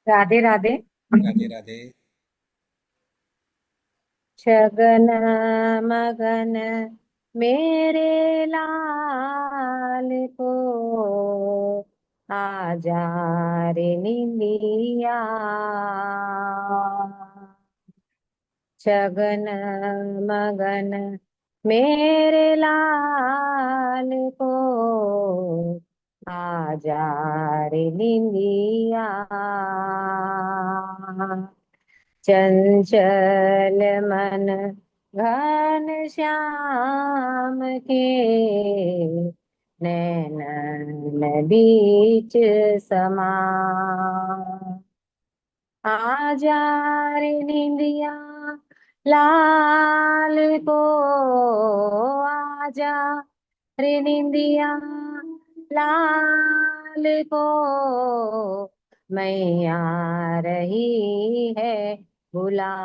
राधे राधे। राधे राधे। शगन मगन मेरे लाल को आजा रे निलिया, शगन मगन मेरे लाल को आजा रे निंदिया चंचल मन घन श्याम के नैनन बीच समा आजा रे निंदिया लाल को आजा रे निंदिया लाल को मैया रही है बुला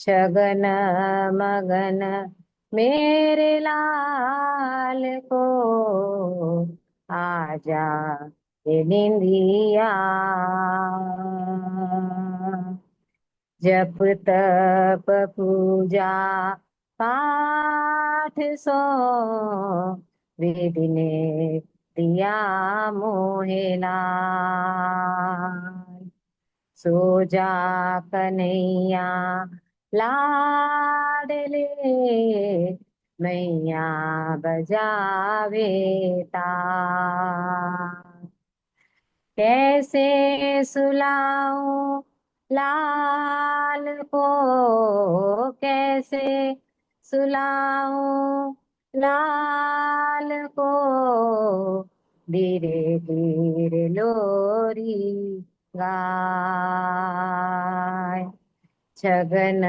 शगन मगन मेरे लाल को आजा रे निंदिया जप तप पूजा पाठ सो विधि ने दिया मोहेला सो जा कन्हैया लाडले मैया बजावे ताल कैसे सुलाऊं लाल को कैसे सुलाऊं लाल को धीरे धीरे लोरी गाय छगन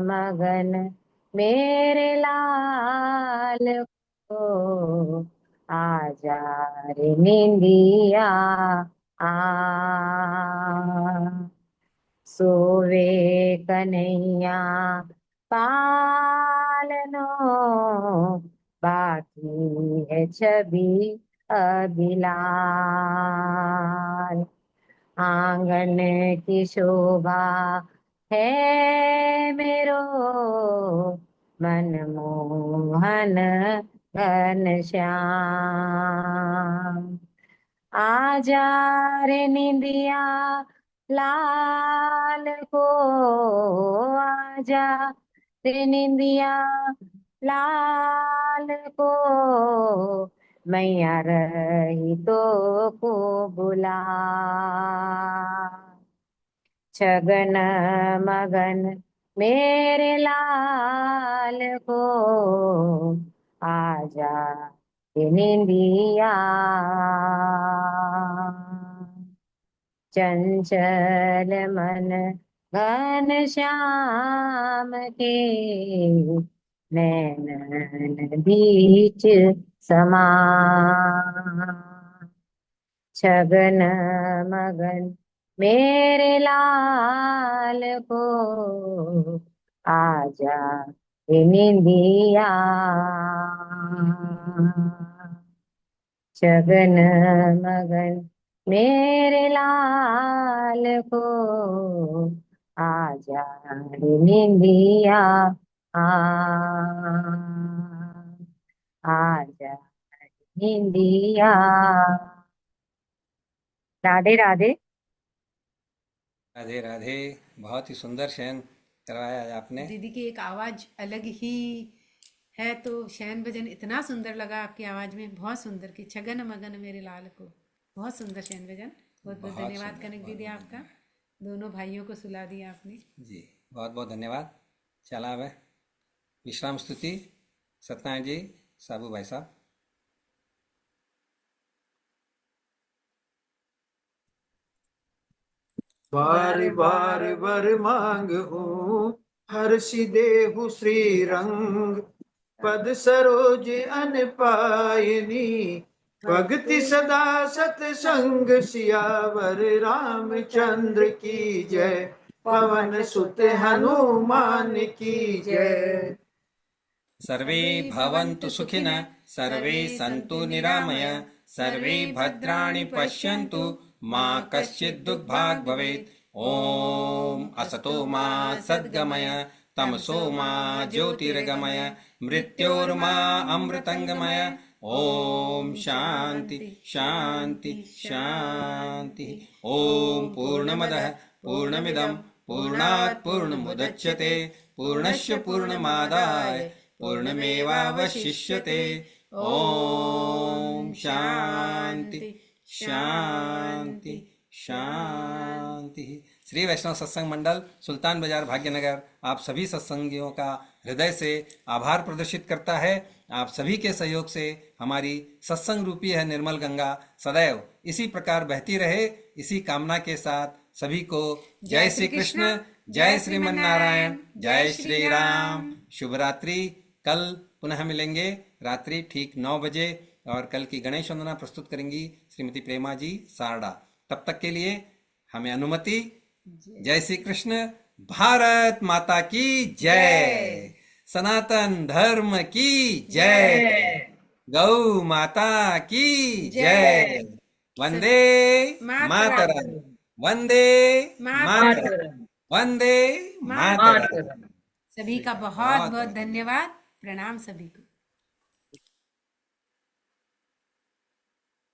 मगन मेरे लाल को आजा रे निंदिया सोवे कन्हैया पालनो बाकी है छवि अभिलाल आंगन की शोभा है मेरो मनमोहन घन श्याम आजा रे निंदिया लाल को आजा रे निंदिया लाल को मैया रही तो को बुला छगन मगन मेरे लाल को आजा रे निंदिया चंचल मन घन श्याम के नैनन बीच समा छगन मगन मेरे लाल को आजा रे निंदिया छगन मगन मेरे लाल को आजा रे निंदिया आजा रे निंदिया राधे राधे राधे राधे। बहुत ही सुंदर शयन करवाया है आपने। दीदी की एक आवाज अलग ही है, तो शयन भजन इतना सुंदर लगा आपकी आवाज में, बहुत सुंदर की छगन मगन मेरे लाल को, बहुत सुंदर शयन भजन। बहुत बहुत बहुत धन्यवाद सुंदर, कनक दीदी बहुत आपका, दोनों भाइयों को सुला दिया आपने। जी बहुत बहुत धन्यवाद। चला अब विश्राम स्तुति सत्यनारायण जी साबू भाई साहब। बार बार वर मांग हूँ हर्षि देहु श्री रंग पद सरोज अन पायनी भक्ति सदा सतसंग सियावर रामचंद्र की जय पवन सुत हनुमान की जय। सर्वे भवन्तु सुखिनः सर्वे सन्तु निरामय सर्वे भद्राणि पश्यन्तु मा कश्चित् दुःखभाग् भवेत्। ॐ असतो मा सद्गमय तमसो मा ज्योतिर्गमय मृत्योर्मा अमृतंगमय। ॐ शान्ति शान्ति शान्ति। ॐ पूर्णमदः पूर्णमिदं पूर्णात् पूर्णमुदच्यते पूर्णस्य पूर्णमादाय पूर्णमेवावशिष्यते। ओम शांति शांति शांति। श्री वैष्णव सत्संग मंडल सुल्तान बाजार भाग्यनगर आप सभी सत्संगियों का हृदय से आभार प्रदर्शित करता है। आप सभी के सहयोग से हमारी सत्संग रूपी है निर्मल गंगा सदैव इसी प्रकार बहती रहे, इसी कामना के साथ सभी को जय श्री कृष्ण, जय श्रीमन नारायण, जय श्री राम। शुभ रात्रि। कल पुनः मिलेंगे रात्रि ठीक 9 बजे और कल की गणेश वंदना प्रस्तुत करेंगी श्रीमती प्रेमा जी सारडा। तब तक के लिए हमें अनुमति। जय श्री कृष्ण। भारत माता की जय। सनातन धर्म की जय। गौ माता की जय। वंदे मातरम। वंदे मातरम। वंदे मातरम। सभी का बहुत बहुत धन्यवाद। प्रणाम सभी को।